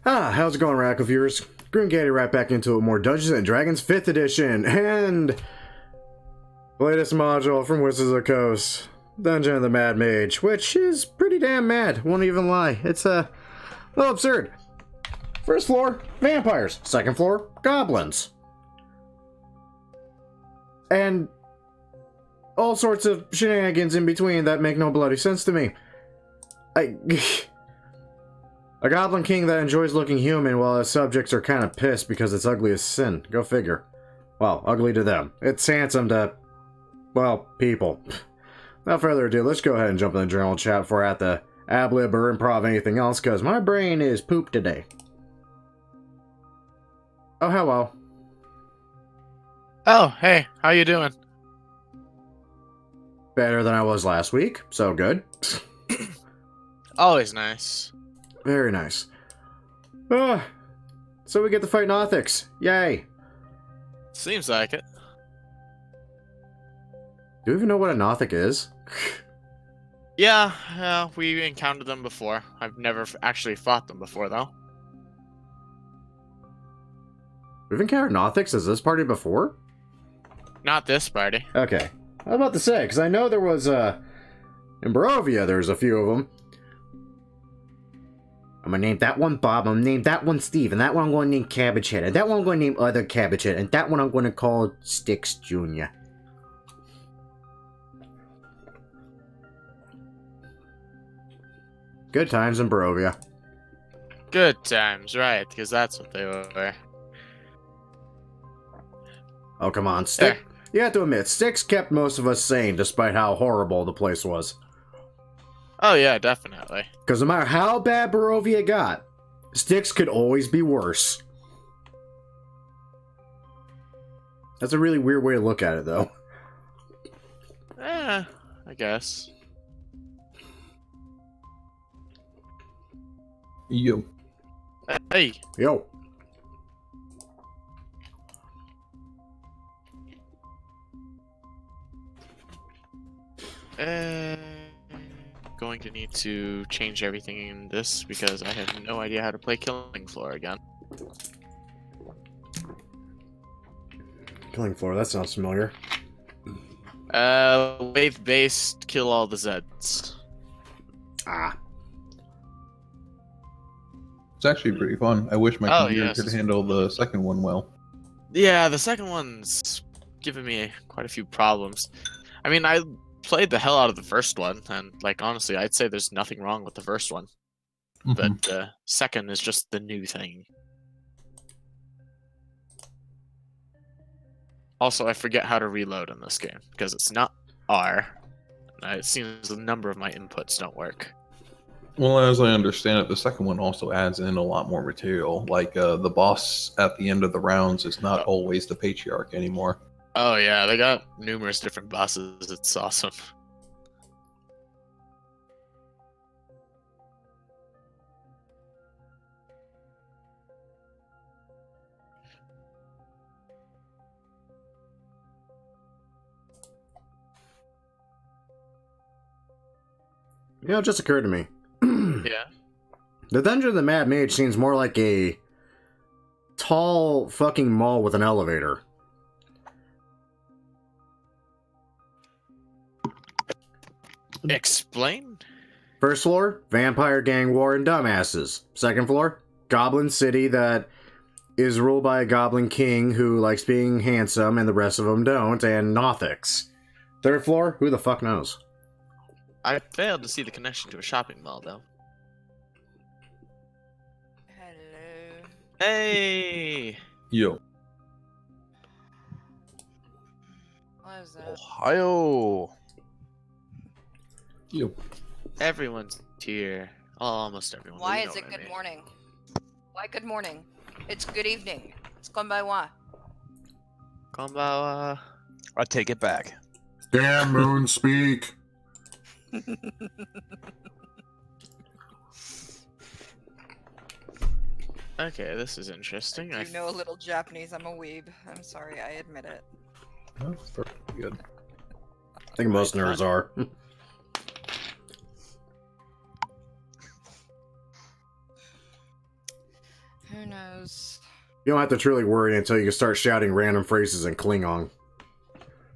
How's it going, Rackle viewers? Green Gator right back into it, more Dungeons and Dragons 5th edition, and latest module from Wizards of the Coast, Dungeon of the Mad Mage, which is pretty damn mad, won't even lie. It's a little absurd. First floor, vampires. Second floor, goblins. And all sorts of shenanigans in between that make no bloody sense to me. A goblin king that enjoys looking human while his subjects are kind of pissed because it's ugly as sin. Go figure. Well, ugly to them. It's handsome to, well, people. Without further ado, let's go ahead and jump in the general chat before I have to ad-lib or improv anything else, because my brain is poop today. Oh, hello. Oh, hey, how you doing? Better than I was last week, so good. Always nice. Very nice. So we get to fight Nothics. Yay. Seems like it. Do you even know what a Nothic is? Yeah, we encountered them before. I've never actually fought them before, though. We've encountered Nothics as this party before? Not this party. Okay. I was about to say, because I know there was, in Barovia, there's a few of them. I'm gonna name that one Bob, I'm gonna name that one Steve, and that one I'm gonna name Cabbage Head, and that one I'm gonna name Other Cabbage Head, and that one I'm gonna call Sticks Jr. Good times in Barovia. Good times, right, because that's what they were. Oh, come on, Stick. You have to admit, Sticks kept most of us sane, despite how horrible the place was. Oh yeah, definitely. Because no matter how bad Barovia got, Styx could always be worse. That's a really weird way to look at it, though. I guess. Yo. Hey. Yo. Going to need to change everything in this because I have no idea how to play Killing Floor again. Killing Floor, that sounds familiar. Wave-based, kill all the Zeds. Ah. It's actually pretty fun. I wish my computer could handle the second one well. Yeah, the second one's given me quite a few problems. I mean, I played the hell out of the first one, and like honestly, I'd say there's nothing wrong with the first one. But the second is just the new thing. Also, I forget how to reload in this game because it's not R. It seems a number of my inputs don't work. Well, as I understand it, the second one also adds in a lot more material. Like the boss at the end of the rounds is not always the patriarch anymore. Oh yeah, they got numerous different bosses. It's awesome. You know, it just occurred to me. Yeah. The Dungeon of the Mad Mage seems more like a tall fucking mall with an elevator. Explain? First floor, vampire gang war and dumbasses. Second floor, goblin city that is ruled by a goblin king who likes being handsome and the rest of them don't, and Nothics. Third floor, who the fuck knows? I failed to see the connection to a shopping mall, though. Hello. Hey! Yo. What is that? Ohio. Yo. Everyone's here. Oh, almost everyone. Why You know is it what I good mean. morning? Why good morning? It's good evening. It's konbanwa. Konbanwa. I take it back. Damn moon speak. Okay, this is interesting. I do know a little Japanese. I'm a weeb. I'm sorry, I admit it. That's perfectly good. I think most nerds are. Who knows? You don't have to truly worry until you start shouting random phrases in Klingon.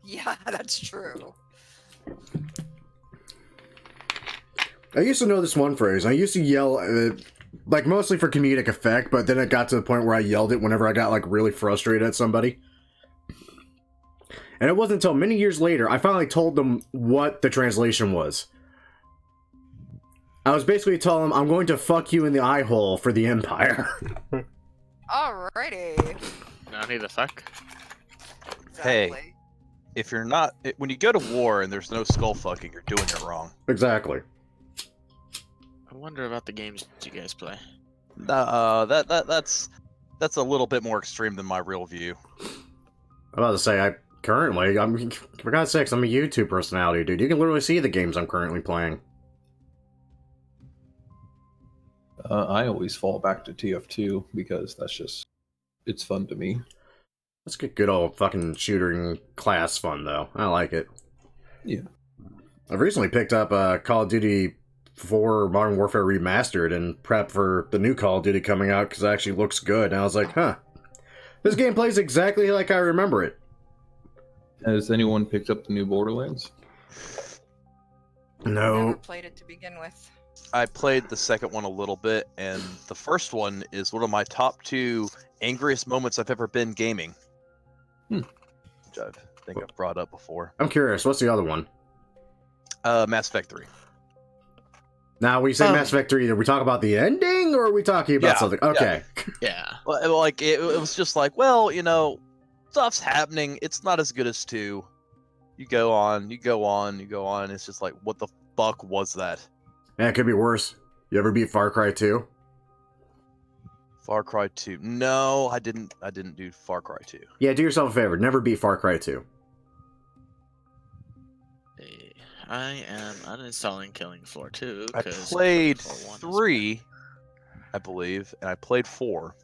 Yeah, that's true. I used to know this one phrase. I used to yell, like, mostly for comedic effect, but then it got to the point where I yelled it whenever I got, like, really frustrated at somebody. And it wasn't until many years later I finally told them what the translation was. I was basically telling them, I'm going to fuck you in the eye hole for the Empire. Alrighty. No need the fuck. Exactly. If you're not, when you go to war and there's no skull fucking, you're doing it wrong. Exactly. I wonder about the games you guys play. That's a little bit more extreme than my real view. I'm about to say, for God's sakes, I'm a YouTube personality, dude. You can literally see the games I'm currently playing. I always fall back to TF2 because it's fun to me. That's good old fucking shooting class fun, though. I like it. Yeah. I've recently picked up Call of Duty 4 Modern Warfare Remastered and prep for the new Call of Duty coming out because it actually looks good. And I was like, huh. This game plays exactly like I remember it. Has anyone picked up the new Borderlands? No. Never played it to begin with. I played the second one a little bit, and the first one is one of my top 2 angriest moments I've ever been gaming. Which I think I've brought up before. I'm curious, what's the other one? Mass Effect 3. Now, we say Mass Effect 3, are we talking about the ending, or are we talking about something? Okay. Yeah. Well, like, it was just like, well, you know, stuff's happening. It's not as good as 2. You go on. It's just like, what the fuck was that? Yeah, it could be worse. You ever beat Far Cry 2? Far Cry 2. No, I didn't do Far Cry 2. Yeah, do yourself a favor. Never beat Far Cry 2. I am uninstalling Killing Floor 2. I played 3, I believe, and I played 4.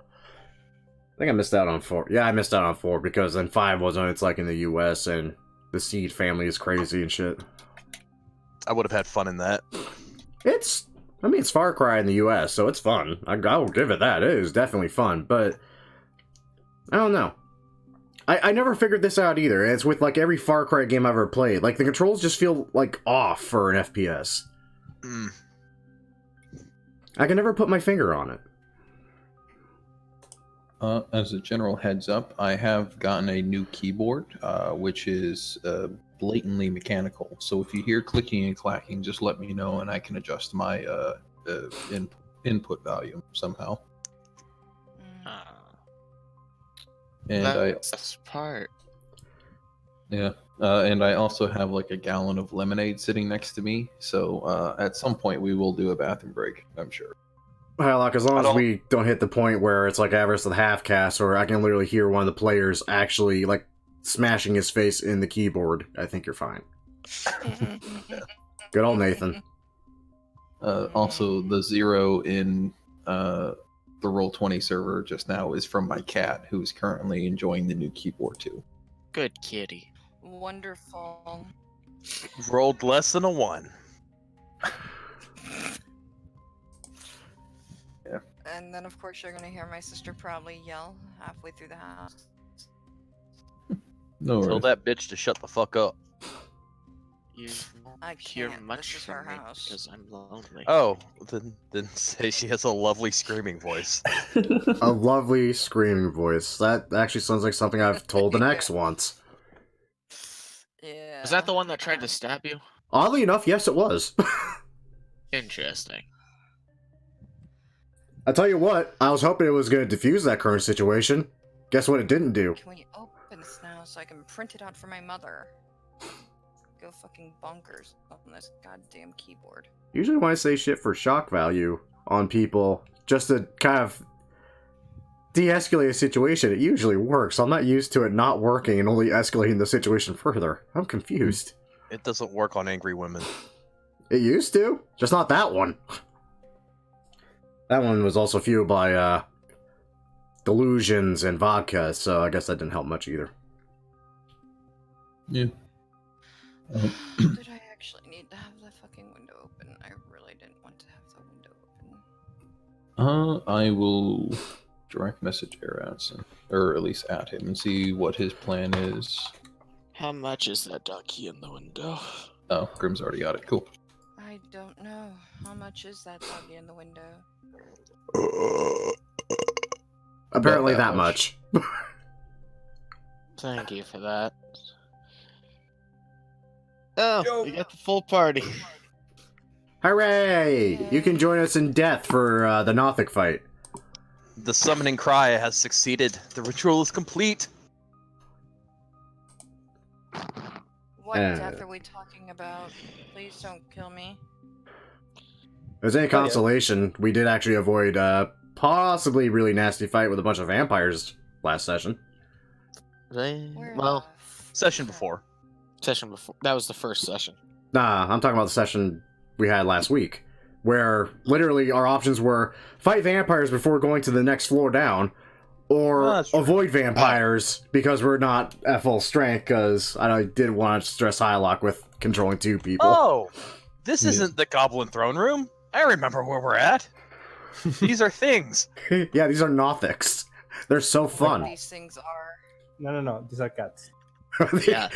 I think I missed out on 4. Yeah, I missed out on 4 because then 5 was when it's like in the US and the Seed family is crazy and shit. I would have had fun in that. It's Far Cry in the US, so it's fun. I will give it that. It is definitely fun, but I don't know. I never figured this out either. It's with like every Far Cry game I've ever played. Like the controls just feel like off for an FPS. I can never put my finger on it. As a general heads up, I have gotten a new keyboard, which is blatantly mechanical. So if you hear clicking and clacking, just let me know and I can adjust my input value somehow. And that's part. Yeah, and I also have like a gallon of lemonade sitting next to me. So at some point we will do a bathroom break, I'm sure. Well, like, as long as we don't hit the point where it's like Avarice of the Half-Cast, or I can literally hear one of the players actually, like, smashing his face in the keyboard, I think you're fine. Good old Nathan. Also, the 0 in the Roll20 server just now is from my cat, who is currently enjoying the new keyboard too. Good kitty. Wonderful. Rolled less than a 1. And then, of course, you're gonna hear my sister probably yell halfway through the house. No Tell worries. that bitch to shut the fuck up. You I hear can't. much This is her from me house. because I'm lonely. Oh, then say she has a lovely screaming voice. A lovely screaming voice. That actually sounds like something I've told an ex once. Yeah. Was that the one that tried to stab you? Oddly enough, yes, it was. Interesting. I tell you what, I was hoping it was going to diffuse that current situation. Guess what it didn't do? Can we open this now so I can print it out for my mother? Go fucking bonkers on this goddamn keyboard. Usually when I say shit for shock value on people, just to kind of de-escalate a situation, it usually works. I'm not used to it not working and only escalating the situation further. I'm confused. It doesn't work on angry women. It used to, just not that one. That one was also fueled by delusions and vodka, so I guess that didn't help much either. Yeah. Did I actually need to have the fucking window open? I really didn't want to have the window I will direct message Eratson, or at least at him, and see what his plan is. How much is that ducky in the window? Oh, Grim's already got it. Cool. I don't know. How much is that doggy in the window? Apparently About that much. Thank you for that. Oh, we got the full party. Hooray! You can join us in death for the Nothic fight. The summoning cry has succeeded. The ritual is complete. What death are we talking about? Please don't kill me. If there's any consolation, we did actually avoid possibly really nasty fight with a bunch of vampires last session. Where Well, Session before. session before. That was the first session. Nah, I'm talking about the session we had last week, where literally our options were fight vampires before going to the next floor down, or that's true. avoid vampires because we're not at full strength, because I did want to stress Hylock with controlling 2 people. Oh, this isn't the Goblin Throne Room. I remember where we're at. These are things. Yeah, these are Nothics. They're so fun. These things are. No. These are cats. Yeah.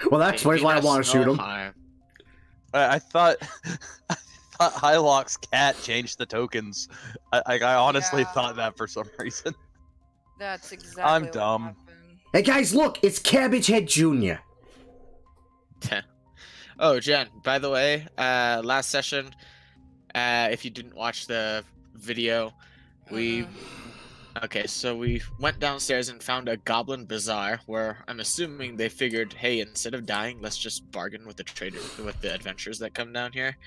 Well, that explains why I want to shoot them. I thought Hylock's cat changed the tokens. I honestly Yeah. thought that for some reason. That's exactly I'm what dumb. happened. Hey guys, look! It's Cabbage Head Jr. Oh, Jen, by the way, last session, if you didn't watch the video, we... Okay, so we went downstairs and found a Goblin Bazaar, where I'm assuming they figured, hey, instead of dying, let's just bargain with the with the adventurers that come down here.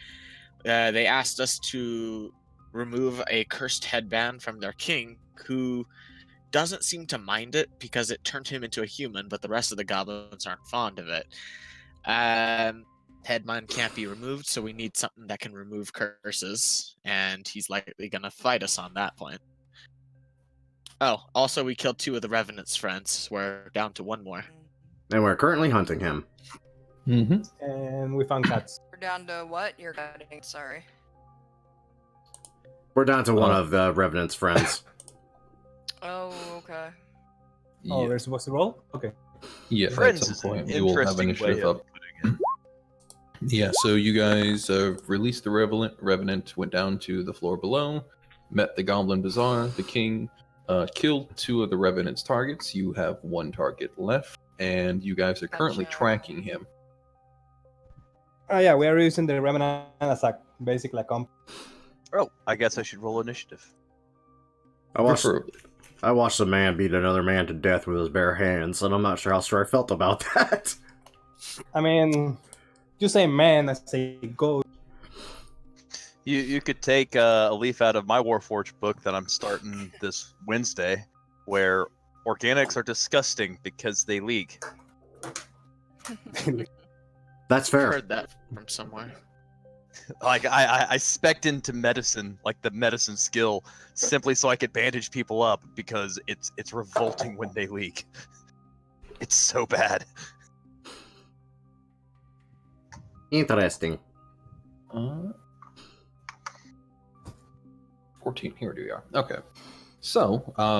They asked us to remove a cursed headband from their king, who doesn't seem to mind it because it turned him into a human, but the rest of the goblins aren't fond of it. Headband can't be removed, so we need something that can remove curses, and he's likely gonna fight us on that point. Oh, also we killed 2 of the Revenant's friends. We're down to 1 more. And we're currently hunting him. Mm-hmm. And we found cats. We're down to what? You're cutting. Sorry. We're down to one of the Revenant's friends. Oh, okay. Oh, Yeah, we're supposed to roll? Okay. yeah. Friends at is some an point we will have interesting way initiative of up. putting it. Yeah, so you guys released the Revenant, went down to the floor below, met the Goblin Bazaar, the king, killed 2 of the Revenant's targets. You have 1 target left, and you guys are currently Gotcha. tracking him. Oh yeah, we are using the Remnant as a basic like Oh, I guess I should roll initiative. I watched Preferably. a man beat another man to death with his bare hands, and I'm not sure how sure I felt about that. I mean, you say man, I say goat. You could take a leaf out of my Warforged book that I'm starting this Wednesday, where organics are disgusting because they leak. That's I fair. heard that from somewhere. Like I spec'd into medicine, like the medicine skill, simply so I could bandage people up because it's revolting when they leak. It's so bad. Interesting. 14. Here we are. Okay. So,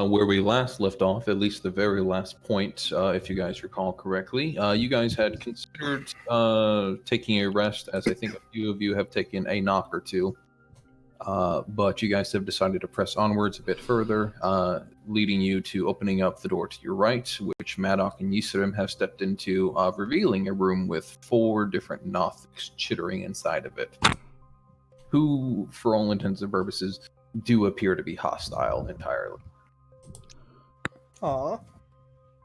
where we last left off, at least the very last point, if you guys recall correctly, you guys had considered taking a rest, as I think a few of you have taken a knock or 2. But you guys have decided to press onwards a bit further, leading you to opening up the door to your right, which Maddock and Yisurim have stepped into, revealing a room with 4 different Nothics chittering inside of it, who, for all intents and purposes, do appear to be hostile entirely. Aw.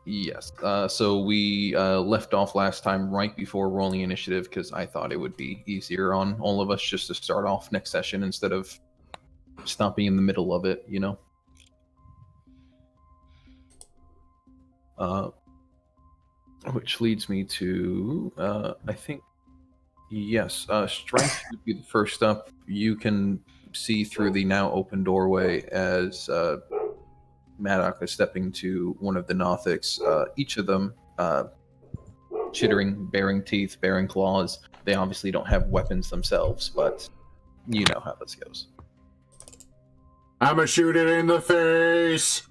Yes. So we left off last time right before rolling initiative because I thought it would be easier on all of us just to start off next session instead of stopping in the middle of it, you know? Which leads me to, I think, yes, strength would be the first up. You can see through the now open doorway as Maddock is stepping to one of the Nothics. Each of them chittering, bearing teeth, bearing claws. They obviously don't have weapons themselves, but you know how this goes. I'ma shoot it in the face!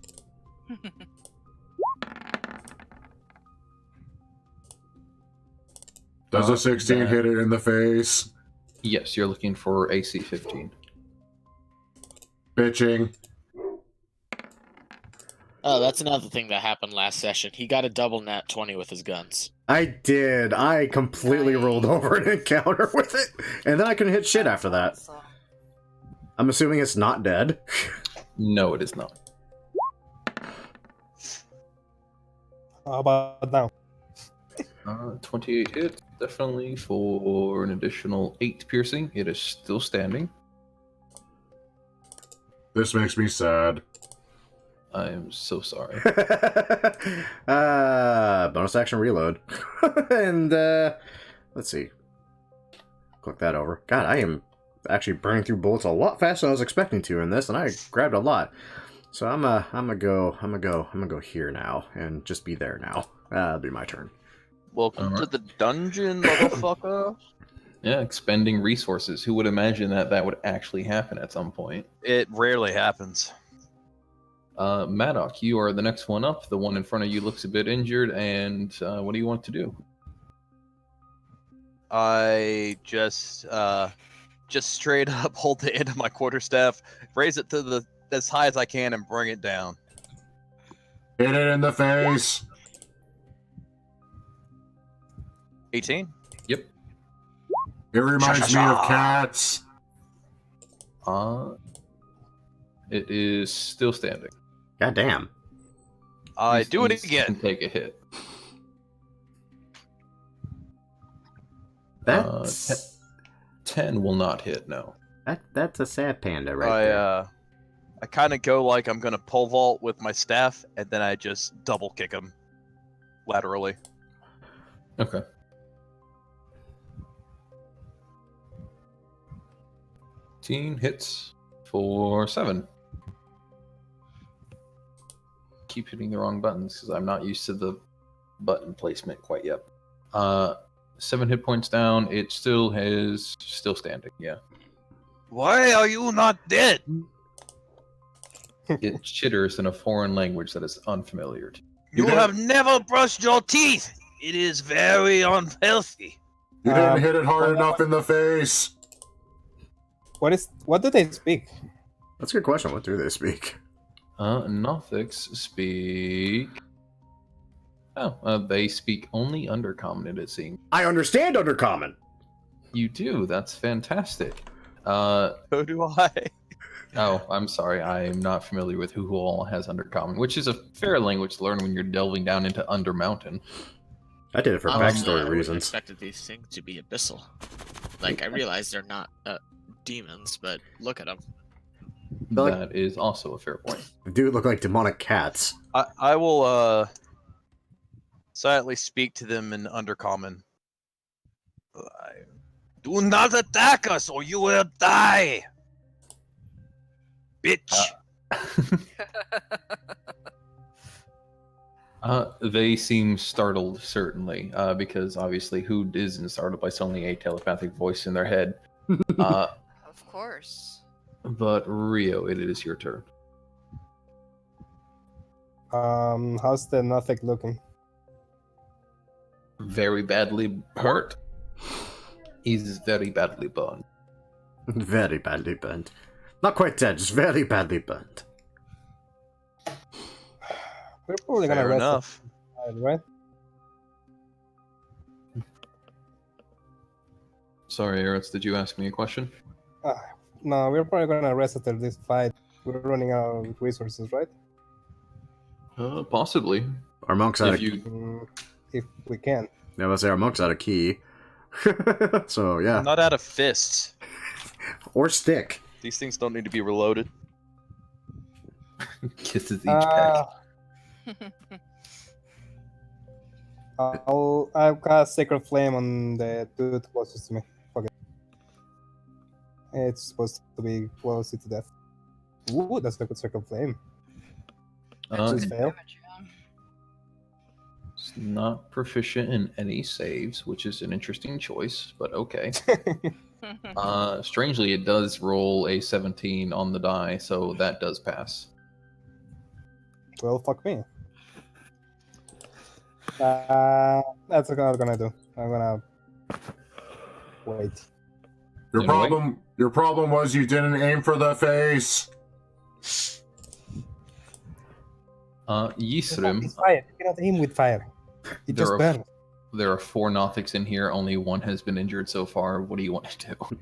Does a 16 hit it in the face? Yes, you're looking for AC 15. Bitching. Oh, that's another thing that happened last session. He got a double nat 20 with his guns. I did. I completely rolled over an encounter with it, and then I couldn't hit shit after that. Awesome. I'm assuming it's not dead. No, it is not. How about now? 28 hits, definitely for an additional 8 piercing. It is still standing. This makes me sad. I am so sorry. Bonus action reload. And, let's see. Click that over. God, I am actually burning through bullets a lot faster than I was expecting to in this, and I grabbed a lot. So I'm gonna go here now, and just be there now. That'll be my turn. Welcome to the dungeon, motherfucker. Yeah, expending resources. Who would imagine that that would actually happen at some point? It rarely happens. Maddock, you are the next one up. The one in front of you looks a bit injured, and what do you want to do? I just straight up hold the end of my quarterstaff, raise it to as high as I can, and bring it down. Hit it in the face! 18. Yep. It reminds me of cats. It is still standing. God damn. I do it Please again. Take a hit. That's 10 will not hit. No. that's a sad panda right there. I kind of go like I'm gonna pole vault with my staff, and then I just double kick him laterally. Okay. Team hits for 7. Keep hitting the wrong buttons because I'm not used to the button placement quite yet. 7 hit points down. It still standing. Yeah. Why are you not dead? It chitters in a foreign language that is unfamiliar to You have never brushed your teeth. It is very unhealthy. You didn't hit it hard enough in the face. What do they speak? That's a good question. What do they speak? Nothics speak. They speak only Undercommon, it seems. I understand Undercommon. You do. That's fantastic. So do I. Oh, I'm sorry. I am not familiar with who all has Undercommon, which is a fair language to learn when you're delving down into Undermountain. I did it for Honestly, I backstory wouldn't reasons. expected these things to be abyssal. Like, I realize they're not demons, but look at them. That is also a fair point. They do look like demonic cats. I will silently speak to them in Undercommon. Do not attack us, or you will die, bitch. They seem startled, certainly, because obviously who isn't startled by suddenly a telepathic voice in their head? Of course. But Rio, it is your turn. How's the Nothic looking? Very badly hurt. He's very badly burned. Very badly burnt. Not quite dead, just very badly burnt. We're probably gonna Fair rest enough. outside, right? Sorry, Eretz, did you ask me a question? No, we're probably gonna rest after this fight. We're running out of resources, right? Possibly. Our monk's out If of you If we can. Yeah, let's say our monk's out of key. So yeah. I'm not out of fists. Or stick. These things don't need to be reloaded. kisses each pack. I've got Sacred Flame on the dude closest to me. Fuck it. It's supposed to be close to death. Ooh, that's a good Sacred Flame. Uh, Just fail. It's not proficient in any saves, which is an interesting choice, but okay. Strangely, it does roll a 17 on the die, so that does pass. Well, fuck me. That's what I'm gonna do. I'm gonna wait. Your problem was you didn't aim for the face. Yisrim, It's fire. You cannot aim with fire. It There just are- burns. there are 4 Nothics in here. Only one has been injured so far. What do you want to do?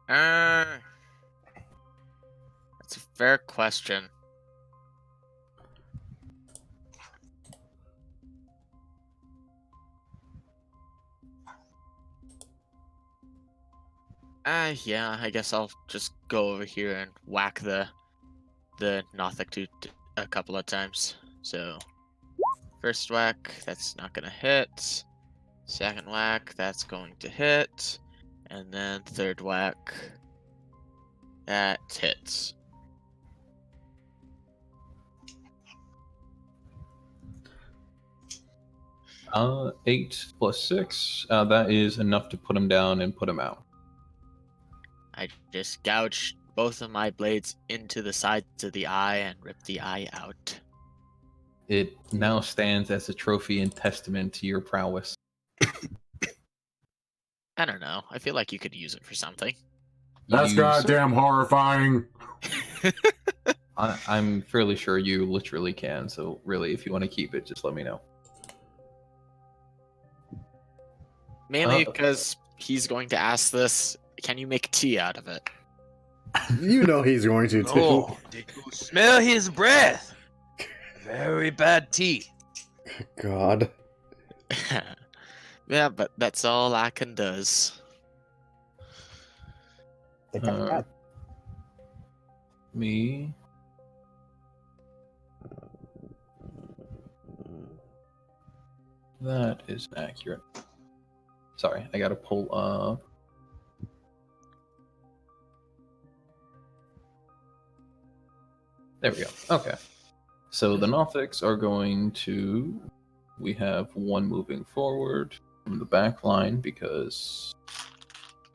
That's a fair question. Yeah, I guess I'll just go over here and whack the Nothic a couple of times. So, first whack, that's not gonna hit. Second whack, that's going to hit. And then third whack, that hits. Uh, 8 plus 6. That is enough to put him down and put him out. I just gouged both of my blades into the sides of the eye and ripped the eye out. It now stands as a trophy and testament to your prowess. I don't know. I feel like you could use it for something. That's You- goddamn horrifying. I'm fairly sure you literally can, so really, if you want to keep it, just let me know. Mainly because he's going to ask this, can you make tea out of it? You know he's going to, too. Oh, did you smell his breath? Very bad tea. God. Yeah, but that's all I can does. They can Uh, cut. Me. That is accurate. Sorry, I gotta pull up. There we go. Okay. So the Nothics are going to. We have one moving forward from the back line because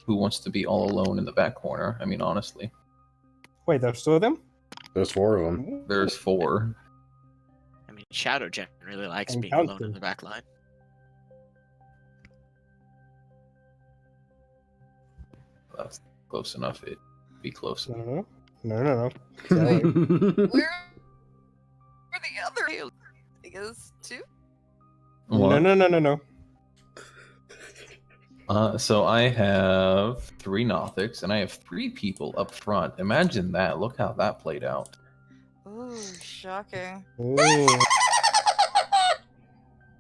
who wants to be all alone in the back corner? I mean, honestly, Wait, there's 2 of them? There's 4 of them. there's 4. I mean, Shadow Gen really likes I'm being alone in counting. the back line. That's close enough. It'd be close. No. Sorry. Where are the other two? I guess 2? What? No. So I have 3 Nothics, and I have 3 people up front. Imagine that. Look how that played out. Ooh, shocking. Ooh.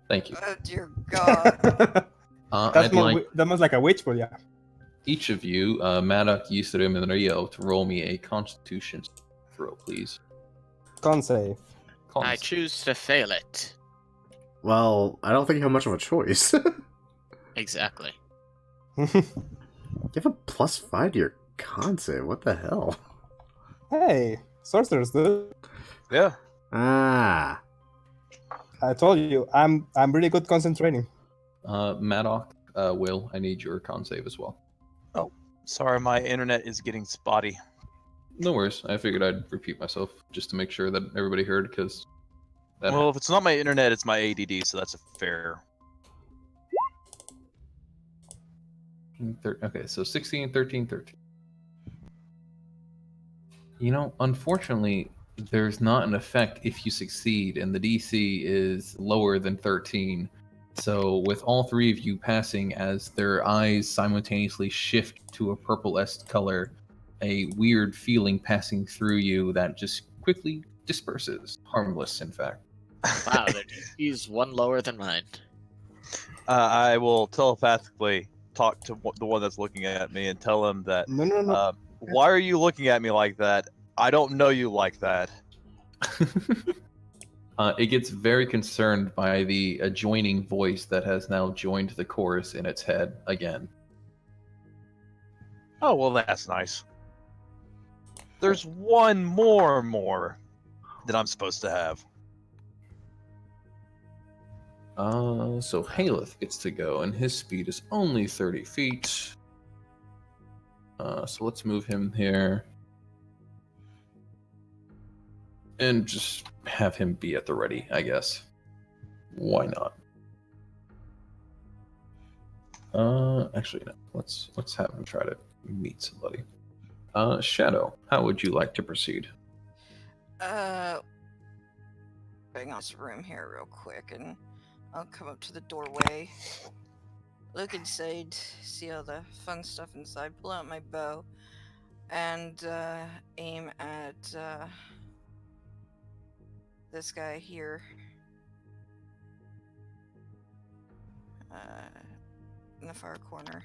Thank you. Oh dear God. That's I'd like that was like a witch, but yeah. each of you, Madak, Yisurim, and Rio, to roll me a Constitution throw, please. Con save. I choose to fail it. Well, I don't think you have much of a choice. Exactly. You have a +5 to your con save. What the hell? Hey, sorcerers, dude. Yeah. Ah. I told you, I'm really good concentrating. Madoc, Will, I need your con save as well. Sorry, my internet is getting spotty. No worries. I figured I'd repeat myself just to make sure that everybody heard, because... Well, if it's not my internet, it's my ADD, so that's a fair. Okay, so 16, 13, 13. You know, unfortunately, there's not an effect if you succeed, and the DC is lower than 13. So, with all 3 of you passing, as their eyes simultaneously shift to a purple-esque color, a weird feeling passing through you that just quickly disperses. Harmless, in fact. Wow, their DC is one lower than mine. I will telepathically talk to the one that's looking at me and tell him that. No. Why are you looking at me like that? I don't know you like that. It gets very concerned by the adjoining voice that has now joined the chorus in its head again. Oh, well, that's nice. There's one more that I'm supposed to have. So Haleth gets to go, and his speed is only 30 feet. So let's move him here. And just have him be at the ready, I guess. Why not? Actually, no. Let's have him try to meet somebody. Shadow, how would you like to proceed? Bang on this room here real quick, and I'll come up to the doorway, look inside, see all the fun stuff inside, pull out my bow, and aim at this guy here. In the far corner.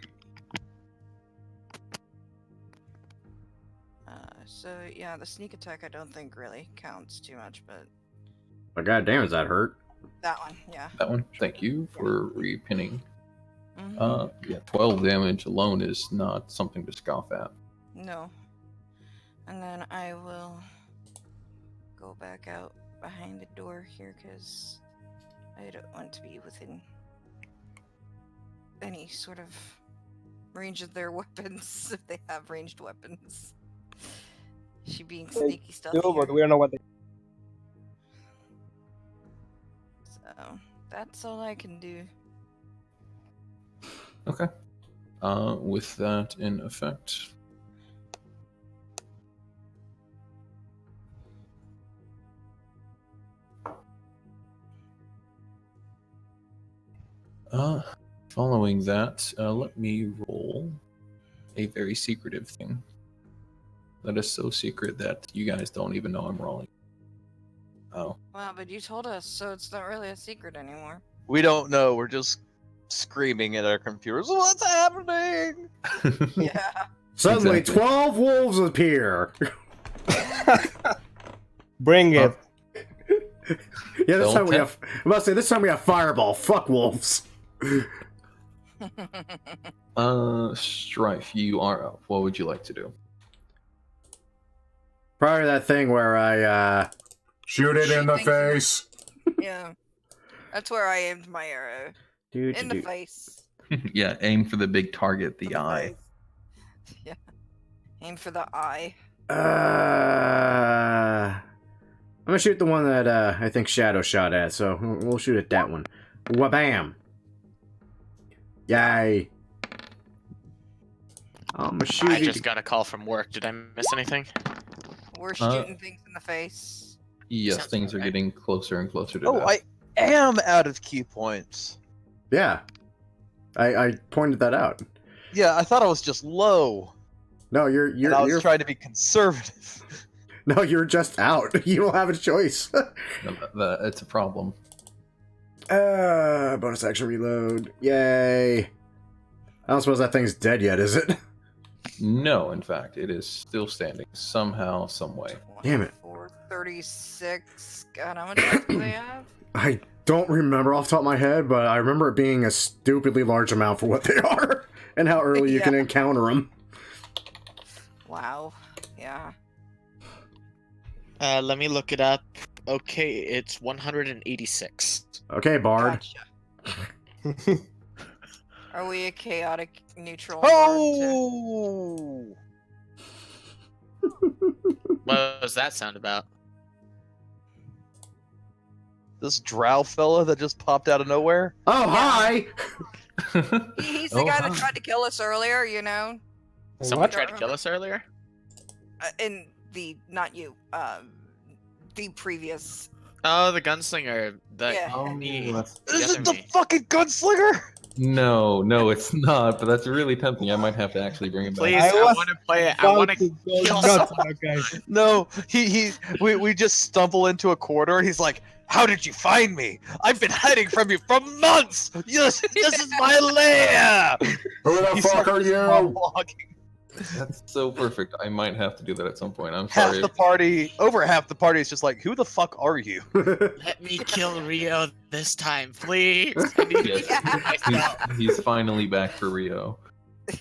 So yeah, the sneak attack I don't think really counts too much, but But goddamn, does that hurt? that one, yeah. That one. Thank you for repinning. Mhm. Yeah, 12 damage alone is not something to scoff at. No. And then I will go back out behind the door here because I don't want to be within any sort of range of their weapons if they have ranged weapons. She being sneaky stuff. Do, but we don't know what they. So that's all I can do. Okay. With that in effect. Following that, let me roll a very secretive thing. That is so secret that you guys don't even know I'm rolling. Oh. Well, but you told us, so it's not really a secret anymore. We don't know. We're just screaming at our computers. What's happening? Yeah. Suddenly, Exactly. 12 wolves appear. Bring it. Yeah, this Don't time we te- have. I must say, this time we have fireball. Fuck wolves. Strife, you are up. What would you like to do? Probably that thing where I, Shoot it in the face. Yeah. That's where I aimed my arrow. In the face. Yeah, aim for the big target, the eye. Yeah. Aim for the eye. I'm gonna shoot the one that, I think Shadow shot at, so we'll shoot at that one. Wabam! Yay! I'm gonna shoot I it. just got a call from work. Did I miss anything? We're shooting things in the face. Yes, Sounds things are okay. getting closer and closer to Oh, that. I am out of key points. Yeah. I pointed that out. Yeah, I thought I was just low. No, you're And I was trying to be conservative. No, you're just out. You don't have a choice. It's a problem. Bonus action reload. Yay. I don't suppose that thing's dead yet, is it? No, in fact, it is still standing somehow, some way. Damn it. 36. God, how much health do they have? I don't remember off the top of my head, but I remember it being a stupidly large amount for what they are, and how early you can Yeah. encounter them. Wow. Yeah. Let me look it up. Okay, it's 186. Okay, Bard. Gotcha. Are we a chaotic neutral? Bard Oh! What was that sound about? This drow fella that just popped out of nowhere? Oh, hi! He's the Oh, guy that hi. tried to kill us earlier, you know? Someone What? tried to kill us earlier? In the, not you, the previous. Oh, the gunslinger. The Yeah. me. that's- The Is other it the me. fucking gunslinger? No, it's not. But that's really tempting. I might have to actually bring it back. Please, I I was want to play it. I want to go kill nuts someone. on that guy. No, we just stumble into a corridor and he's like, "How did you find me? I've been hiding from you for months. Yes, this is my lair." Who the He fuck are starts you? monologuing. That's so perfect. I might have to do that at some point. I'm Half sorry. the party, over half the party is just like, "Who the fuck are you?" Let me kill Rio this time, please. I need to Yes, defend myself. he's finally back for Rio.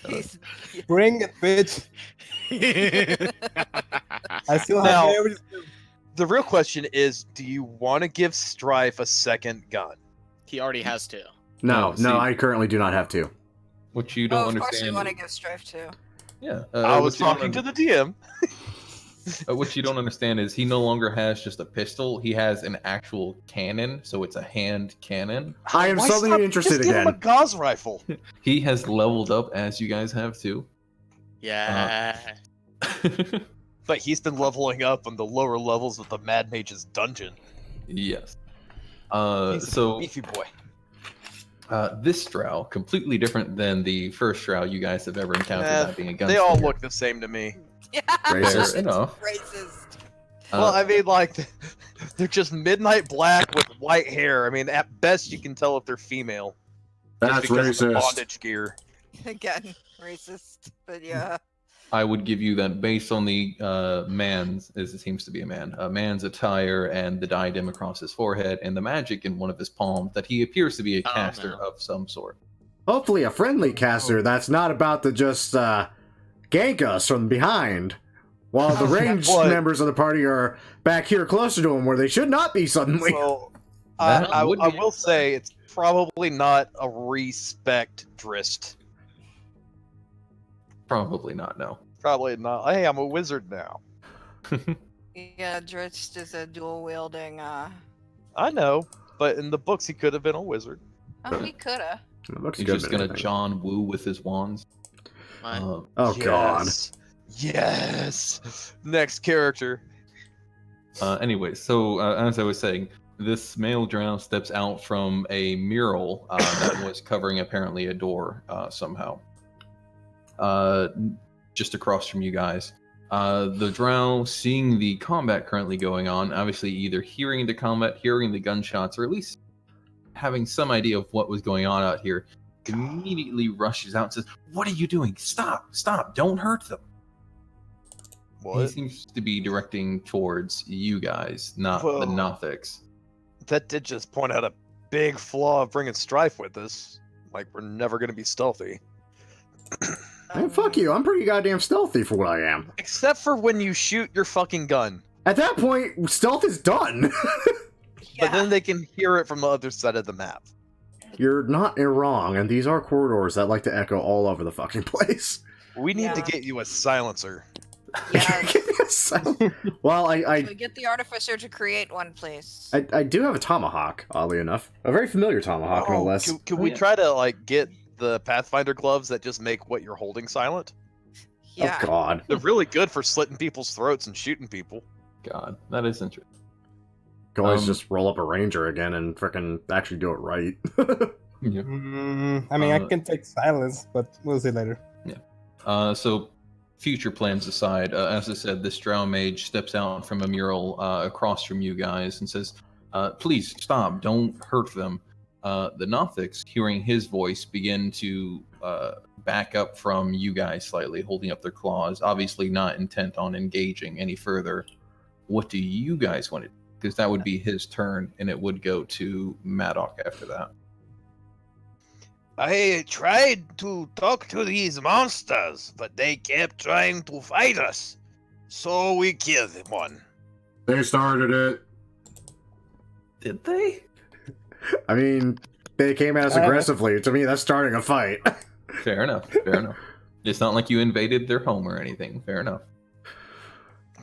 He's, Bring it, bitch. I still have Now- everything. The real question is, do you want to give Strife a second gun? He already has 2. No, No, see- I currently do not have 2. What you don't Oh, of course we understand. want to give Strife too. Yeah. I was what you don't talking to the DM. What you don't understand is he no longer has just a pistol. He has an actual cannon, so it's a hand cannon. I am Why suddenly stop- interested just give him a again. Gauss rifle. He has leveled up as you guys have too. Yeah. But he's been leveling up on the lower levels of the Mad Mage's dungeon. Yes. He's a So beefy boy. this drow, completely different than the first drow you guys have ever encountered, that being a gunslinger. They all look the same to me. Yeah. Racist. Fair enough. Racist. Well, I mean, like, they're just midnight black with white hair. I mean, at best, you can tell if they're female. just That's because of the racist. bondage gear. Again, racist. But yeah. I would give you that based on the it seems to be a man's attire and the diadem across his forehead and the magic in one of his palms, that he appears to be a Oh, caster no. of some sort. Hopefully a friendly caster that's not about to just gank us from behind, while the ranged What? members of the party are back here closer to him where they should not be suddenly. So, That I would be- will say it's probably not a respect Drist. Probably not, no. Probably not. Hey, I'm a wizard now. Yeah, Dritz is a dual wielding. I know, but in the books, he could have been a wizard. Oh, he coulda. It looks He's good just than gonna anything. John Woo with his wands. My- Oh god. Yes. Next character. Anyway, so as I was saying, this male drow steps out from a mural that was covering apparently a door somehow. Just across from you guys. The drow, seeing the combat currently going on, obviously either hearing the combat, hearing the gunshots, or at least having some idea of what was going on out here, immediately rushes out and says, "What are you doing? Stop, don't hurt them." He What? seems to be directing towards you guys, not the Whoa. Nothics. That did just point out a big flaw of bringing strife with us. Like, we're never going to be stealthy. Man, fuck you. I'm pretty goddamn stealthy for what I am. Except for when you shoot your fucking gun. At that point, stealth is done. But then they can hear it from the other side of the map. You're not wrong, and these are corridors that like to echo all over the fucking place. We need to Yeah. get you a silencer. Yeah. Give me a sound. Well, Can we get the artificer to create one, please? I do have a tomahawk, oddly enough. A very familiar tomahawk, no less. Can we try to, like, get the Pathfinder gloves that just make what you're holding silent? Yeah. Oh god. They're really good for slitting people's throats and shooting people. God, that is interesting. Can always Um, just roll up a ranger again and frickin' actually do it right. Yep. I mean, I Uh, can take silence, but we'll see later. So, future plans aside, as I said, this drow mage steps out from a mural across from you guys and says, "Please stop! Don't hurt them." The Nothics, hearing his voice, begin to back up from you guys slightly, holding up their claws, obviously not intent on engaging any further. What do you guys want to do? Because that would be his turn, and it would go to Maddock after that. I tried to talk to these monsters, but they kept trying to fight us. So we killed one. They started it. Did they? I mean, they came at us aggressively. To me, that's starting a fight. Fair enough. Fair enough. It's not like you invaded their home or anything. Fair enough.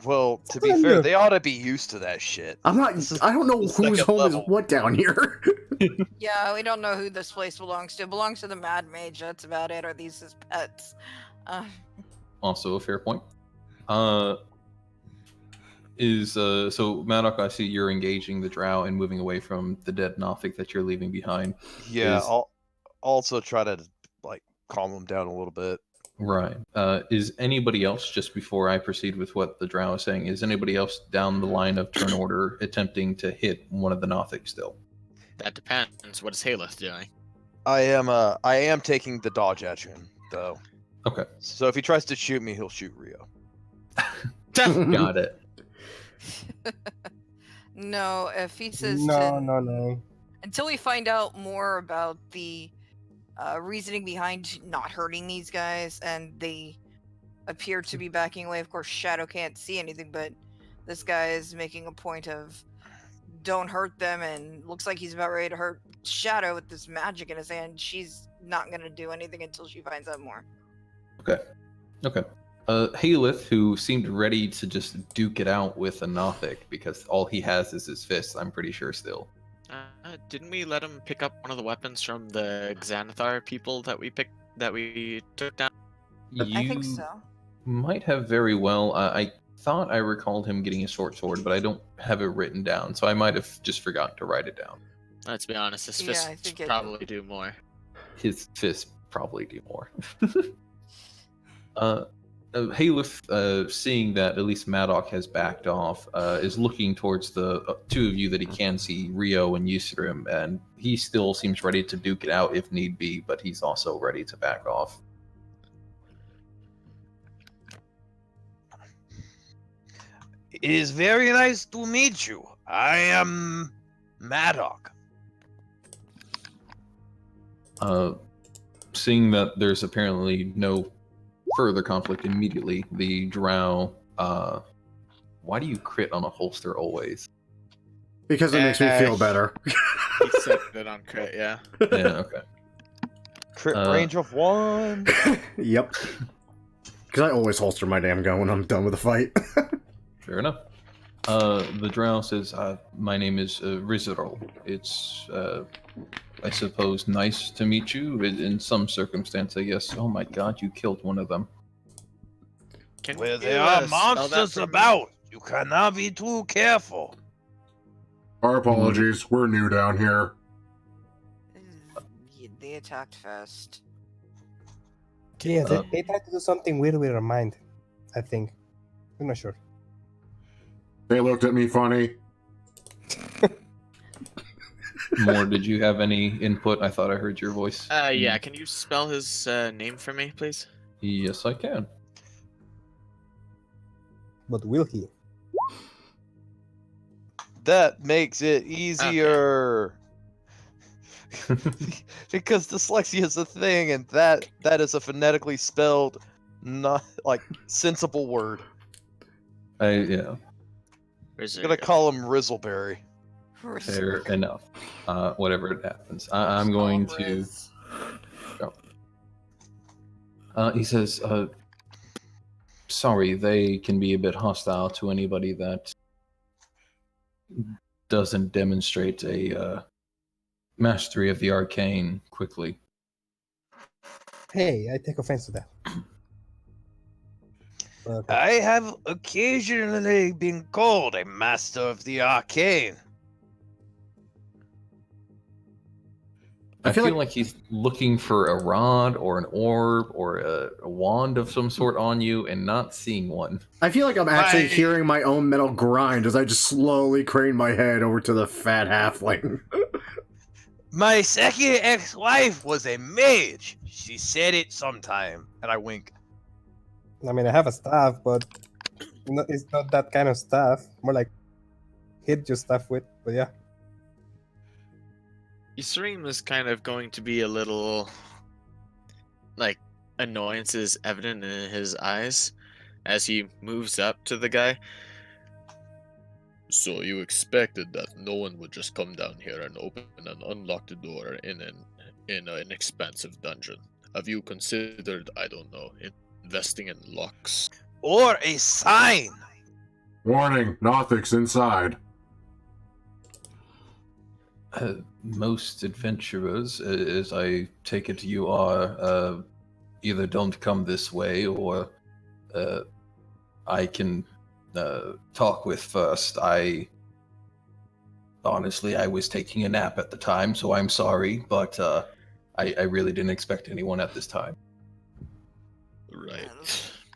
Well, to be fair, they ought to be used to that shit. I'm not. This is I don't know the whose second home level. is what down here. Yeah, we don't know who this place belongs to. It belongs to the Mad Mage, that's about it. Are these his pets? Also a fair point. So Maddock, I see you're engaging the drow and moving away from the dead Nothic that you're leaving behind. Yeah, Is- I'll also try to, like, calm them down a little bit. Right. Is anybody else, just before I proceed with what the drow is saying, is anybody else down the line of turn order attempting to hit one of the Nothics still? That depends. What is Haleth doing? I am taking the dodge at him, though. Okay. So if he tries to shoot me, he'll shoot Rio. Got it. No, if he says No, to, no. until we find out more about the reasoning behind not hurting these guys, and they appear to be backing away. Of course, Shadow can't see anything, but this guy is making a point of don't hurt them, and looks like he's about ready to shadow with this magic in his hand. She's not gonna do anything until she finds out more. Okay. Halith, who seemed ready to just duke it out with a Nothic because all he has is his fists, I'm pretty sure still. Didn't we let him pick up one of the weapons from the Xanathar people that we took down? I think so. Might have very well. I thought I recalled him getting a short sword, but I don't have it written down, so I might have just forgotten to write it down. Let's be honest, his Yeah, I fists think it- probably do more. His fists probably do more. Halith, seeing that at least Maddock has backed off, is looking towards the two of you that he can see, Rio and Yusrim, and he still seems ready to duke it out if need be, but he's also ready to back off. It is very nice to meet you. I am Maddock. Seeing that there's apparently no further conflict immediately, the drow, why do you crit on a holster always? Because it makes me feel better. He said it on crit, yeah. Yeah, okay. Crit range of 1. Yep. Because I always holster my damn gun when I'm done with a fight. Fair enough. The drow says, my name is Rizarol. It's, I suppose, nice to meet you. In some circumstance, I guess. Oh my god, you killed one of them. Can Where you, there are spell that monsters for me? about, you cannot be too careful. Our apologies. We're new down here. They attacked fast. Yeah, they tried to do something weird with her mind, I think. I'm not sure. They looked at me funny. More, did you have any input? I thought I heard your voice. Yeah, can you spell his name for me, please? Yes, I can. But will he? That makes it easier. Because dyslexia is a thing, and that is a phonetically spelled, not like sensible word. Yeah, I'm I'm gonna call him Rizzleberry. fair enough. Whatever it happens, I'm going to. He says, sorry, they can be a bit hostile to anybody that doesn't demonstrate a mastery of the arcane quickly. Hey, I take offense to that. Okay. I have occasionally been called a master of the arcane. I feel like he's looking for a rod or an orb or a wand of some sort on you and not seeing one. I feel like I'm actually My- hearing my own metal grind as I just slowly crane my head over to the fat halfling. My second ex-wife was a mage. She said it sometime. And I wink. I mean, I have a staff, but it's not that kind of staff. More like hit your stuff with, but yeah. Yusrim is kind of going to be a little, like, annoyances evident in his eyes as he moves up to the guy. So you expected that no one would just come down here and open and unlock the door in an expansive dungeon? Have you considered, I don't know, investing in locks? Or a sign. Warning, Nothics inside. Most adventurers, as I take it you are, either don't come this way or I can talk with first. Honestly, I was taking a nap at the time, so I'm sorry, but I really didn't expect anyone at this time. Right.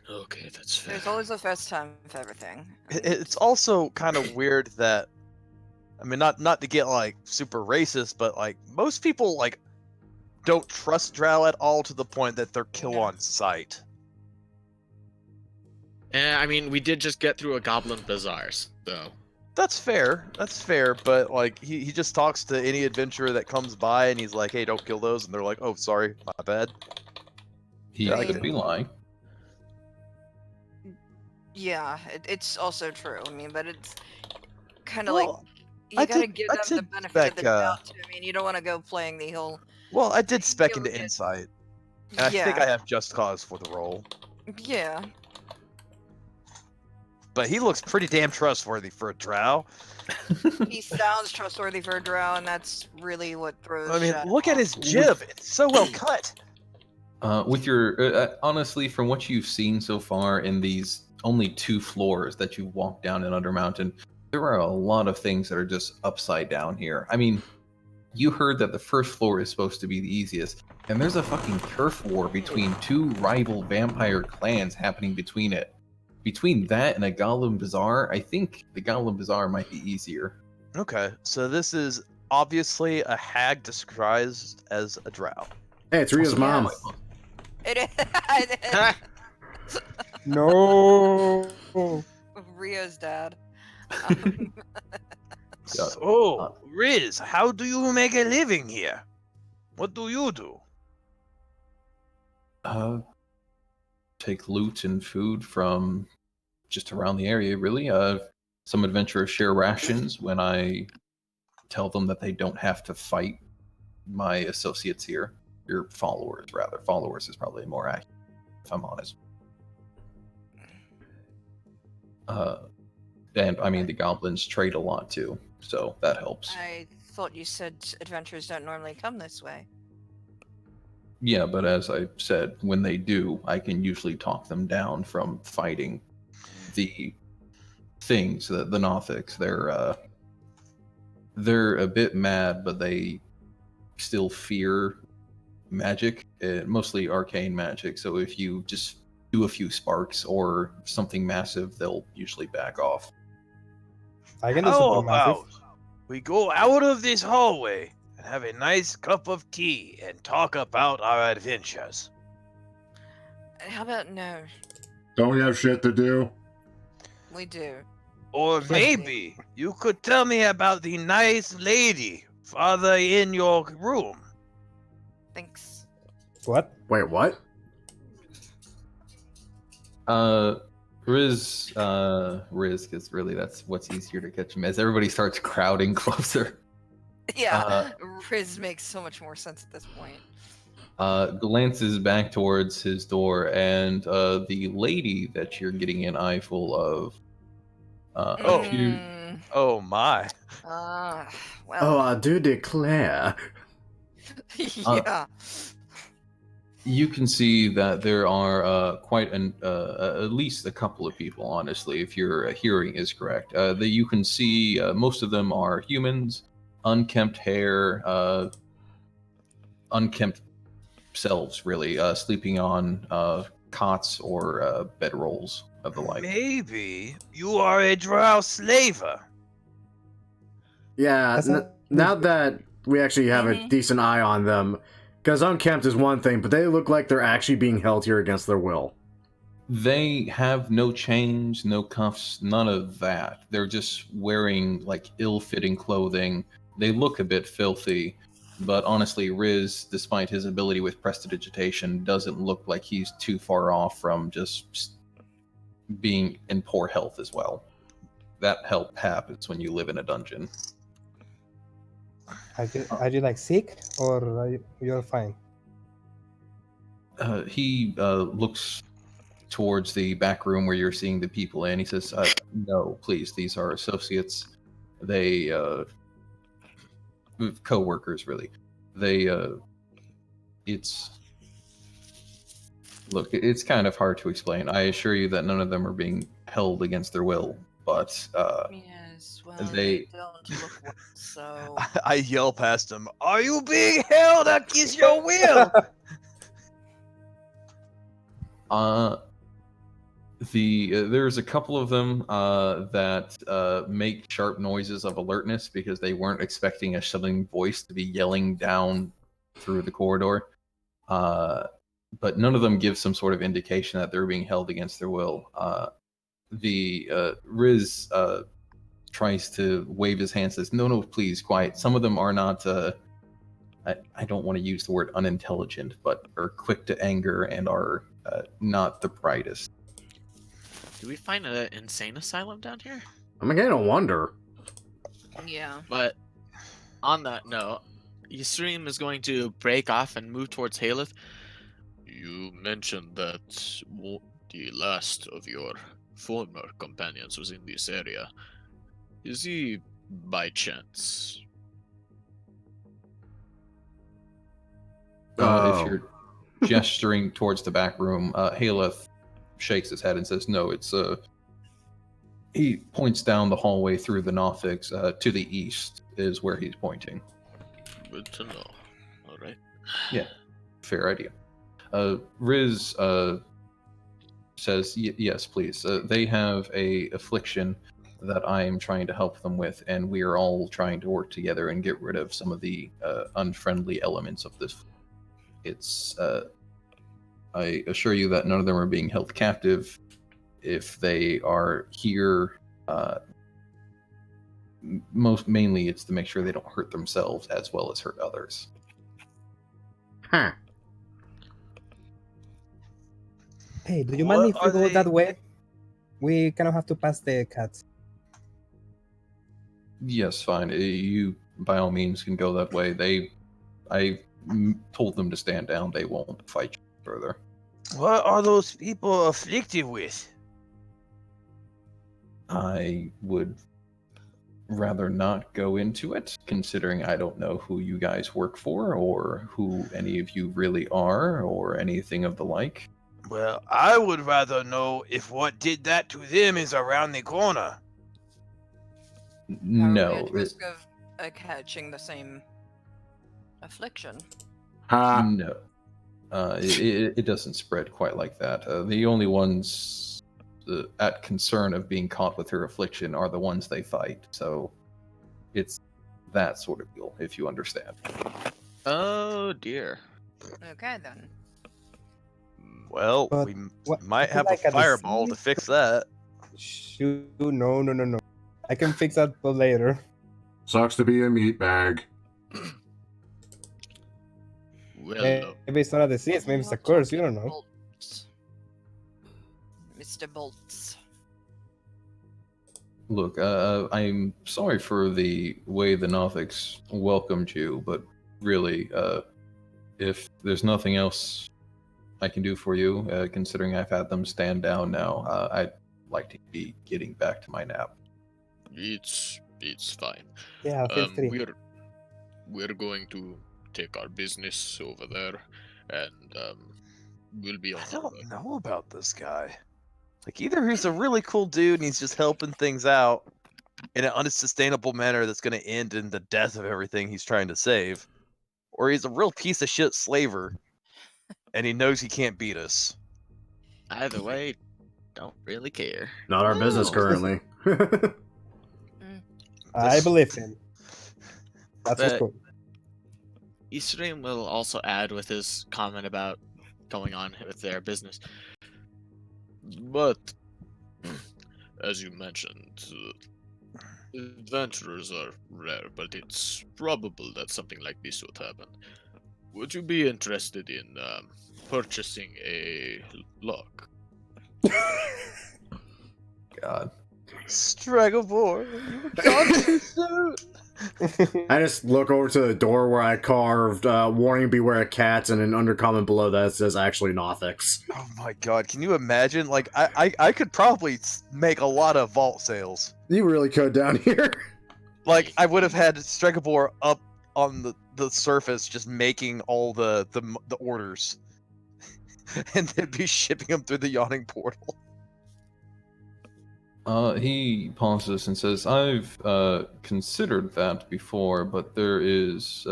Okay, that's fair. There's always a first time for everything. It's also kind of weird that, I mean, not to get like super racist, but like most people like don't trust Drow at all to the point that they're kill on sight. I mean, we did just get through a goblin bazaar, so. That's fair. That's fair. But like he just talks to any adventurer that comes by and he's like, hey, don't kill those, and they're like, oh, sorry, my bad. He Yeah, could be lying. Yeah, it's also true. I mean, but it's kind of Well, You I gotta did- give I them the did benefit of spec, the doubt. Too. I mean, you don't want to go playing the whole. Well, I did spec You'll into get- insight, and I think I have just cause for the role. Yeah. But he looks pretty damn trustworthy for a drow. He sounds trustworthy for a drow, and that's really what throws. I mean, Shadow look at off. his jib; it's so well cut. With your honestly, from what you've seen so far in these only 2 floors that you've walked down in Undermountain, there are a lot of things that are just upside down here. I mean, you heard that the first floor is supposed to be the easiest, and there's a fucking turf war between 2 rival vampire clans happening between it. Between that and a Goblin Bazaar, I think the Goblin Bazaar might be easier. Okay, so this is obviously a hag disguised as a drow. Hey, it's Rio's mom. Yes. It is. No. Rio's dad. So, Riz, how do you make a living here? What do you do? Take loot and food from just around the area, really. Some adventurers share rations when I tell them that they don't have to fight my associates here. Your followers, rather. Followers is probably more accurate, if I'm honest. And I mean, the goblins trade a lot too, so that helps. I thought you said adventurers don't normally come this way. Yeah, but as I said, when they do, I can usually talk them down from fighting the things, the Nothics. They're a bit mad, but they still fear magic, mostly arcane magic. So if you just do a few sparks or something massive, they'll usually back off. I can do How something massive. about we go out of this hallway and have a nice cup of tea and talk about our adventures? How about no? Don't we have shit to do? We do. Or maybe you could tell me about the nice lady farther in your room. Thanks. Wait, what? Riz, because really that's what's easier to catch him as everybody starts crowding closer. Yeah, Riz makes so much more sense at this point. Glances back towards his door, and the lady that you're getting an eyeful of. Oh my! Well. Oh, I do declare. Yeah. You can see that there are quite at least a couple of people, honestly, if your hearing is correct. That you can see most of them are humans, unkempt hair, unkempt selves, really, sleeping on cots or bedrolls of the like. Maybe you are a drow slaver. Yeah, That's not- now that we actually have a decent eye on them, because unkempt is one thing, but they look like they're actually being held here against their will. They have no chains, no cuffs, none of that. They're just wearing like ill-fitting clothing. They look a bit filthy, but honestly, Riz, despite his ability with prestidigitation, doesn't look like he's too far off from just being in poor health as well. That help happens when you live in a dungeon. Are you like sick or you're fine? He looks towards the back room where you're seeing the people in. He says, "No, please. These are associates. They co-workers, really. They it's look. It's kind of hard to explain. I assure you that none of them are being held against their will, but Yes, well, they- they don't look well, so. I yell past him. Are you being held against your will? There's a couple of them that make sharp noises of alertness because they weren't expecting a shouting voice to be yelling down through the corridor. But none of them give some sort of indication that they're being held against their will. Riz tries to wave his hand, says, "No, please, quiet. Some of them are not. I don't want to use the word unintelligent, but are quick to anger and are not the brightest." Do we find an insane asylum down here? I'm beginning to wonder. Yeah. But on that note, Ysrim is going to break off and move towards Haleth. You mentioned that the last of your former companions was in this area. Is he, by chance? If Oh. you're gesturing towards the back room, Haleth shakes his head and says, "No, it's He points down the hallway through the Nothics to the east is where he's pointing. Good to know. All right. Yeah, fair idea. Riz says, "Yes, please. They have a affliction that I am trying to help them with, and we are all trying to work together and get rid of some of the unfriendly elements of this. It's I assure you that none of them are being held captive. If they are here, most mainly it's to make sure they don't hurt themselves as well as hurt others." Huh. Hey, do you mind if we What are go they- that way? We kind of have to pass the cats. Yes, fine. You by all means can go that way. I told them to stand down. They won't fight you further. What are those people afflicted with? I would rather not go into it, considering I don't know who you guys work for or who any of you really are or anything of the like. Well, I would rather know if what did that to them is around the corner. Are we No. at risk of catching the same affliction? Ha! No. It doesn't spread quite like that. The only ones at concern of being caught with her affliction are the ones they fight. So it's that sort of deal, if you understand. Oh dear. Okay then. Well, But we what- might is it have like a a fireball to disease? fix that. Shoot, no. I can fix that for later. Sucks to be a meat bag. Well, Maybe it's not a disease, maybe it's a Not curse, you talking don't know. bolts. Mr. Bolts. Look, I'm sorry for the way the Nothics welcomed you, but really, if there's nothing else I can do for you, considering I've had them stand down now, I'd like to be getting back to my nap. it's fine. Yeah, feel free. We're going to take our business over there, and we'll be on I our way. don't know about this guy. Like, either he's a really cool dude and he's just helping things out in an unsustainable manner that's going to end in the death of everything he's trying to save, or he's a real piece of shit slaver and he knows he can't beat us. Either way, don't really care. Not our business No. currently. I believe him. That's what's But- cool. Ysrim will also add with his comment about going on with their business. But, as you mentioned, adventurers are rare, but it's probable that something like this would happen. Would you be interested in purchasing a lock? God. Stragglebore, you were gone too soon. I just look over to the door where I carved "Warning: Beware of Cats" and an undercomment below that says actually Nothics. Oh my god, can you imagine? Like, I could probably make a lot of vault sales. You really could down here. Like, I would have had Stragglebore up on the surface just making all the orders. And then be shipping them through the yawning portal. He pauses and says, "I've considered that before, but there is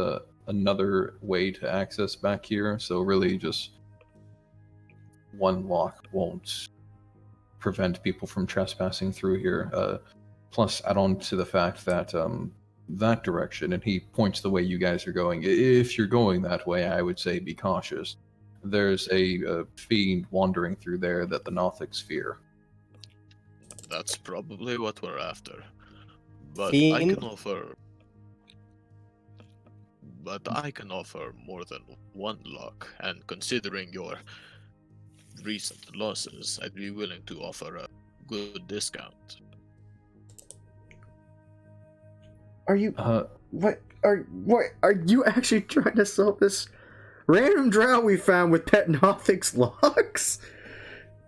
another way to access back here, so really just one lock won't prevent people from trespassing through here. Plus, add on to the fact that that direction," and he points the way you guys are going. If you're going that way, I would say be cautious. There's a fiend wandering through there that the Nothics fear. That's probably what we're after. But I Fiend? can offer. But I can offer more than one lock, and considering your recent losses, I'd be willing to offer a good discount. Are you... what are you actually trying to sell this random drow we found with Pet Nothic's logs?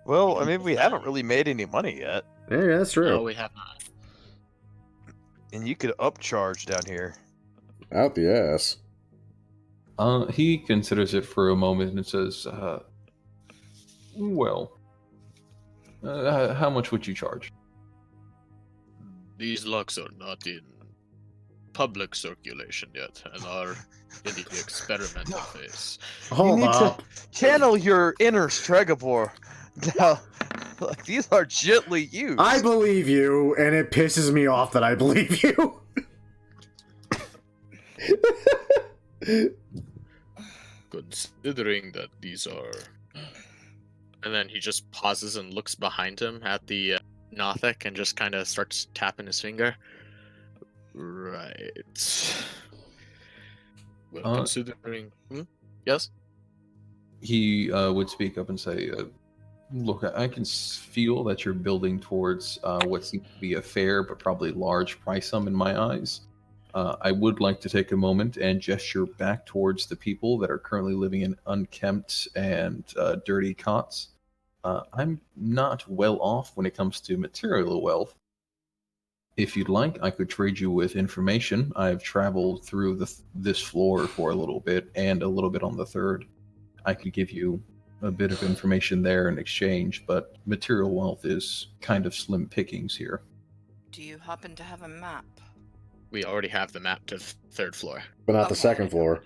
Well, I mean, we haven't really made any money yet, Yeah, that's true. No, we have not. and you could upcharge down here. Out the ass. He considers it for a moment and says, well, how much would you charge? These logs are not in public circulation yet and are in the experimental phase. Hold need up. Channel your inner Stregobor. Now, like, these are gently used. I believe you, and it pisses me off that I believe you. Considering that these are... And then he just pauses and looks behind him at the Nothic and just kind of starts tapping his finger. Right. Well, considering... Yes? He would speak up and say, look, I can feel that you're building towards what seems to be a fair but probably large price sum in my eyes. I would like to take a moment and gesture back towards the people that are currently living in unkempt and dirty cots. I'm not well off when it comes to material wealth. If you'd like, I could trade you with information. I've traveled through this floor for a little bit and a little bit on the third. I could give you a bit of information there in exchange, but material wealth is kind of slim pickings here. Do you happen to have a map? We already have the map to the third floor. But not the Okay. second floor.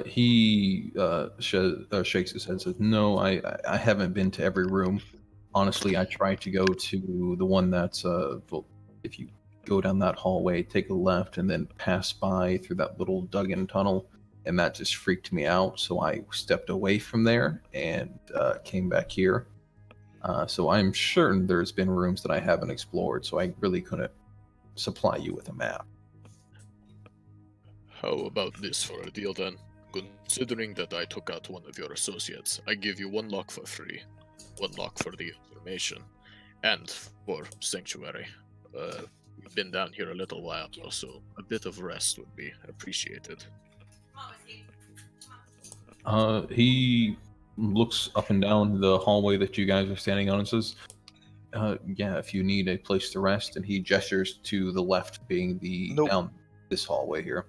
He shakes his head and says, no, I haven't been to every room. Honestly, I tried to go to the one that's, well, if you go down that hallway, take a left, and then pass by through that little dug-in tunnel, and that just freaked me out, so I stepped away from there and came back here. So I'm certain there's been rooms that I haven't explored, so I really couldn't supply you with a map. How about this for a deal then? Considering that I took out one of your associates, I give you one lock for free. One lock for the information. And for Sanctuary. We've been down here a little while, so a bit of rest would be appreciated. He looks up and down the hallway that you guys are standing on and says, yeah, if you need a place to rest, and he gestures to the left, being the down this hallway here.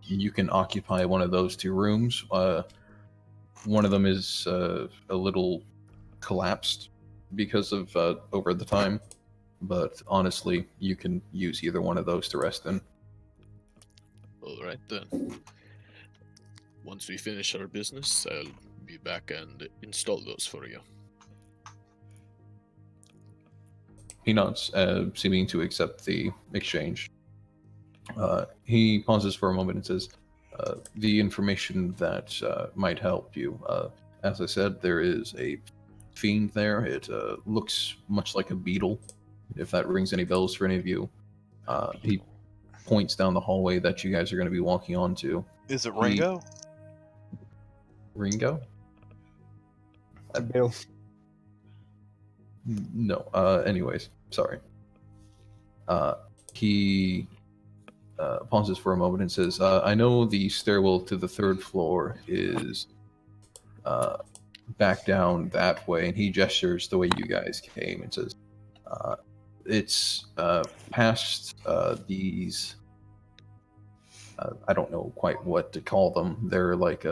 You can occupy one of those two rooms. One of them is a little collapsed because of over the time, but honestly, you can use either one of those to rest in. Alright then. Once we finish our business, I'll be back and install those for you. He nods, seeming to accept the exchange. He pauses for a moment and says, the information that might help you. As I said, there is a fiend there. It looks much like a beetle, if that rings any bells for any of you. He points down the hallway that you guys are going to be walking onto. Is it Ringo? Ringo? Bill. No. Anyways, sorry. He pauses for a moment and says, I know the stairwell to the third floor is back down that way, and he gestures the way you guys came and says, it's past these, I don't know quite what to call them. They're like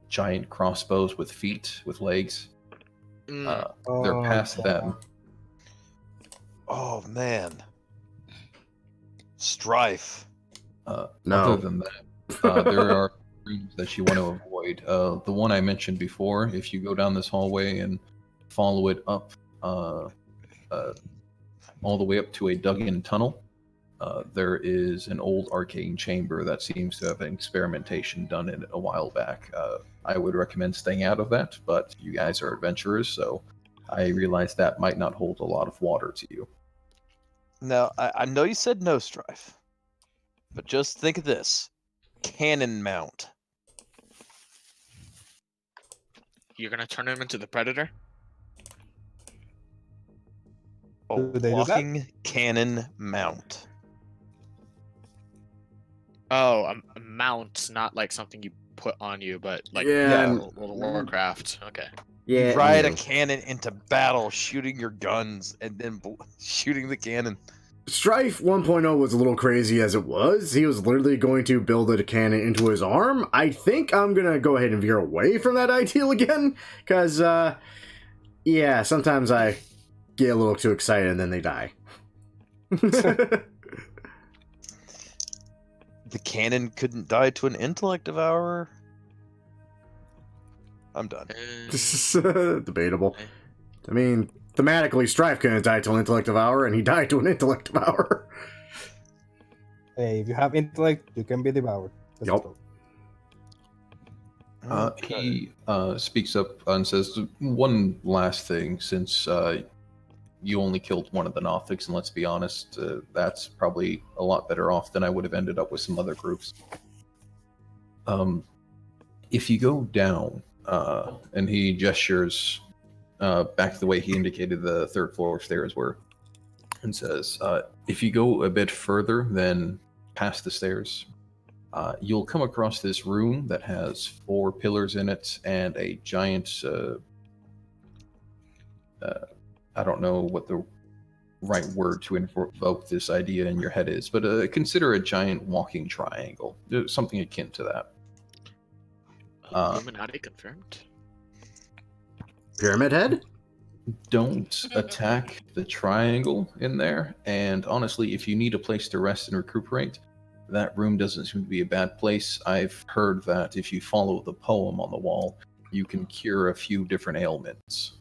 giant crossbows with feet, with legs. They're past them. Oh, man. Strife. Other No. than that, there are rooms that you want to avoid. The one I mentioned before, if you go down this hallway and follow it up all the way up to a dug-in tunnel, there is an old arcane chamber that seems to have an experimentation done in it a while back. I would recommend staying out of that, but you guys are adventurers, so I realize that might not hold a lot of water to you. Now, I know you said no strife, but just think of this. Cannon mount. You're gonna turn him into the Predator? A Do they do that? walking cannon mount. Oh, a mount, not like something you put on you, but like Yeah, and- World of Warcraft. Okay. yeah. You ride a no. cannon into battle, shooting your guns, and then shooting the cannon. Strife 1.0 was a little crazy as it was. He was literally going to build a cannon into his arm. I think I'm going to go ahead and veer away from that ideal again. Because, yeah, sometimes I get a little too excited and then they die. The cannon couldn't die to an intellect devourer. I'm done. Debatable. I mean, thematically, Strife couldn't die to an intellect devourer, and he died to an intellect devourer. Hey, if you have intellect, you can be devoured. That's Yup. true. He speaks up and says, one last thing, since you only killed one of the Nothics, and let's be honest, that's probably a lot better off than I would have ended up with some other groups. If you go down, and he gestures back to the way he indicated the third floor stairs were, and says, if you go a bit further than past the stairs, you'll come across this room that has 4 pillars in it and a giant, I don't know what the right word to invoke this idea in your head is, but consider a giant walking triangle, something akin to that. Illuminati confirmed. Pyramid Head? Don't attack the triangle in there, and honestly, if you need a place to rest and recuperate, that room doesn't seem to be a bad place. I've heard that if you follow the poem on the wall, you can cure a few different ailments.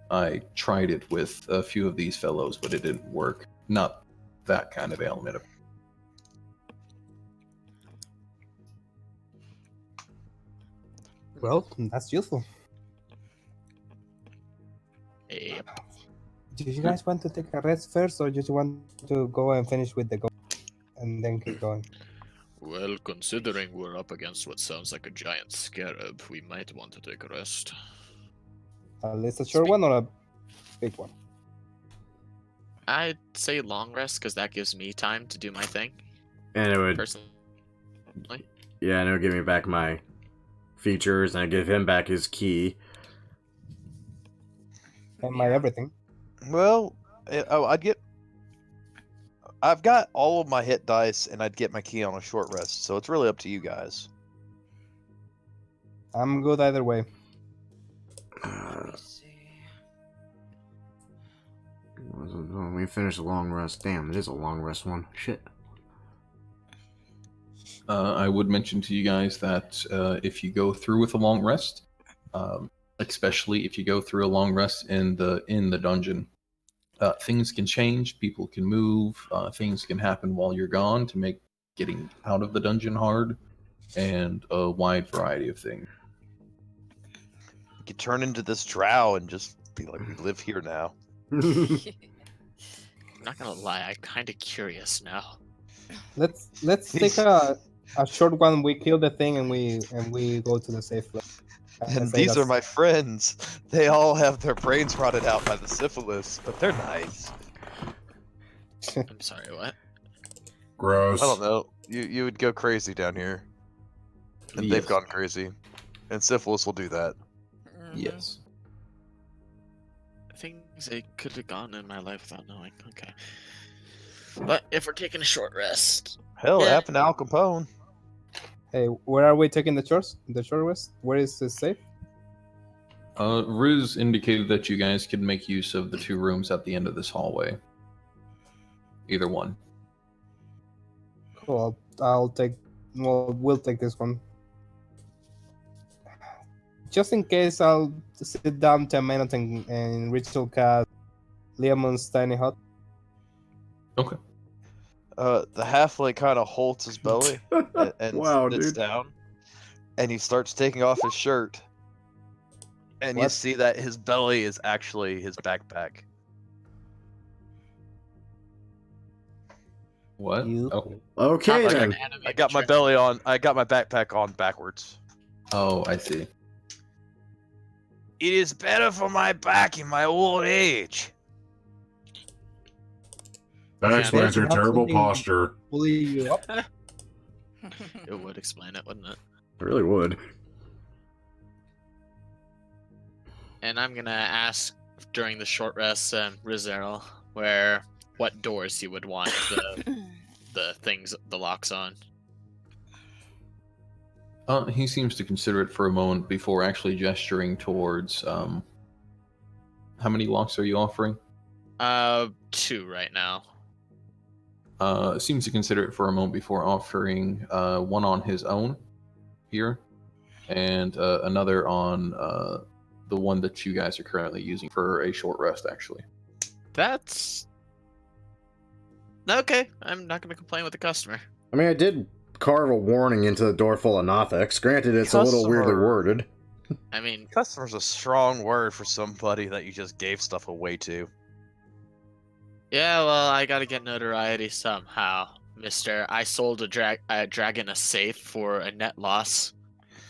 I tried it with a few of these fellows, but it didn't work. Not that kind of ailment. Well, that's useful. Yep. Do you guys want to take a rest first, or just want to go and finish with the goal and then keep going? Well, considering we're up against what sounds like a giant scarab, we might want to take a rest. At least a short one or a big one? I'd say long rest because that gives me time to do my thing. And it would, Personally. yeah, and it would give me back my features, and I give him back his key. And my everything. Well, I've got all of my hit dice, and I'd get my key on a short rest. So it's really up to you guys. I'm good either way. Let's see. We finished a long rest. Damn, it is a long rest one. Shit. I would mention to you guys that if you go through with a long rest, especially if you go through a long rest in the dungeon, things can change, people can move, things can happen while you're gone to make getting out of the dungeon hard, and a wide variety of things. You could turn into this drow and just be like, we live here now. I'm not gonna lie, I'm kind of curious now. Let's take a short one. We kill the thing and we go to the safe place. And these are my friends. They all have their brains rotted out by the syphilis, but they're nice. I'm sorry, what? Gross. I don't know. You would go crazy down here. And they've Yes. gone crazy. And syphilis will do that. Mhm. Yes. Things I could have gone in my life without knowing. Okay. But if we're taking a short rest, Hell, Yeah. it happened to Al Capone. Hey, where are we taking the shores? The shore rest? Where is the safe? Riz indicated that you guys could make use of the 2 rooms at the end of this hallway. Either one. Cool. I'll take. Well, we'll take this one. Just in case, I'll sit down 10 minutes and ritual cast Leomon's tiny hut. Okay. The halfling kind of holds his belly and Wow, sits dude. down, and he starts taking off his shirt, and you What? see that his belly is actually his backpack. What? You- Oh. Okay, Not like then. an anime I got my trick. belly on. I got my backpack on backwards. Oh, I see. It is better for my back in my old age. That Yeah, explains your Not terrible something- posture. Bully you up. It would explain it, wouldn't it? It really would. And I'm gonna ask during the short rest, Rizero, what doors he would want the locks on. He seems to consider it for a moment before actually gesturing towards. How many locks are you offering? 2 right now. Seems to consider it for a moment before offering one on his own here, and another on the one that you guys are currently using for a short rest, actually. That's okay. I'm not gonna complain with the customer. I mean, I did carve a warning into the door full of Nothics. Granted, it's a little weirdly Customer. worded. I mean, Customer's a strong word for somebody that you just gave stuff away to. yeah, well, I gotta get notoriety somehow, mister. I sold a dragon a safe for a net loss.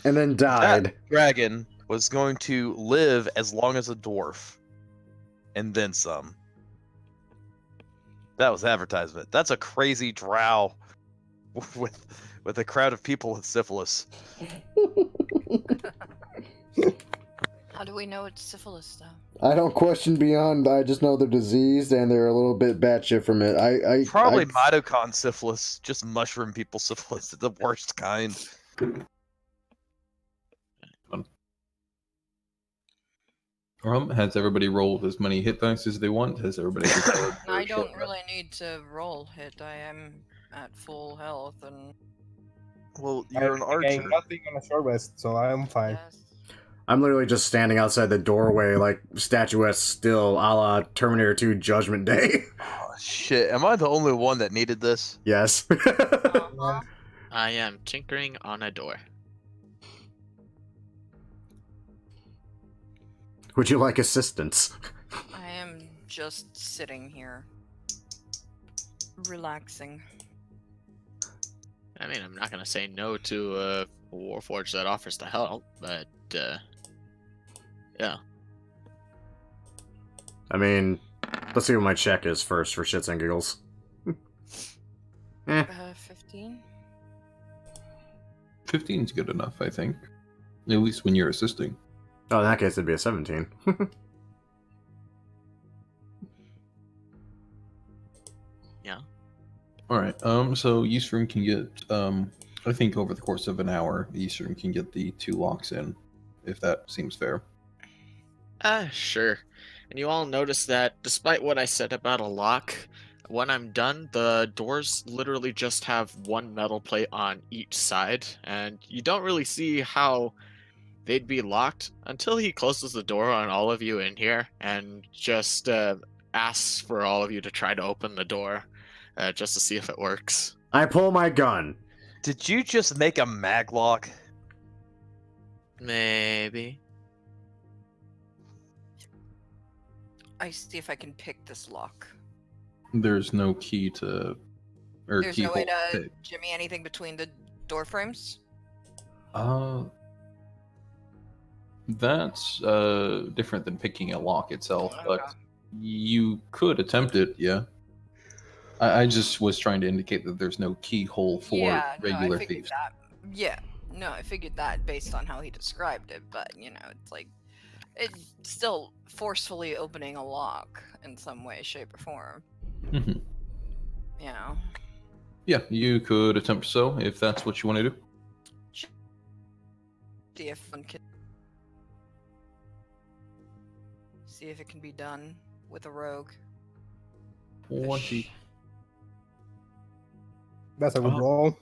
And then died. That dragon was going to live as long as a dwarf, and then some. That was advertisement. That's a crazy drow with a crowd of people with syphilis. How do we know it's syphilis, though? I don't question beyond. I just know they're diseased and they're a little bit batshit from it. Probably mitochondrial syphilis, just mushroom people syphilis, the worst kind. Has everybody rolled as many hit dice as they want? Has everybody? I don't really need to roll hit. I am at full health, and Well, you're an I'm getting archer. nothing on a short rest, so I'm fine. yes. I'm literally just standing outside the doorway, like statuesque still, a la Terminator 2 Judgment Day. Oh, shit, am I the only one that needed this? Yes. Uh-huh. I am tinkering on a door. Would you like assistance? I am just sitting here, relaxing. I mean, I'm not gonna say no to a warforged that offers to help, but yeah. I mean, let's see what my check is first for shits and giggles. 15. 15's good enough, I think. At least when you're assisting. Oh, in that case, it'd be a 17. Yeah. Alright, so Eastern can get, I think over the course of an hour, Eastern can get the 2 locks in, if that seems fair. Sure. And you all notice that despite what I said about a lock, when I'm done, the doors literally just have one metal plate on each side, and you don't really see how they'd be locked until he closes the door on all of you in here and just asks for all of you to try to open the door just to see if it works. I pull my gun. Did you just make a maglock? Maybe. I see if I can pick this lock. There's no key to... or There's no way keyhole to pick. jimmy anything between the door frames? That's different than picking a lock itself, but Okay. you could attempt it, yeah. I just was trying to indicate that there's no keyhole for Yeah, no, regular I figured thieves. that. Yeah, no, I figured that based on how he described it, but you know, it's like it's still forcefully opening a lock in some way, shape, or form. Mhm. You know, Yeah, you could attempt so, if that's what you want to do. see if one can see if it can be done with a rogue. 20. That's a good Oh. roll.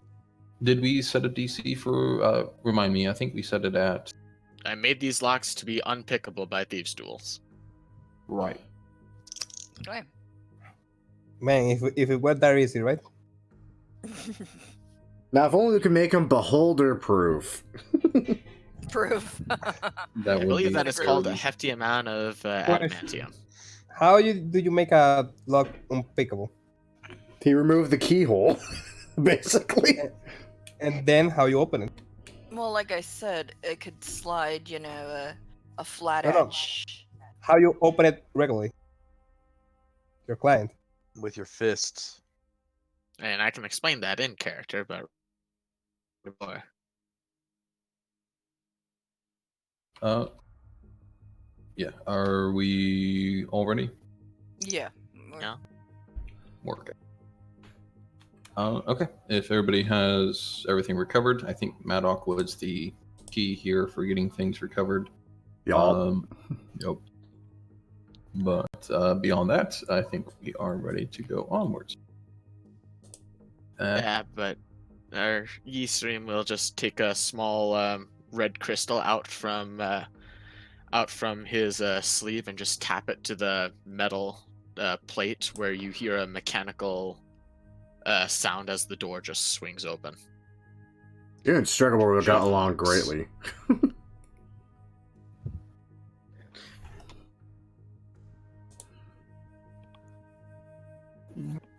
Did we set a DC for, remind me, I think we set it at... I made these locks to be unpickable by thieves' tools. Right. Okay. Man, if it were that easy, right? Now, if only we could make them beholder-proof. Proof. That I would believe be that is very called a easy. hefty amount of What is- adamantium. How do you make a lock unpickable? He removed the keyhole, basically. And then how you open it? Well, like I said, it could slide, you know, a flat No, no. edge. How you open it regularly? Your client. with your fists. And I can explain that in character, but boy. Yeah. Are we all ready? Yeah. Yeah. Work. Okay. If everybody has everything recovered, I think Maddock was the key here for getting things recovered. Y'all. Yep. But beyond that, I think we are ready to go onwards. Yeah, but our Yeastream will just take a small red crystal out from his sleeve and just tap it to the metal plate where you hear a mechanical sound as the door just swings open. You and Struggle got along greatly.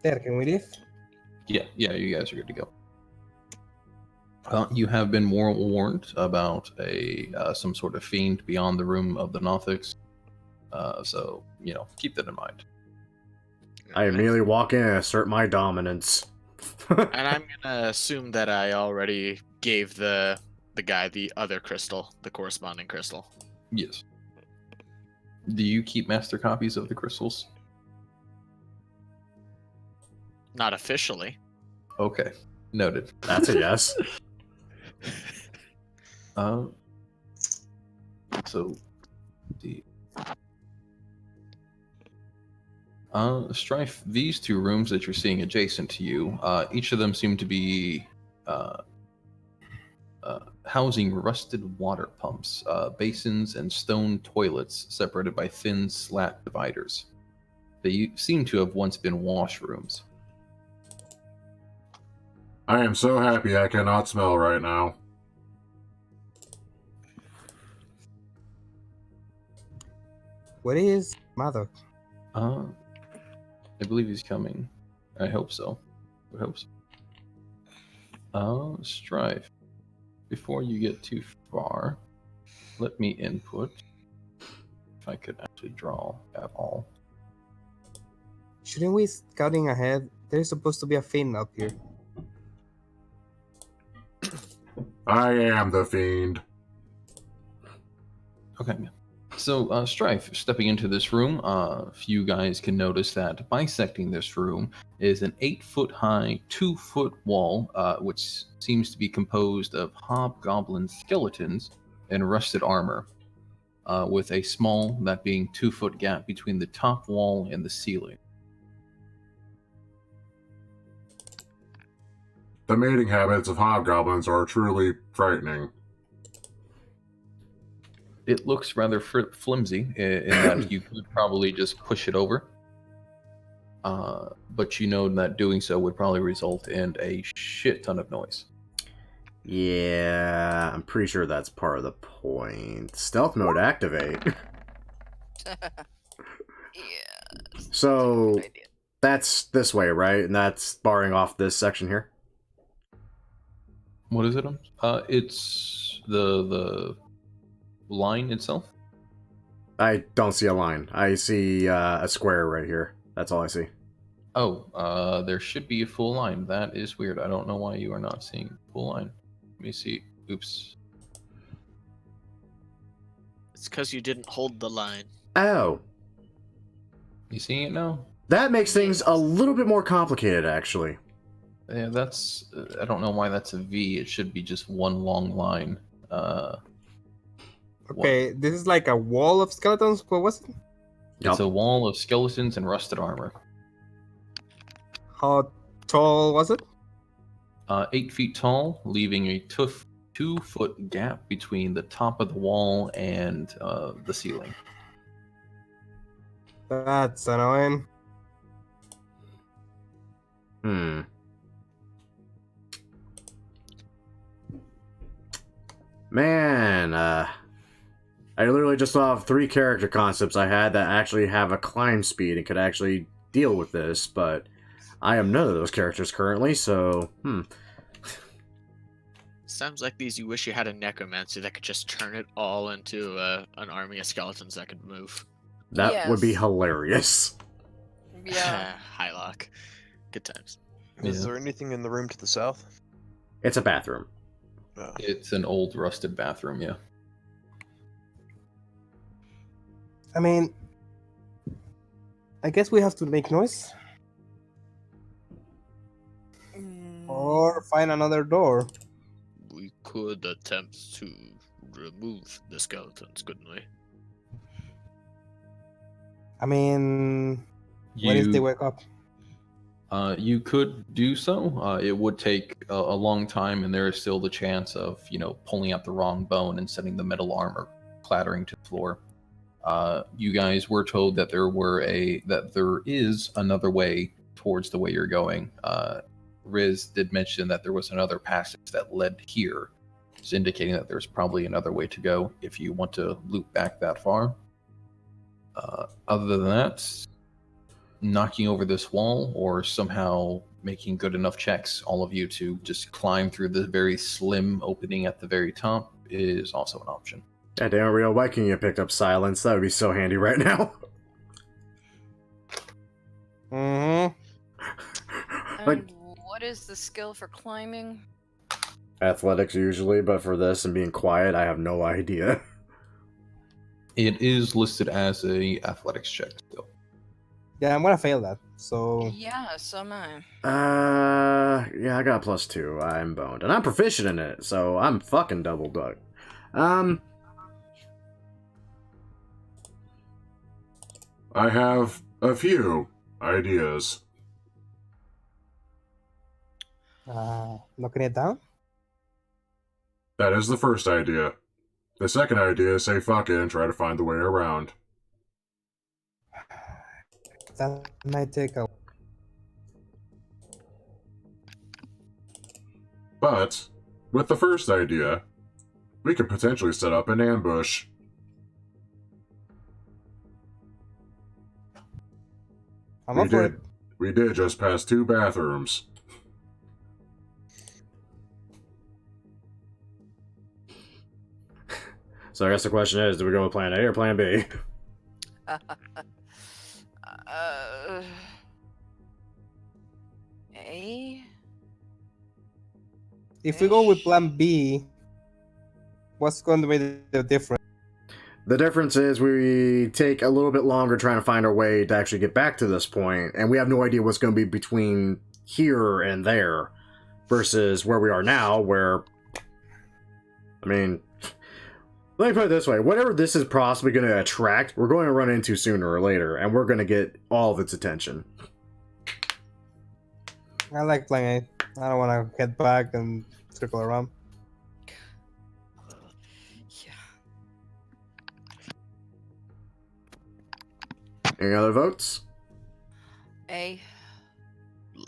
There, can we leave? Yeah, you guys are good to go. You have been warned about some sort of fiend beyond the room of the Nothics. So, keep that in mind. I immediately walk in and assert my dominance. And I'm gonna assume that I already gave the guy the other crystal, the corresponding crystal. Yes. Do you keep master copies of the crystals? Not officially. Okay, noted. That's a yes. So the Strife, these two rooms that you're seeing adjacent to you, each of them seem to be housing rusted water pumps, basins, and stone toilets separated by thin slat dividers. They seem to have once been washrooms. I am so happy I cannot smell right now. What is Maddox? I believe he's coming. I hope so. I hope so. Strife. Before you get too far, let me input. If I could actually draw at all. Shouldn't we scouting ahead? There's supposed to be a fiend up here. I am the fiend. Okay. So, Strife, stepping into this room, you guys can notice that bisecting this room is an 8-foot-high, 2-foot wall, which seems to be composed of hobgoblin skeletons in rusted armor, with a small, that being 2-foot gap between the top wall and the ceiling. The mating habits of hobgoblins are truly frightening. It looks rather flimsy in that you could probably just push it over. But you know that doing so would probably result in a shit ton of noise. Yeah, I'm pretty sure that's part of the point. Stealth mode activate. Yeah. So Good idea. that's this way, right? And that's barring off this section here. What is it? It's the line itself. I don't see a line. I see a square right here. That's all I see. Oh, there should be a full line. That is weird. I don't know why you are not seeing a full line. Let me see. Oops. It's because you didn't hold the line. Oh, You seeing it now? that makes things a little bit more complicated, actually. Yeah, that's. I don't know why that's a V. It should be just one long line. Okay, this is like a wall of skeletons. What was it? It's Yup. a wall of skeletons and rusted armor. How tall was it? 8 feet tall, leaving a 2-foot gap between the top of the wall and the ceiling. That's annoying. Man, I literally just saw 3 character concepts I had that actually have a climb speed and could actually deal with this, but I am none of those characters currently, so, Sounds like these you wish you had a necromancer that could just turn it all into an army of skeletons that could move. That would be Yes. hilarious. Yeah. Hylock. Good times. Is Yeah. there anything in the room to the south? It's a bathroom. No. It's an old rusted bathroom, yeah. I mean, I guess we have to make noise Mm, or find another door. We could attempt to remove the skeletons, couldn't we? I mean, what if they You wake up? you could do so. It would take a long time, and there is still the chance of pulling out the wrong bone and sending the metal armor clattering to the floor. You guys were told that there is another way towards the way you're going. Riz did mention that there was another passage that led here, just indicating that there's probably another way to go if you want to loop back that far. Other than that, knocking over this wall or somehow making good enough checks, all of you, to just climb through the very slim opening at the very top is also an option. Yeah, damn, Rio, why can't you pick up silence? That would be so handy right now. Mm-hmm. Like, and what is the skill for climbing? athletics usually, but for this and being quiet, I have no idea. It is listed as a athletics check still. Yeah, I'm gonna fail that. So Yeah, so am I. Yeah, I got a +2. I'm boned. And I'm proficient in it, so I'm fucking double duck. I have a few ideas. knocking it down. That is the first idea. The second idea is say fuck it and try to find the way around. That might take a. But, with the first idea, we could potentially set up an ambush. I'm up for it. We did just pass 2 bathrooms. So I guess the question is, do we go with plan A or plan B? Uh, A? If we go with Plan B, what's going to be the difference? The difference is we take a little bit longer trying to find our way to actually get back to this point, and we have no idea what's going to be between here and there, versus where we are now, where, I mean, let me put it this way, whatever this is possibly going to attract, we're going to run into sooner or later, and we're going to get all of its attention. I like Plan A. I don't want to head back and circle around. Yeah. Any other votes? A.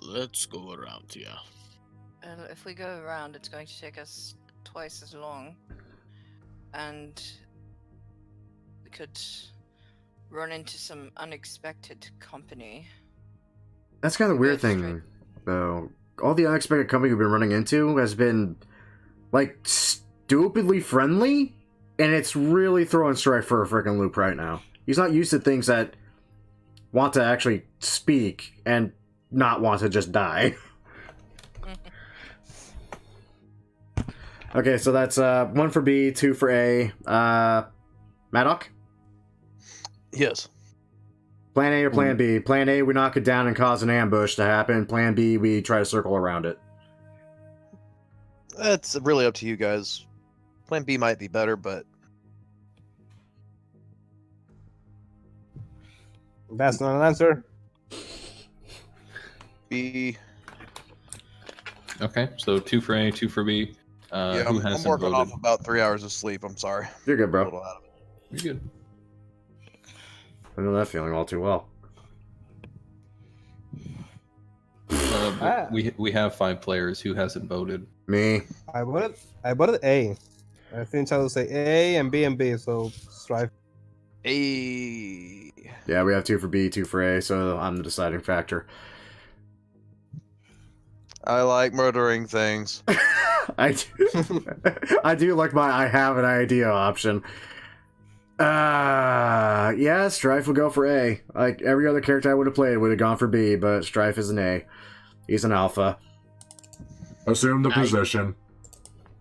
Let's go around here. If we go around, it's going to take us twice as long. And we could run into some unexpected company. That's kind of the weird That's thing, though. All the unexpected company we've been running into has been, like, stupidly friendly, and it's really throwing Strike for a freaking loop right now. He's not used to things that want to actually speak and not want to just die. Okay, so that's 1 for B, 2 for A. Maddock? Yes. Plan A or Plan B? Plan A, we knock it down and cause an ambush to happen. Plan B, we try to circle around it. That's really up to you guys. Plan B might be better, but That's not an answer. B. Okay, so 2 for A, 2 for B. Yeah, Who I'm hasn't working voted? off about 3 hours of sleep. I'm sorry. You're good, A bro. little out of it. You're good. I know that feeling all too well. But we have 5 players. Who hasn't voted? Me. I voted A. I think I will say A and B, so strive. A. Yeah, we have 2 for B, 2 for A, so I'm the deciding factor. I like murdering things. I do, I do like my I have an idea option. Yeah, Strife would go for A. Like, every other character I would have played would have gone for B, but Strife is an A. He's an alpha. Assume the position.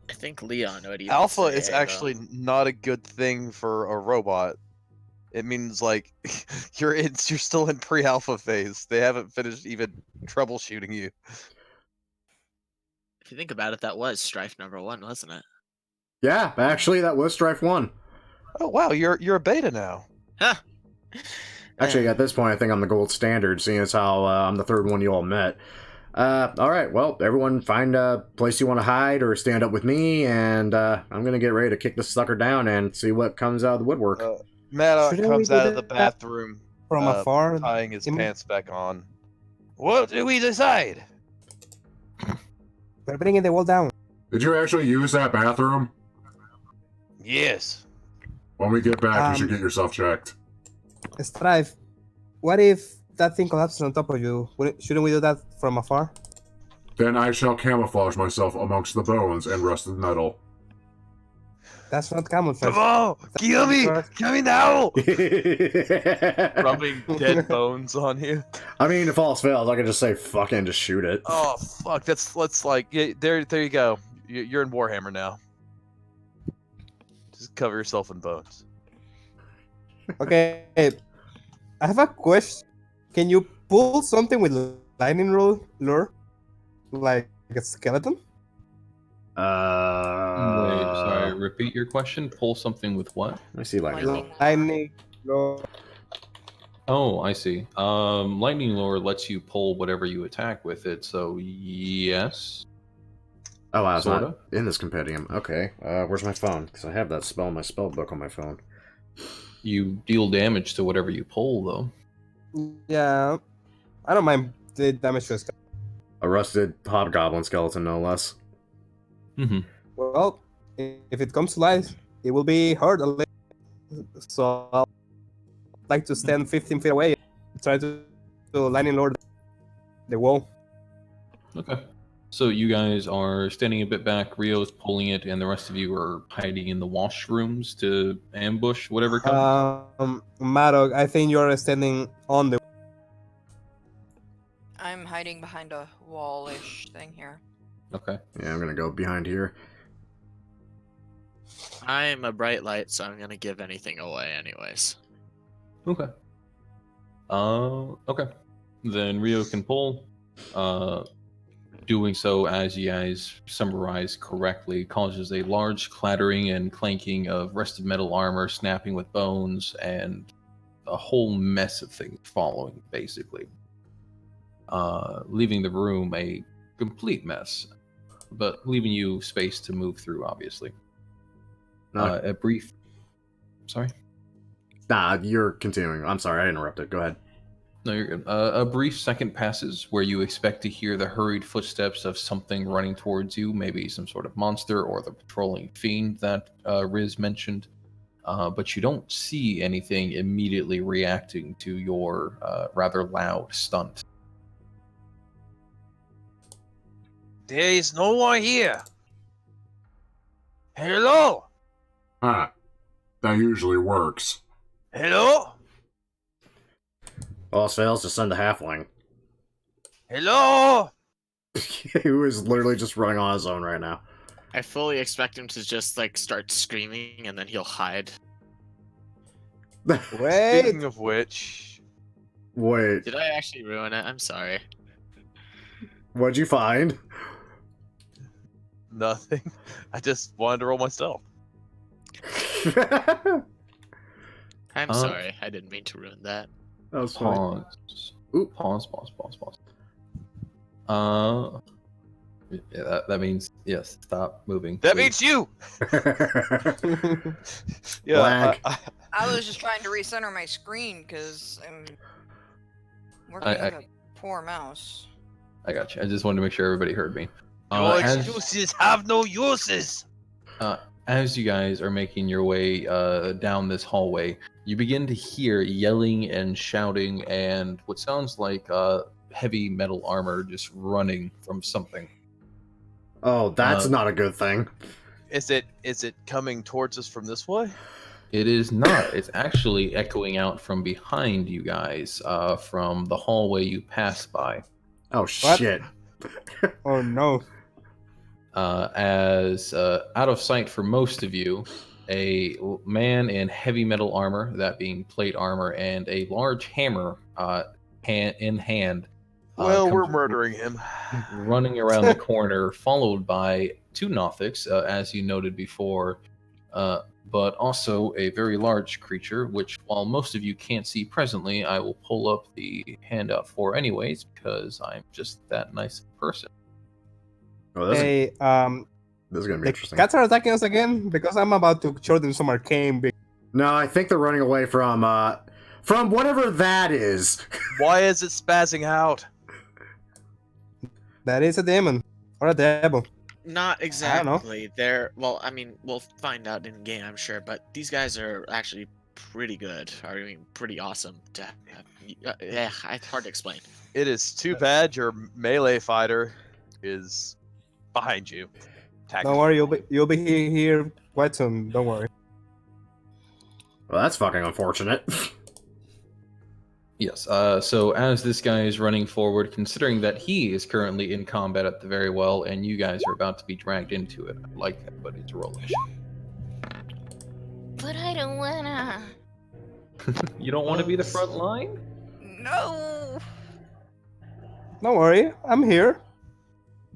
I think Leon would even Alpha say is A, actually not a good thing for a robot. It means like you're still in pre-alpha phase. They haven't finished even troubleshooting you. If you think about it, that was Strife number 1, wasn't it? Yeah, actually, that was Strife 1. Oh wow, you're a beta now. Huh. Actually, at this point, I think I'm the gold standard, seeing as how I'm the third one you all met. Alright, well, everyone find a place you want to hide or stand up with me, and I'm gonna get ready to kick this sucker down and see what comes out of the woodwork. Maddox Shouldn't we comes do out of the that bathroom from afar. tying his Im- pants back on. What do we decide? We're bringing the wall down. Did you actually use that bathroom? Yes. When we get back, you should get yourself checked. Strife, what if that thing collapses on top of you? Shouldn't we do that from afar? Then I shall camouflage myself amongst the bones and rusted metal. That's not camouflage. Come on! Kill me! Kill me now! Rubbing dead bones on you. I mean, if all else fails, I can just say fuck it and just shoot it. Oh fuck! Let's like there you go. You're in Warhammer now. Just cover yourself in bones. Okay, I have a question. Can you pull something with lightning lure? Like a skeleton? Wait, sorry. Repeat your question. Pull something with what? Let me see lightning roll. Lightning lure. Oh, I see. Lightning lure lets you pull whatever you attack with it. So yes. Oh, wow, it's Sorta. not in this compendium. Okay, where's my phone? Because I have that spell in my spell book on my phone. You deal damage to whatever you pull, though. Yeah, I don't mind the damage to a skeleton. A rusted hobgoblin skeleton, no less. Mm-hmm. Well, if it comes to life, it will be hard a little. So I'd like to stand 15 feet away and try to lightning lure the wall. Okay. So you guys are standing a bit back. Rio's pulling it, and the rest of you are hiding in the washrooms to ambush whatever comes. Madog, I think you're standing on the. I'm hiding behind a wall-ish thing here. Okay. Yeah, I'm gonna go behind here. I'm a bright light, so I'm gonna give anything away anyways. Okay. Okay. Then Rio can pull. Doing so, as you guys summarize correctly, causes a large clattering and clanking of rusted metal armor snapping with bones and a whole mess of things following, basically. Leaving the room a complete mess, but leaving you space to move through, obviously. A brief... Sorry? Nah, you're continuing. I'm sorry, I interrupted. Go ahead. No, you're good. A brief second passes where you expect to hear the hurried footsteps of something running towards you, maybe some sort of monster or the patrolling fiend that Riz mentioned, but you don't see anything immediately reacting to your rather loud stunt. There is no one here. Hello? Ah, that usually works. Hello? All else fails, just send a halfling. Hello? Who is literally just running on his own right now. I fully expect him to just like start screaming and then he'll hide. Wait, Speaking of which, Wait, Did I actually ruin it? I'm sorry. what'd you find? nothing. I just wanted to roll my stealth. I'm sorry. I didn't mean to ruin that. That was funny. Pause. Ooh. Pause. Yeah, that means yes. Stop moving. That please. means you! Yeah, Lag. I was just trying to recenter my screen because I'm working I- with a poor mouse. I got you. I just wanted to make sure everybody heard me. Your As- excuses have no uses! As you guys are making your way down this hallway, you begin to hear yelling and shouting and what sounds like heavy metal armor just running from something. Oh, that's not a good thing. is it coming towards us from this way? It is not. It's actually echoing out from behind you guys, from the hallway you passed by. Oh shit. Oh no. As out of sight for most of you, a man in heavy metal armor, that being plate armor, and a large hammer in hand. Well, we're comes murdering him. running around the corner, followed by two Nothics, as you noted before, but also a very large creature, which, while most of you can't see presently, I will pull up the handout for anyways, because I'm just that nice a person. Oh, this, Hey, this is gonna be the interesting. cats are attacking us again because I'm about to show them some arcane. No, I think they're running away from whatever that is. Why is it spazzing out? That is a demon or a devil. Not don't know. exactly. They're well. I mean, we'll find out in game, I'm sure. But these guys are actually pretty good. I mean, pretty awesome. To have. Yeah, it's hard to explain. It is too bad your melee fighter is behind you. Don't worry, you'll be here quite soon. Don't worry. Well, that's fucking unfortunate. Yes, so as this guy is running forward, considering that he is currently in combat at the very well, and you guys are about to be dragged into it, I'd like everybody to roll it. But I don't wanna. You don't want to be the front line? No. Don't worry, I'm here.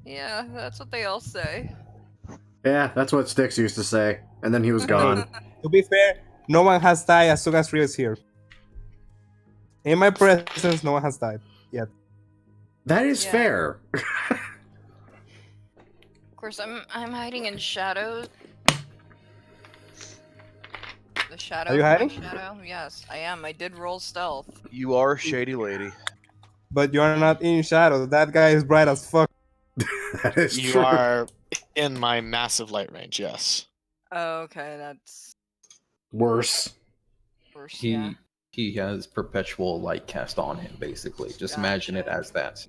Yeah, that's what they all say. Yeah, that's what Styx used to say, and then he was gone. To be fair, no one has died as soon as Rio is here. In my presence, no one has died yet. That is Yeah. fair. Of course, I'm hiding in shadows. The shadow. Are you my hiding? Shadow. Yes, I am. I did roll stealth. You are a shady lady. But you're not in shadow. That guy is bright as fuck. That is You true. are in my massive light range. Yes. Oh, okay, that's Worse. worse. He Yeah. he has perpetual light cast on him, basically. Just imagine it Gotcha. as that.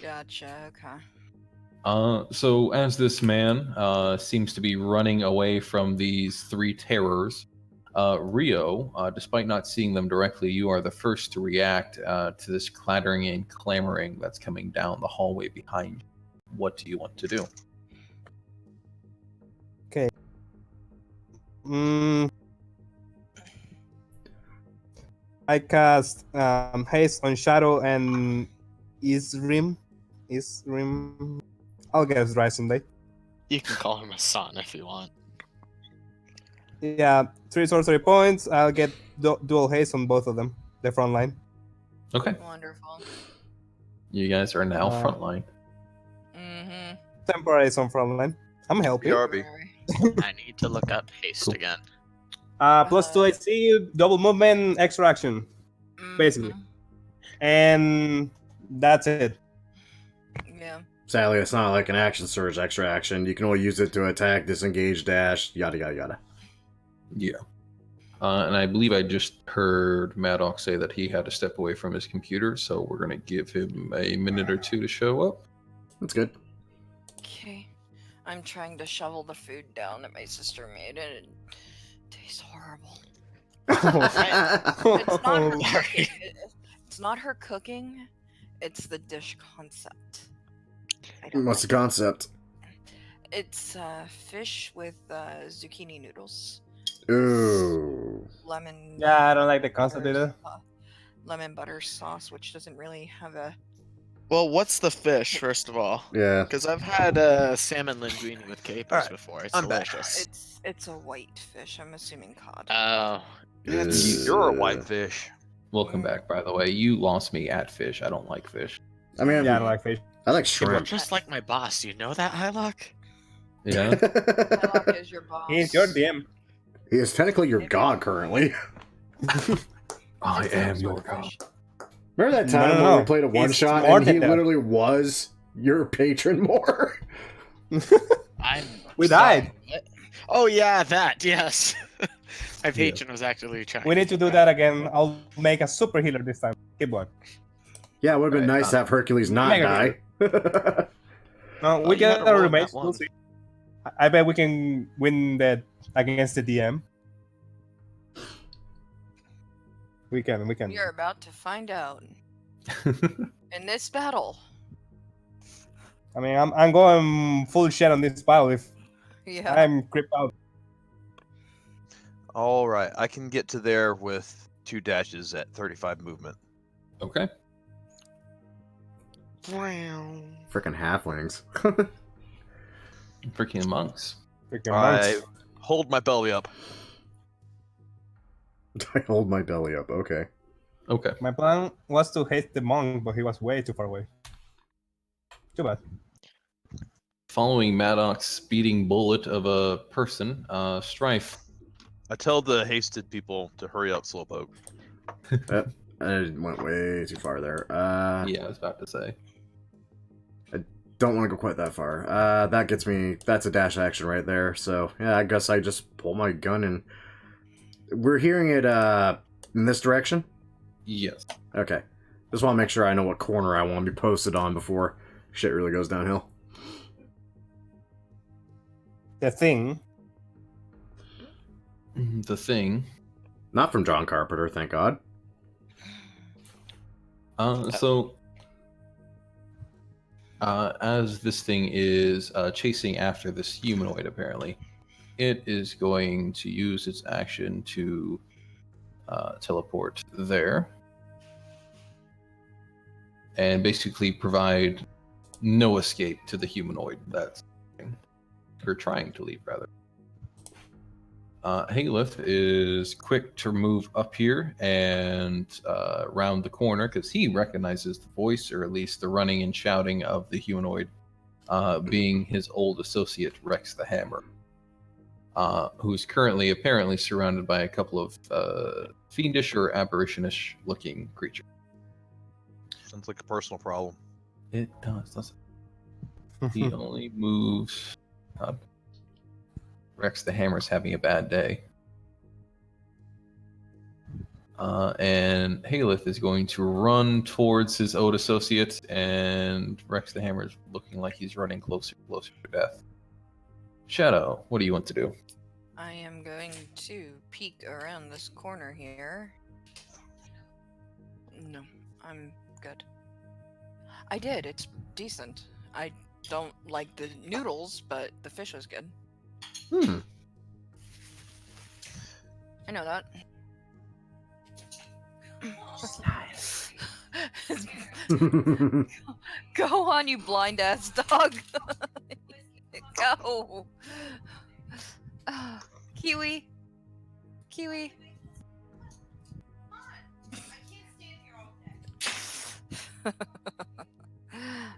Gotcha. Okay. So as this man seems to be running away from these three terrors, Rio, despite not seeing them directly, you are the first to react to this clattering and clamoring that's coming down the hallway behind you. What do you want to do? I cast haste on shadow and Isrim. I'll guess dry someday. You can call him a son if you want. Yeah, 3 sorcery points. I'll get dual haste on both of them. The front line. Okay, Wonderful. you guys are now frontline. Mm-hmm. Temporary is on front line. I'm helping. BRB. I need to look up haste Cool. again. Plus 2 AC, double movement, extra action. Basically. And that's it. Yeah. Sadly, it's not like an action surge extra action. You can only use it to attack, disengage, dash, yada yada yada. Yeah. And I believe I just heard Maddox say that he had to step away from his computer, so we're going to give him a minute or two to show up. That's good. Okay. I'm trying to shovel the food down that my sister made, and it tastes horrible. It's not her cooking. It's not her cooking. It's the dish concept. I don't What's the like it. concept? It's fish with zucchini noodles, Ooh. lemon. Yeah, I don't like the concept butter, either. lemon butter sauce, which doesn't really have a. Well, what's the fish, first of all? Yeah. Because I've had salmon linguine with capers Alright, before. It's I'm back. delicious. It's a white fish. I'm assuming cod. Oh. You're a whitefish. Welcome back, by the way. You lost me at fish. I don't like fish. I mean, Yeah, I don't like fish. I like You're shrimp. just like my boss. You know that, Hylock? Yeah? Hylock is your boss. He's your DM. He is technically your god currently. I It's am some your sort of god. fish. Remember that time No. when we played a one shot more and he than that. literally was your patron more? I'm We sorry, died. what? Oh yeah, that, yes. My patron was actually trying. We need to do that again. I'll make a super healer this time. Keep going. Yeah, it would have been Right, nice to have Hercules not Mega die. No, Oh, we you had get to our roll remains. that one. We'll see. I bet we can win that against the DM. We can. We are about to find out in this battle. I mean, I'm going full shit on this battle if Yeah. I'm creeped out. All right, I can get to there with 2 dashes at 35 movement. Okay. Freaking halflings. Freaking monks. Freaking I monks. hold my belly up. I hold my belly up. Okay. Okay. My plan was to hit the monk, but he was way too far away. Too bad. Following Maddox's speeding bullet of a person, Strife. I tell the hasted people to hurry up, Slowpoke. I went way too far there. Yeah, I was about to say. Don't want to go quite that far. That gets me. That's a dash action right there. So yeah, I guess I just pull my gun and we're hearing it in this direction. Yes. Okay. Just want to make sure I know what corner I want to be posted on before shit really goes downhill. The thing. The thing. Not from John Carpenter, thank God. So, as this thing is chasing after this humanoid, apparently, it is going to use its action to teleport there and basically provide no escape to the humanoid that's or trying to leave, rather. Haleth is quick to move up here and round the corner because he recognizes the voice, or at least the running and shouting of the humanoid, being his old associate Rex the Hammer, who's currently apparently surrounded by a couple of fiendish or apparition-ish looking creatures. Sounds like a personal problem. It does, doesn't it? He only moves up. Rex the Hammer's having a bad day. And Haleth is going to run towards his old associate, and Rex the Hammer is looking like he's running closer to death. Shadow, what do you want to do? I am going to peek around this corner here. No, I'm good. I did. It's decent. I don't like the noodles, but the fish was good. I know that. Nice. Go on, you blind ass dog. Go. Kiwi. Kiwi.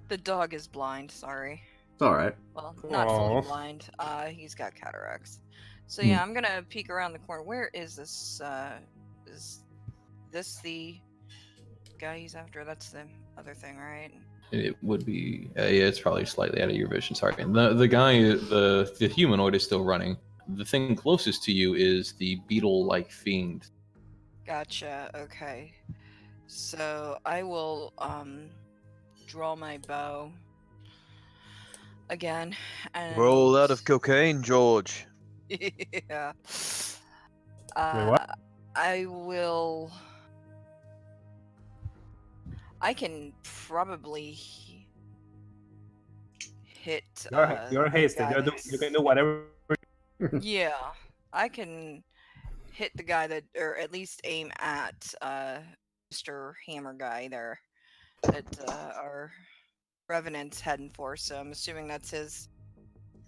The dog is blind, sorry. It's alright. Well, not fully Aw. blind. He's got cataracts. So yeah, I'm gonna peek around the corner. Where is this? Is this the guy he's after? That's the other thing, right? It would be, yeah, it's probably slightly out of your vision. Sorry. The guy, the humanoid is still running. The thing closest to you is the beetle-like fiend. Gotcha. Okay. So I will draw my bow again and Roll out of cocaine, George. yeah. Wait, what? I will. I can probably hit. You're hasted. You can do whatever. Yeah, I can hit the guy that, or at least aim at Mr. Hammer guy there that our Revenant's heading for. So I'm assuming that's his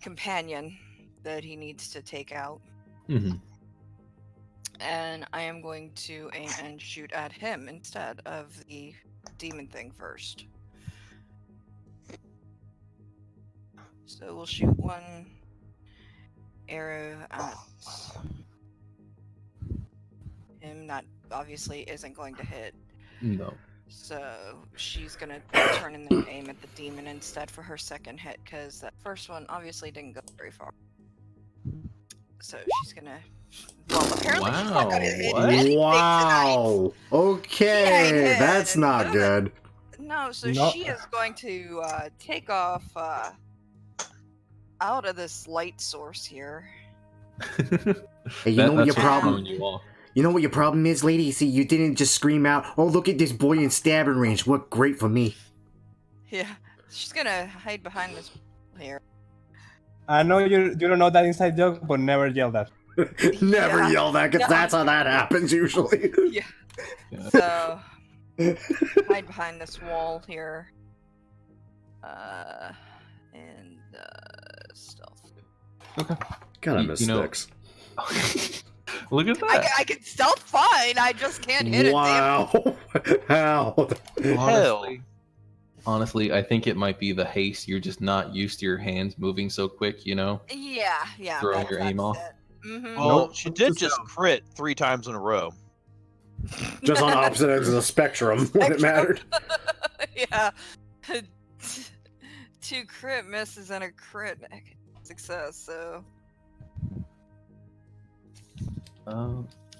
companion that he needs to take out. Mm-hmm. And I am going to aim and shoot at him instead of the demon thing first. So we'll shoot one arrow at him. That obviously isn't going to hit. No. So she's gonna turn and then aim at the demon instead for her second hit, because that first one obviously didn't go very far. So she's gonna. Well, apparently she's not gonna hit What? anything Wow. Okay, Yeah, that's not good. tonight. No, so No. she is going to take off out of this light source here. Hey, you know That's your what's problem. throwing you off. You know what your problem is, lady? See, you didn't just scream out, "Oh, look at this boy in stabbing range. What great for me." Yeah, she's gonna hide behind this here. I know you don't know that inside joke, but never yell that. Never Yeah. yell that, because No. that's how that happens usually. Yeah. Yeah. So hide behind this wall here. And stealth. God, I You- miss you know- sticks. Look at that. I can stealth fine. I just can't hit it. Damn. Wow. How? Honestly, I think it might be the haste. You're just not used to your hands moving so quick, you know? Yeah, yeah. Throwing your aim off. Mm-hmm. Well, Nope. she did just crit 3 times in a row. Just on opposite ends of the spectrum when it mattered. Yeah. 2 crit misses and a crit success, so.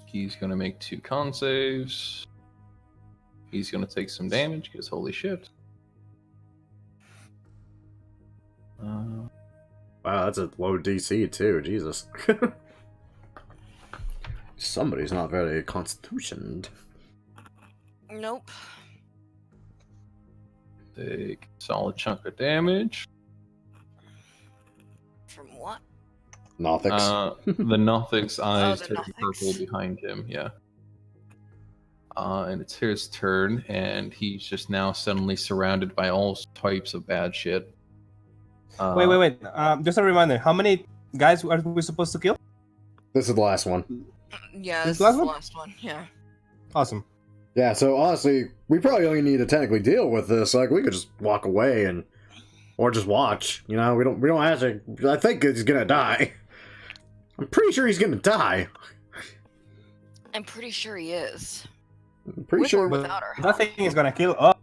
He's gonna make 2 con saves. He's gonna take some damage because holy shit. Wow, that's a low DC too. Jesus. Somebody's not very constitutioned. Nope. Take a solid chunk of damage. From what? Nothix. The Nothic's eyes the turn Nothix. purple behind him, yeah. And it's his turn, and he's just now suddenly surrounded by all types of bad shit. Wait. Just a reminder. How many guys are we supposed to kill? This is the last one. Yeah, This this last is the one? last one. Yeah. Awesome. Yeah, so honestly, we probably only need to technically deal with this. Like, we could just walk away and, or just watch. You know, we don't have to. I think he's gonna die. I'm pretty sure he's gonna die. I'm pretty sure he is. I'm pretty With sure. or without her. That thing is gonna kill us.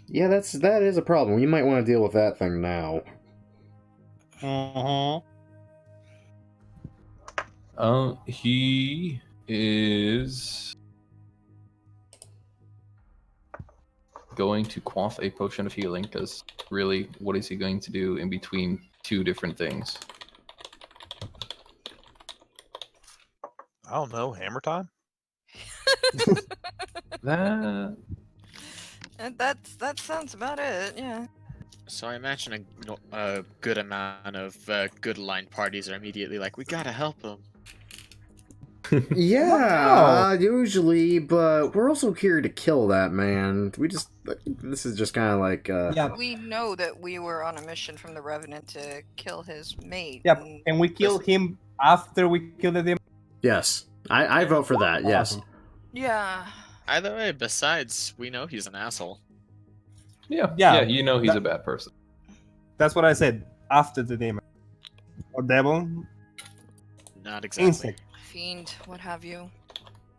Yeah, that is a problem. You might want to deal with that thing now. He is going to quaff a potion of healing, because really, what is he going to do in between 2 different things? I don't know. Hammer time? That That sounds about it. Yeah. So I imagine a good amount of good aligned parties are immediately like, we gotta help him. Yeah, usually, but we're also here to kill that man. This is just kind of like, Yeah. We know that we were on a mission from the Revenant to kill his mate. Yeah. and- Can we kill him after we kill the demon? yes, I vote for that. Yes. Awesome. Yeah. Either way, besides, we know he's an asshole. yeah, you know he's a bad person. That's what I said. After the demon or devil, Not exactly. instinct. Fiend, what have you.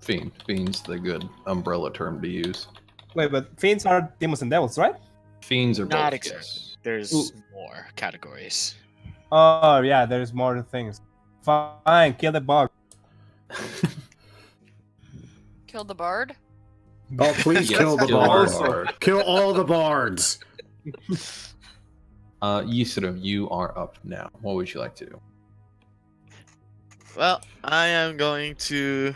Fiend's the good umbrella term to use. Wait, but fiends are demons and devils, right? Fiends are Not both, exactly. yes. There's Ooh. more categories. Oh yeah, there's more things. Fine, kill the bug. Kill the bard? Oh, please Yes, kill the kill bard. the bard. Kill all the bards. Yusuf, you are up now. What would you like to do? Well, I am going to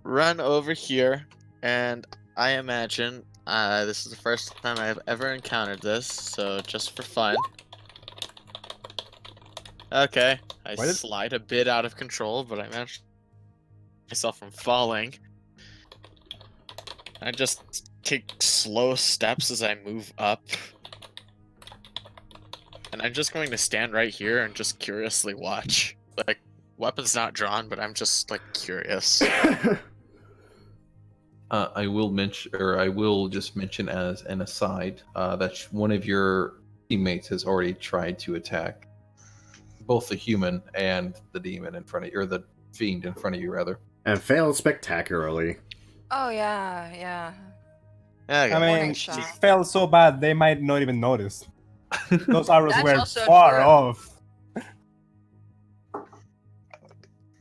run over here, and I imagine this is the first time I've ever encountered this, so just for fun. Okay, I What is- slide a bit out of control, but I managed myself from falling. I just take slow steps as I move up. And I'm just going to stand right here and just curiously watch. Like, weapon's not drawn, but I'm just, like, curious. I will just mention as an aside that one of your teammates has already tried to attack both the human and the demon in front of you, or the fiend in front of you, rather. And failed spectacularly. Oh, yeah. Okay. I mean, Warning it shot. felt so bad they might not even notice. Those arrows That's were also far true. off.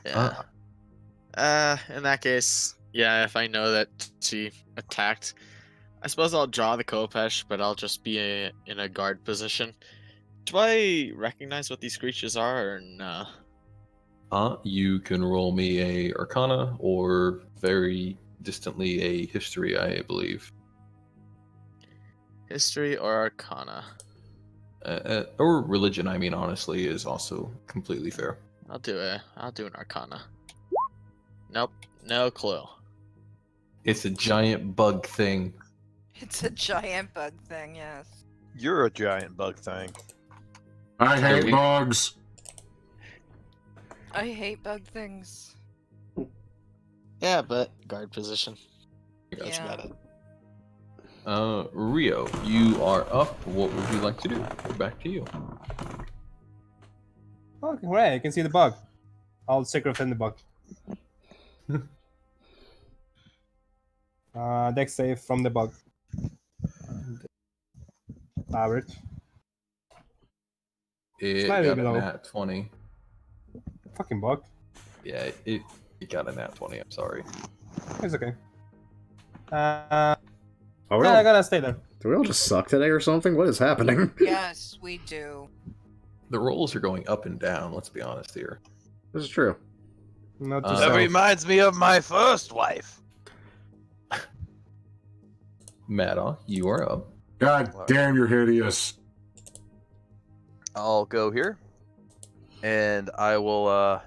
Yeah. In that case, yeah, if I know that she attacked, I suppose I'll draw the Kopesh, but I'll just be in a guard position. Do I recognize what these creatures are, or no? You can roll me a Arcana or very distantly a History, I believe. History or Arcana? Or Religion, I mean, honestly, is also completely fair. I'll do an Arcana. Nope, no clue. It's a giant bug thing. It's a giant bug thing, yes. You're a giant bug thing. I hate we- bugs. I hate bug things. Yeah, but guard position. That's Yeah. about it. Rio, you are up. What would you like to do? Back to you. Oh, hooray, I can see the bug. I'll secret defend the bug. Dex save from the bug. Average. It Slightly got below. a nat 20. Fucking bug. Yeah, it got a nat 20. I'm sorry. It's okay. Oh, we Yeah, I all, gotta stay there. do we all just suck today or something? What is happening? Yes, we do. The rolls are going up and down, let's be honest here. This is true. Not That to That self. reminds me of my first wife. Maddow, you are up. God damn, you're hideous. I'll go here, and I will. Hola,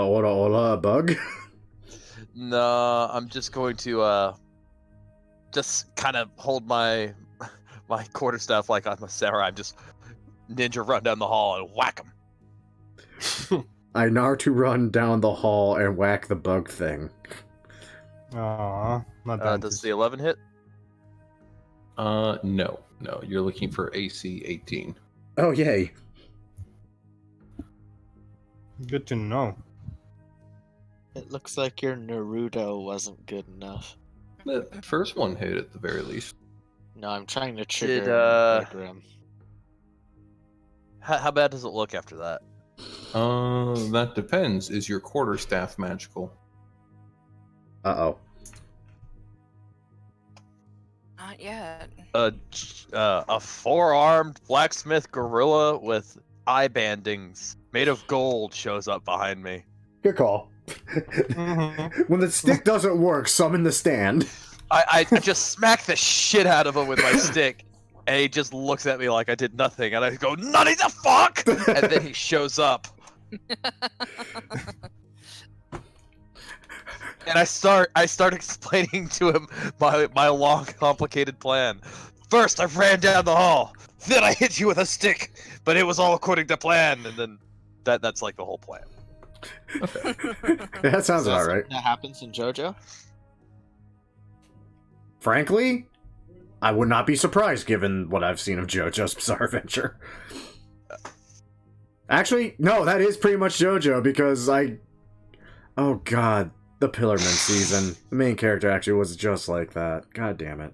hola, hola, bug. No, I'm just going to just kind of hold my quarterstaff like I'm a samurai. I'm just ninja run down the hall and whack him. I Naruto run down the hall and whack the bug thing. Aw, not that. Does the 11 hit? No. You're looking for AC 18. Oh, yay. Good to know. It looks like your Naruto wasn't good enough. The first one hit at the very least. No, I'm trying to trigger Grim. How bad does it look after that? That depends. Is your quarterstaff magical? Uh-oh. Not yet. A four-armed blacksmith gorilla with eye bandings made of gold shows up behind me. Good call. Mhm. When the stick doesn't work, summon the stand. I just smack the shit out of him with my stick, and he just looks at me like I did nothing, and I go, "Nutty the fuck!" And then he shows up, and I start explaining to him my long, complicated plan. First, I ran down the hall. Then I hit you with a stick, but it was all according to plan. And then that's like the whole plan. That sounds Is that about right. something that happens in JoJo? Frankly, I would not be surprised given what I've seen of JoJo's Bizarre Adventure. Actually, no, that is pretty much JoJo because oh god, the Pillarman season. The main character actually was just like that. God damn it.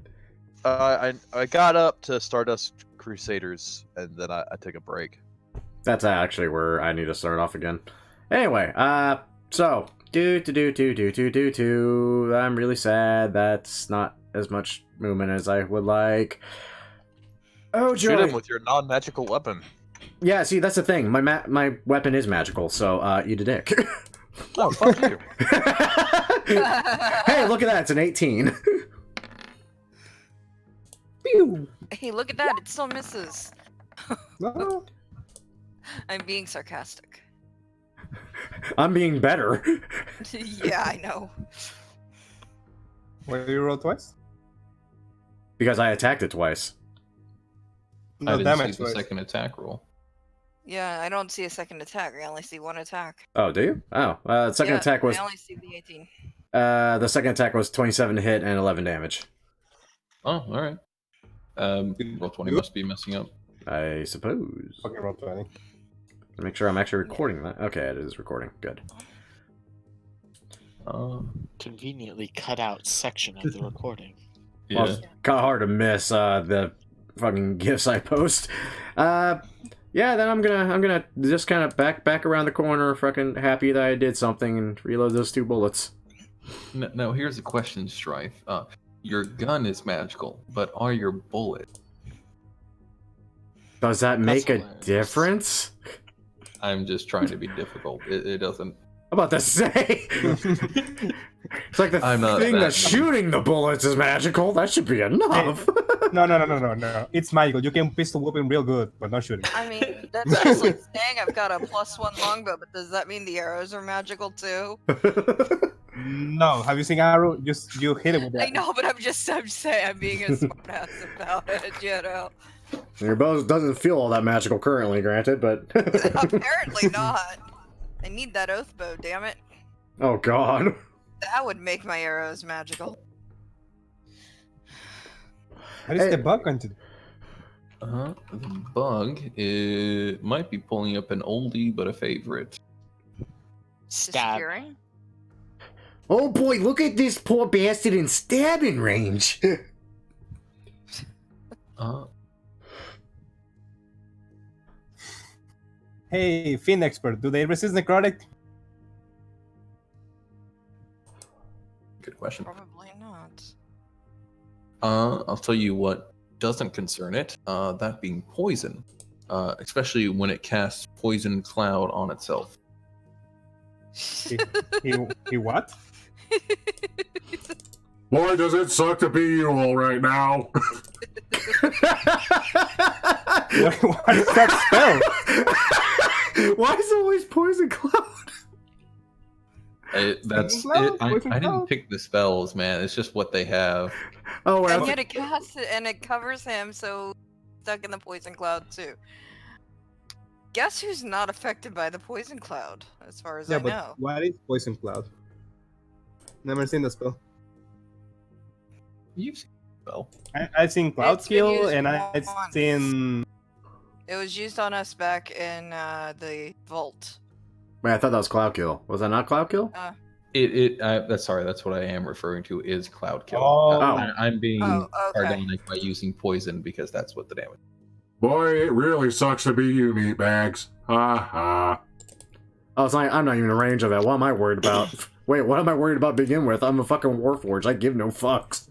I got up to Stardust Crusaders, and then I took a break. That's actually where I need to start off again. Anyway, so I'm really sad. That's not as much movement as I would like. Oh, Shoot joy. him with your non-magical weapon. Yeah, see, that's the thing. My weapon is magical, so eat a dick. Oh, fuck you. Hey, look at that! It's an 18. Pew! Hey, look at that! It still misses. No. I'm being sarcastic. I'm being better. Yeah, I know. Why you roll twice? Because I attacked it twice. I No didn't damage see the twice. second attack roll. Yeah, I don't see a second attack. I only see one attack. Oh, do you? Oh, the second Yeah, attack was I only see the 18. the second attack was 27 to hit and 11 damage. Oh, alright. Roll 20 must be messing up. I suppose. Fucking roll 20. Make sure I'm actually recording that. Okay, it is recording. Good. Conveniently cut out section of the recording. Yeah. Well, it's kind of hard to miss the fucking gifs I post. Yeah, then I'm gonna just kind of back around the corner, fucking happy that I did something, and reload those 2 bullets. Now, here's a question, Strife. Your gun is magical, but are your bullets? Does that make a hilarious. difference? I'm just trying to be difficult. It doesn't. I'm about to say. It's like the I'm not thing that that's shooting the bullets is magical. That should be enough. No. It's magical. You can pistol whipping real good, but not shooting. I mean, that's just like saying I've got a +1 longbow, but does that mean the arrows are magical too? No. Have you seen arrow? You hit it with that. I know, but I'm saying I'm being a smartass about it, you know. Your bow doesn't feel all that magical currently, granted, but Apparently not. I need that oath bow, damn it. oh god. That would make my arrows magical. What is the bug going to do? The bug might be pulling up an oldie but a favorite. Stab. Disappearing? Oh boy, look at this poor bastard in stabbing range. Hey, Fin expert, do they resist necrotic? Good question. Probably not. I'll tell you what doesn't concern it. That being poison, especially when it casts poison cloud on itself. He what? Boy, does it suck to be you all right now. What is that spell? Why is it always poison cloud? That's Poison it. cloud? Poison I didn't cloud? pick the spells, man. It's just what they have. Oh, well, And yet it casts it and it covers him, so stuck in the poison cloud too. Guess who's not affected by the poison cloud, as far as I but know. what is poison cloud? Never seen the spell. You've seen the spell. I've seen cloud It's been kill, used and I've once. seen. It was used on us back in the vault. wait, I thought that was cloud kill. Was that not cloud kill? That's what I am referring to is cloud kill. Oh. I'm being Oh, okay. sardonic by using poison because that's what the damage. Boy, it really sucks to be you, meatbags. Ha ha. Oh, it's like, I'm not even in range of that. What am I worried about? Wait, what am I worried about to begin with? I'm a fucking warforged. I give no fucks.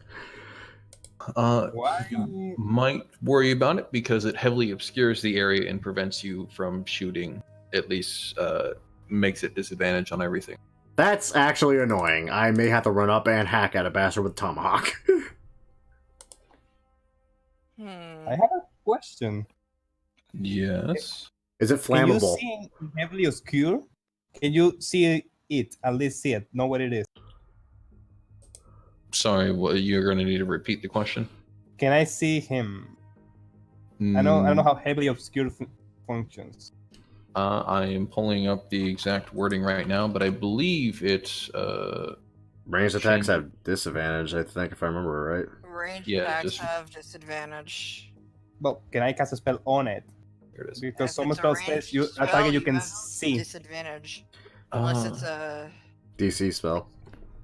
Why? You might worry about it because it heavily obscures the area and prevents you from shooting. At least makes it disadvantage on everything. That's actually annoying. I may have to run up and hack at a bastard with tomahawk. I have a question. Yes. Is it Can you flammable? see heavily obscure? Can you see it? At least see it. Know what it is. Sorry, you're going to need to repeat the question. Can I see him? I don't know how heavily obscure functions. I am pulling up the exact wording right now, but I believe it's Ranged attacks have disadvantage, I think, if I remember right. Ranged Yeah, attacks just- have disadvantage. Well, can I cast a spell on it? Here it is. Because If some it's a spells says ranged you spell, attack it, you you can have see. Disadvantage. Unless it's a... DC spell.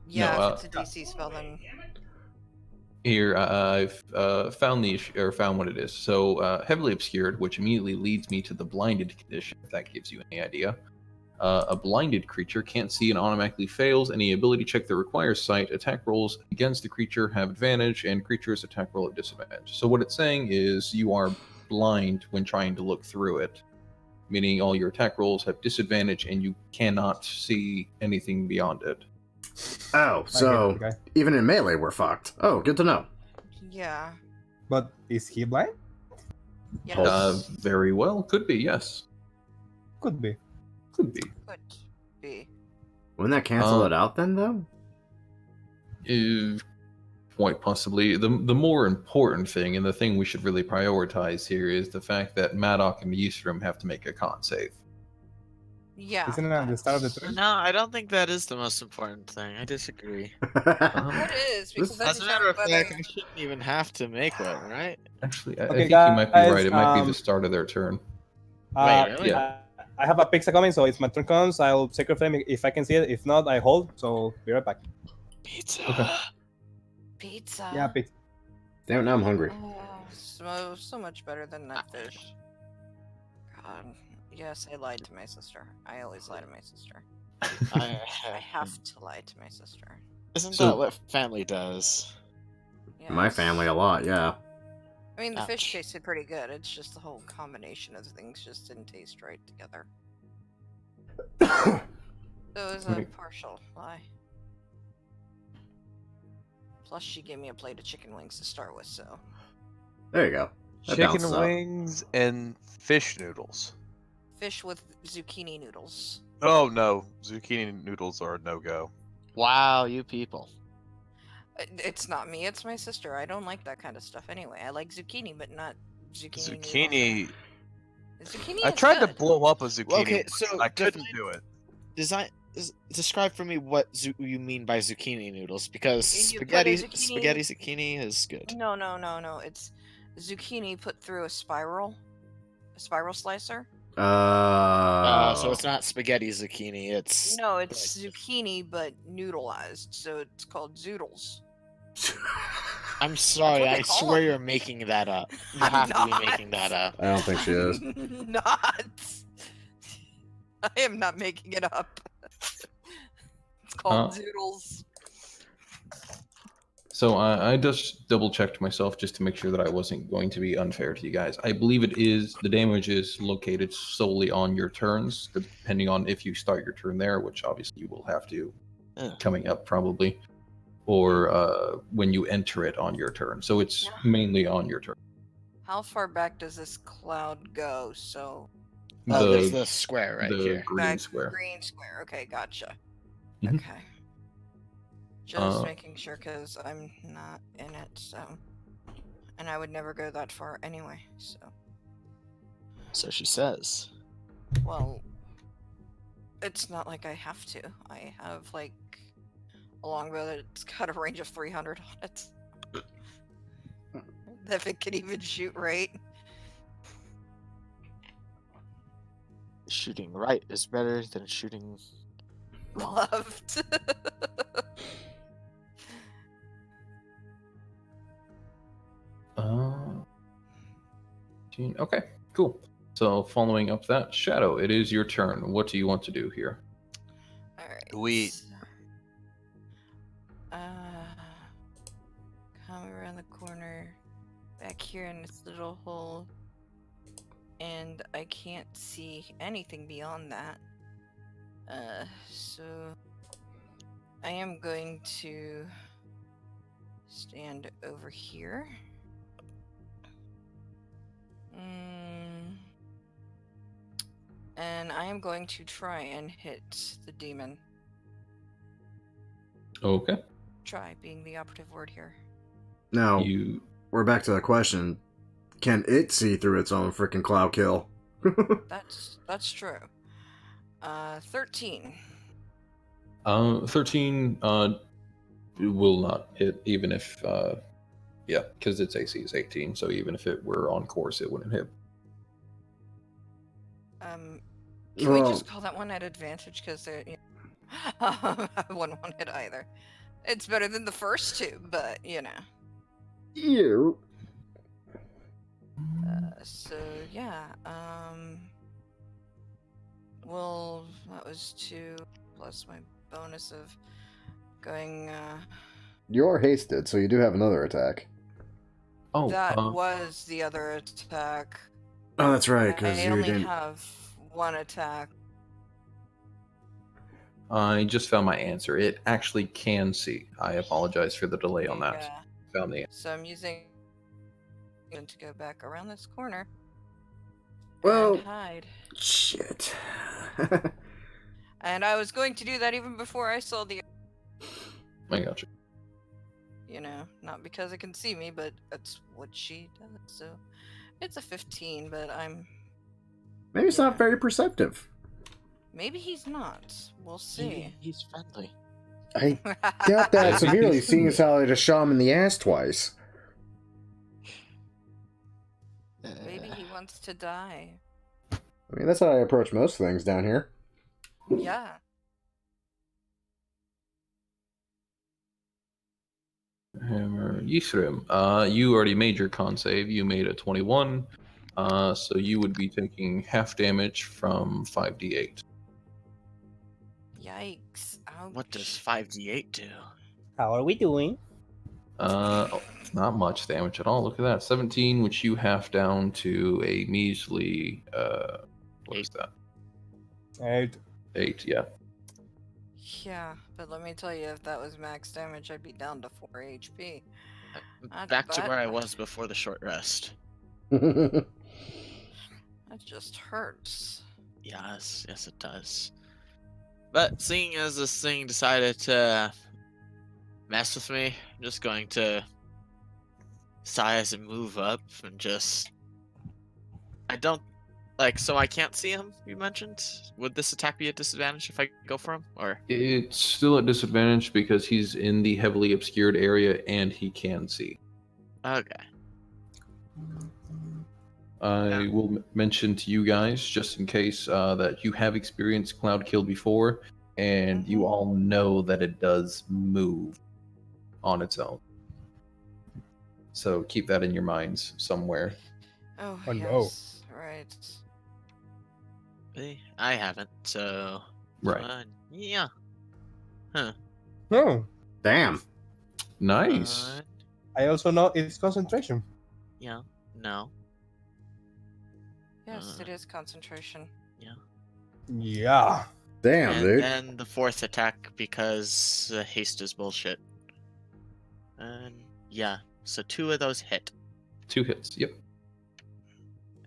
Yeah, No, if it's a DC spell, then... Here, I've found found what it is. So, heavily obscured, which immediately leads me to the blinded condition, if that gives you any idea. A blinded creature can't see and automatically fails any ability check that requires sight. Attack rolls against the creature have advantage, and creatures attack roll at disadvantage. So what it's saying is you are blind when trying to look through it, meaning all your attack rolls have disadvantage, and you cannot see anything beyond it. Oh, so Okay. even in melee we're fucked. Oh, good to know. Yeah. But is he blind? Yes. Very well, could be, yes. Could be. Could be. Could be. Wouldn't that cancel it out then, though? Quite possibly. The more important thing, and the thing we should really prioritize here, is the fact that Maddock and Eastrom have to make a con save. Yeah. Isn't it at the start of the turn? No, I don't think that is the most important thing. I disagree. It is, because that As a matter of determines fact, whether... I shouldn't even have to make one, right? Actually, I Okay, think you might be guys, right. It might be the start of their turn. Wait, really? Yeah. I have a pizza coming, so if my turn comes, I'll sacrifice him if I can see it. If not, I hold. So be right back. Pizza. Okay. Pizza. Yeah, pizza. Damn, now I'm hungry. Oh, so much better than that fish. God. Yes, I lied to my sister. I always lie to my sister. I have to lie to my sister. Isn't So- that what family does? My Yes. family a lot, yeah. I mean, the fish Ouch. tasted pretty good. It's just the whole combination of things just didn't taste right together. So it was a Right. partial lie. Plus, she gave me a plate of chicken wings to start with, so. There you go. That Chicken balances out. wings and fish noodles. Fish with zucchini noodles. Oh no, zucchini noodles are a no-go. Wow, you people. It's not me, it's my sister. I don't like that kind of stuff anyway. I like zucchini, but not zucchini noodles. Zucchini. Zucchini I is tried to good. blow up a zucchini. Okay, once, so and I couldn't define- do it. Describe for me what you mean by zucchini noodles, because You put a spaghetti zucchini is good. No. It's zucchini put through a spiral slicer. So it's not spaghetti zucchini. It's No, it's zucchini but noodleized, so it's called zoodles. I'm sorry. what they I call swear them. you're making that up. You I'm have to be not. making that up. I don't think she is. Not. I am not making it up. It's called zoodles. So I just double checked myself just to make sure that I wasn't going to be unfair to you guys. I believe it is the damage is located solely on your turns, depending on if you start your turn there, which obviously you will have to coming up probably, or when you enter it on your turn. So it's mainly on your turn. How far back does this cloud go? So There's the square right the here. green back square. green square. Okay, gotcha. Mhm. Okay. Just Uh, making sure because I'm not in it, so. And I would never go that far anyway, so. So she says. Well, it's not like I have to. I have, like, a longbow that's got a range of 300 on it. If it can even shoot right. Shooting right is better than shooting. Left. Okay, cool. So following up that, Shadow, it is your turn. What do you want to do here? Alright. Sweet. Come around the corner, back here in this little hole, and I can't see anything beyond that. So I am going to stand over here. And I am going to try and hit the demon. Okay. Try being the operative word here. Now, You we're back to the question. Can it see through its own freaking cloud kill? That's true. 13. 13 will not hit, even if yeah, because its AC is 18, so even if it were on course, it wouldn't hit. Can we just call that one at advantage because they're I wouldn't want it either. It's better than the first two, but you know. You. So yeah, well, that was 2 plus my bonus of going. You're hasted, so you do have another attack. Oh, That was the other attack. Oh, that's right, because I you only didn't. have one attack. I just found my answer. It actually can see. I apologize for the delay on that. Yeah. Found the So I'm using it to go back around this corner Well, and hide. shit. And I was going to do that even before I saw the. I got you. You know, not because it can see me, but that's what she does. So it's a 15, but I'm. Maybe it's not very perceptive. Maybe he's not. We'll see. He's friendly. I doubt that Yeah, severely, he's- seeing as how I just shot him in the ass twice. Maybe he wants to die. I mean, that's how I approach most things down here. Yeah. Hammer Yisrim. You already made your con save. You made a 21. So you would be taking half damage from 5d8. Yikes. Ouch. What does 5d8 do? How are we doing? Not much damage at all. Look at that. 17, which you half down to a measly. What is that? Alright. 8, yeah. Yeah, but let me tell you, if that was max damage, I'd be down to 4 HP. Back to But where I was before the short rest. that just hurts. Yes, yes it does. But seeing as this thing decided to mess with me, I'm just going to size and move up and just... I don't... Like, so I can't see him, you mentioned? Would this attack be a disadvantage if I go for him? Or... It's still at disadvantage because he's in the heavily obscured area and he can see. Okay. I will mention to you guys, just in case, that you have experienced Cloud Kill before, and you all know that it does move on its own. So keep that in your minds somewhere. Oh, Oh, no. yes. Right. I haven't, so... Right. Yeah. Oh, Damn. Nice. I also know it's concentration. Yeah. No. Yes, it is concentration. Yeah. Yeah. Damn, And dude. then the fourth attack because haste is bullshit. And yeah, so 2 of those hit. 2 hits, yep.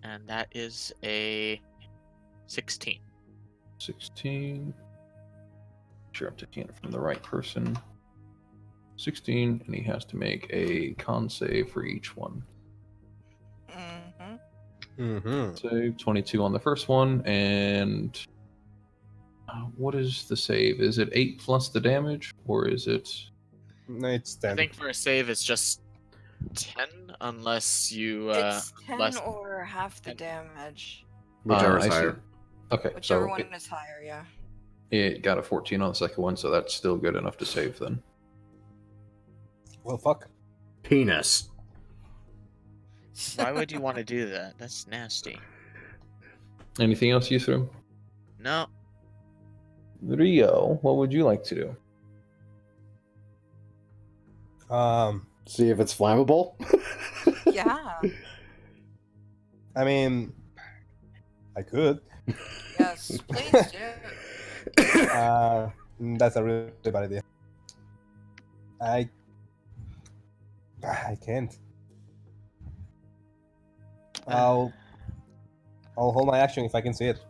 And that is a 16. 16. Sure, I'm taking it from the right person. 16, and he has to make a con save for each one. Save 22 on the first one, and what is the save? Is it 8 plus the damage, or is it? No, it's 10. I think for a save it's just 10 unless you It's 10 less or half the 10. damage. Whichever's I see. higher. Okay, Whichever so one is higher, yeah. it got a 14 on the second one, so that's still good enough to save then. Well, fuck. Penis. Why would you want to do that? That's nasty. Anything else you threw? No. Rio, what would you like to do? See if it's flammable. Yeah. I mean, I could. Yes, please do. That's a really bad idea. I can't. I'll hold my action if I can see it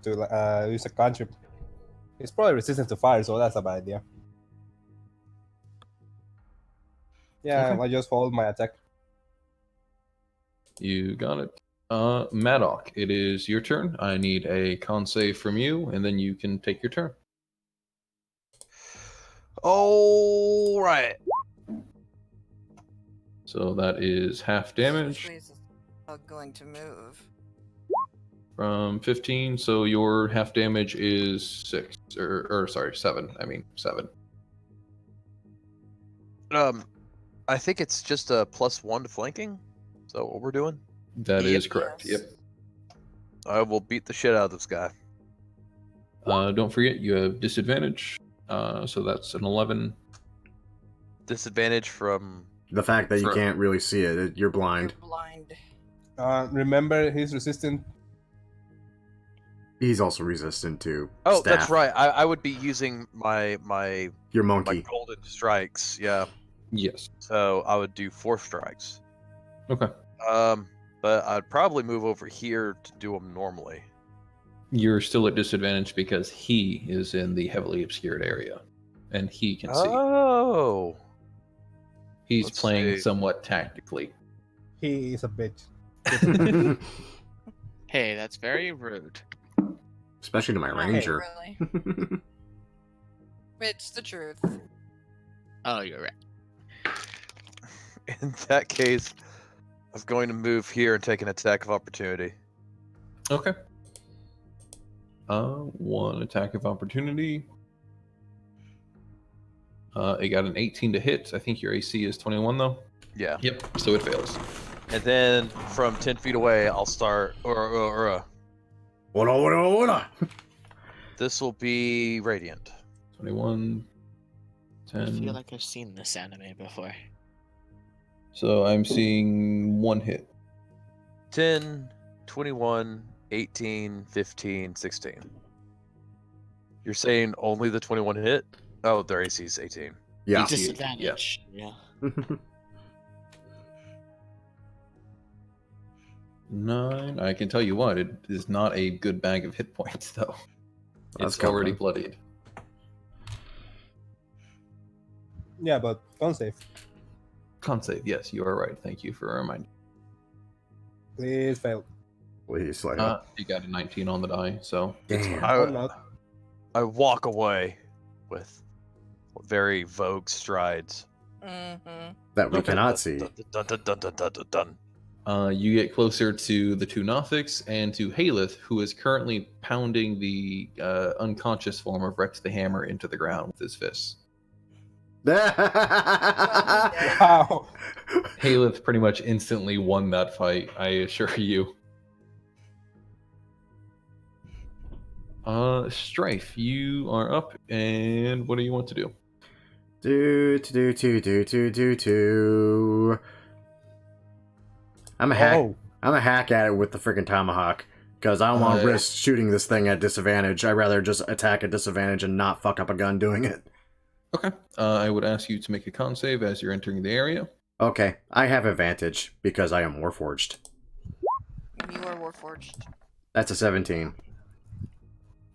to use a cantrip. It's probably resistant to fire, so that's a bad idea. Yeah, Okay. I just hold my attack. You got it. Maddock, it is your turn. I need a con save from you, and then you can take your turn. All right. So that is half damage Which way is this bug going to move? from 15. So your half damage is 6, or sorry, 7. I mean 7. I think it's just a +1 to flanking. Is that what we're doing? That is correct. Yes. Yep. I will beat the shit out of this guy. Don't forget you have disadvantage. So that's an 11. Disadvantage from The fact that you For- can't really see it, you're blind. You're blind. Remember, he's resistant. He's also resistant to Oh, staff. that's right. I would be using my Your monkey. golden strikes. Yeah. Yes. So I would do 4 strikes. Okay. But I'd probably move over here to do them normally. You're still at disadvantage because he is in the heavily obscured area, and he can see. Oh. He's let's playing see. somewhat tactically. He is a bitch. Hey, that's very rude. Especially to my Not ranger. Really. It's the truth. Oh, you're right. In that case, I'm going to move here and take an attack of opportunity. Okay. One attack of opportunity. It got an 18 to hit. I think your AC is 21 though. Yeah. Yep. So it fails. And then from 10 feet away, I'll start. What? This will be radiant. 21, I 10. feel like I've seen this anime before. So I'm seeing 1 hit. 10, 21, 18, 15, 16. You're saying only the 21 hit? Oh, their AC is 18. Yeah. Disadvantage. Yeah. 9. I can tell you what, it is not a good bag of hit points, though. That's It's already coming. bloodied. Yeah, but con save. Con save, yes, you are right. Thank you for reminding. Please fail. Please, like, You got a 19 on the die, so it's damn. fine. Or not. I walk away with very vogue strides. Mm-hmm. That we Okay. cannot see. Dun, dun, dun, dun, dun, dun, dun. You get closer to the two Nothics and to Haleth, who is currently pounding the unconscious form of Rex the Hammer into the ground with his fists. Wow. Haleth pretty much instantly won that fight, I assure you. Strife, you are up, and what do you want to do? Do. I'm a hack. Oh, I'm a hack at it with the freaking tomahawk because I don't want to risk shooting this thing at disadvantage. I'd rather just attack at disadvantage and not fuck up a gun doing it. Okay. I would ask you to make a con save as you're entering the area. Okay, I have advantage because I am Warforged. You are Warforged. That's a 17.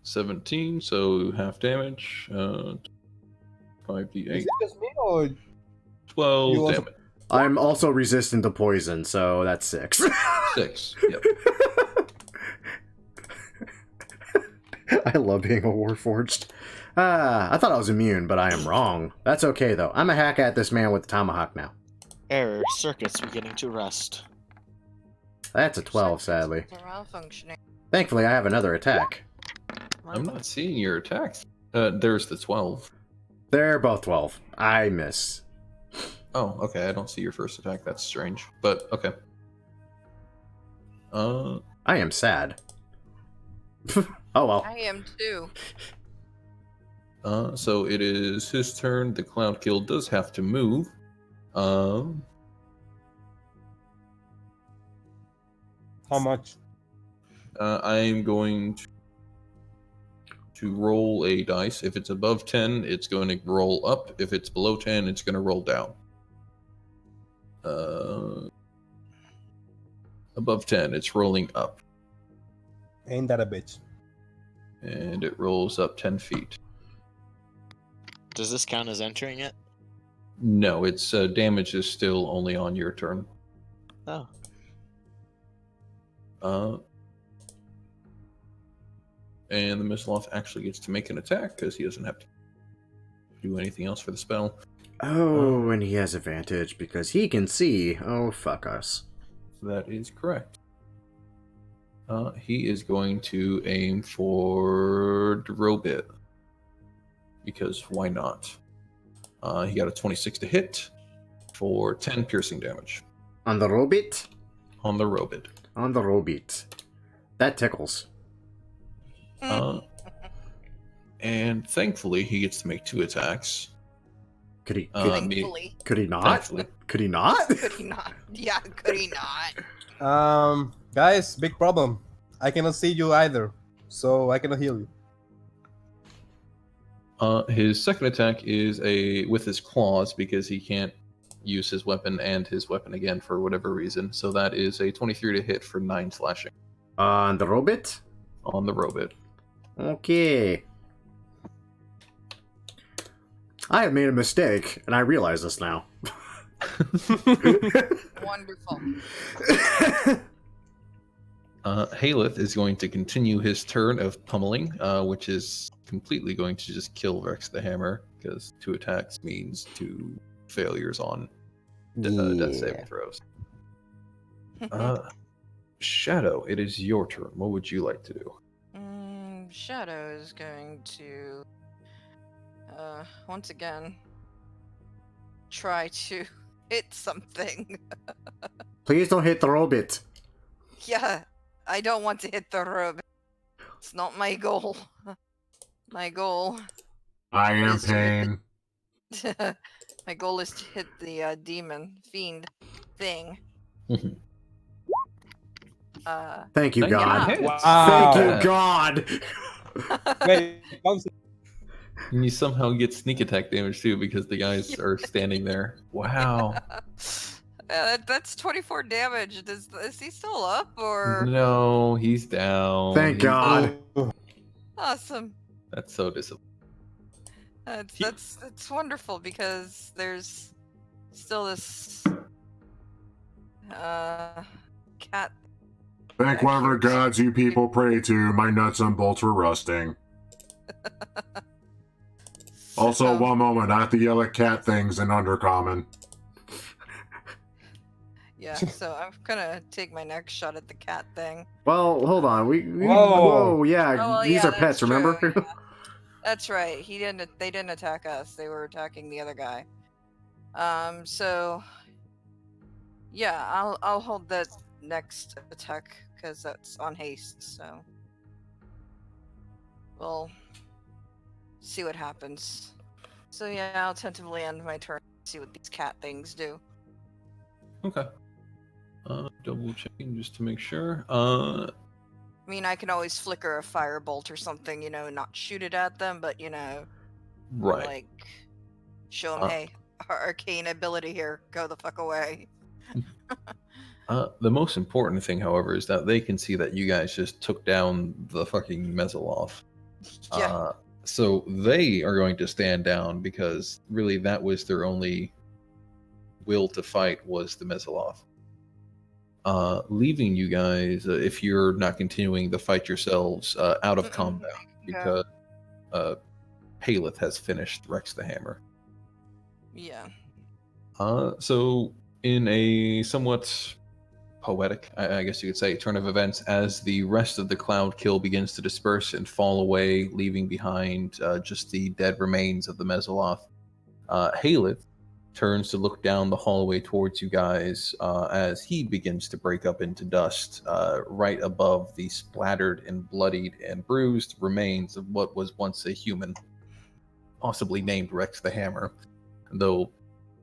17, so half damage. is 5d8, it just me or 12 You also- damage. I'm also resistant to poison, so that's 6. 6. Yep. I love being a Warforged. I thought I was immune, but I am wrong. That's okay, though. I'm a hack at this man with the tomahawk now. Error. Circuits beginning to rust. That's a 12, sadly. They're malfunctioning. Thankfully, I have another attack. I'm not seeing your attacks. There's the 12. They're both 12. I miss. Oh, okay. I don't see your first attack. That's strange. But, okay. I am sad. Oh well. I am too. So it is his turn. The Cloud Kill does have to move. how much? I'm going to roll a dice. If it's above 10, it's going to roll up. If it's below 10, it's going to roll down. Above 10, it's rolling up. Ain't that a bitch? And it rolls up 10 feet. Does this count as entering it? No, its damage is still only on your turn. Oh. And the Misloth actually gets to make an attack because he doesn't have to do anything else for the spell. Oh, and he has advantage because he can see. Oh, fuck us. That is correct. He is going to aim for Drobit. Because why not? He got a 26 to hit for 10 piercing damage. On the Robit? On the Robit. On the Robit. That tickles. And thankfully, he gets to make 2 attacks. Could he? Thankfully. Could he not? Thankfully. Could he not? Could he not? Yeah, could he not? Guys, big problem. I cannot see you either, so I cannot heal you. His second attack is with his claws because he can't use his weapon and his weapon again for whatever reason. So that is a 23 to hit for 9 slashing On the Robit? on the Robit. Okay. I have made a mistake, and I realize this now. Wonderful. Haleth is going to continue his turn of pummeling, which is completely going to just kill Rex the Hammer, because 2 attacks means 2 failures on death saving throws. Shadow, it is your turn. What would you like to do? Shadow is going to, once again, try to hit something. Please don't hit the Robit. Yeah, I don't want to hit the rub. It's not my goal. My goal. I am Is to hit pain. My goal is to hit the fiend thing. Thank you, 19 God. hits. Wow. Thank you, God. Wait, bounce. And you somehow get sneak attack damage too because the guys are standing there. Wow. That's 24 damage. Is he still up or No, he's down. Thank God. awesome? That's so disappointing. That's wonderful because there's still this cat. Thank whatever gods you people pray to, my nuts and bolts were rusting. Also, So- one moment, I have to yell at cat things in Undercommon. Yeah, so I'm gonna take my next shot at the cat thing. Well, hold on. Whoa. Whoa, yeah, Oh, well, these yeah, are pets, that's remember? true, yeah. That's right. They didn't attack us. They were attacking the other guy. So yeah, I'll hold that next attack because that's on haste. So we'll see what happens. So yeah, I'll tentatively end my turn. See what these cat things do. Okay. Double checking just to make sure. I mean, I can always flicker a firebolt or something, not shoot it at them, but Right. like show them, hey, our arcane ability here, go the fuck away. The most important thing, however, is that they can see that you guys just took down the fucking Mezzoloth. Yeah. So they are going to stand down because really that was their only will to fight was the Mezzoloth. Leaving you guys, if you're not continuing the fight yourselves, out of combat because Paleth has finished Rex the Hammer. Yeah. So in a somewhat poetic, I guess you could say, turn of events, as the rest of the cloud kill begins to disperse and fall away, leaving behind just the dead remains of the Mezzoloth, Haleth turns to look down the hallway towards you guys as he begins to break up into dust right above the splattered and bloodied and bruised remains of what was once a human, possibly named Rex the Hammer, though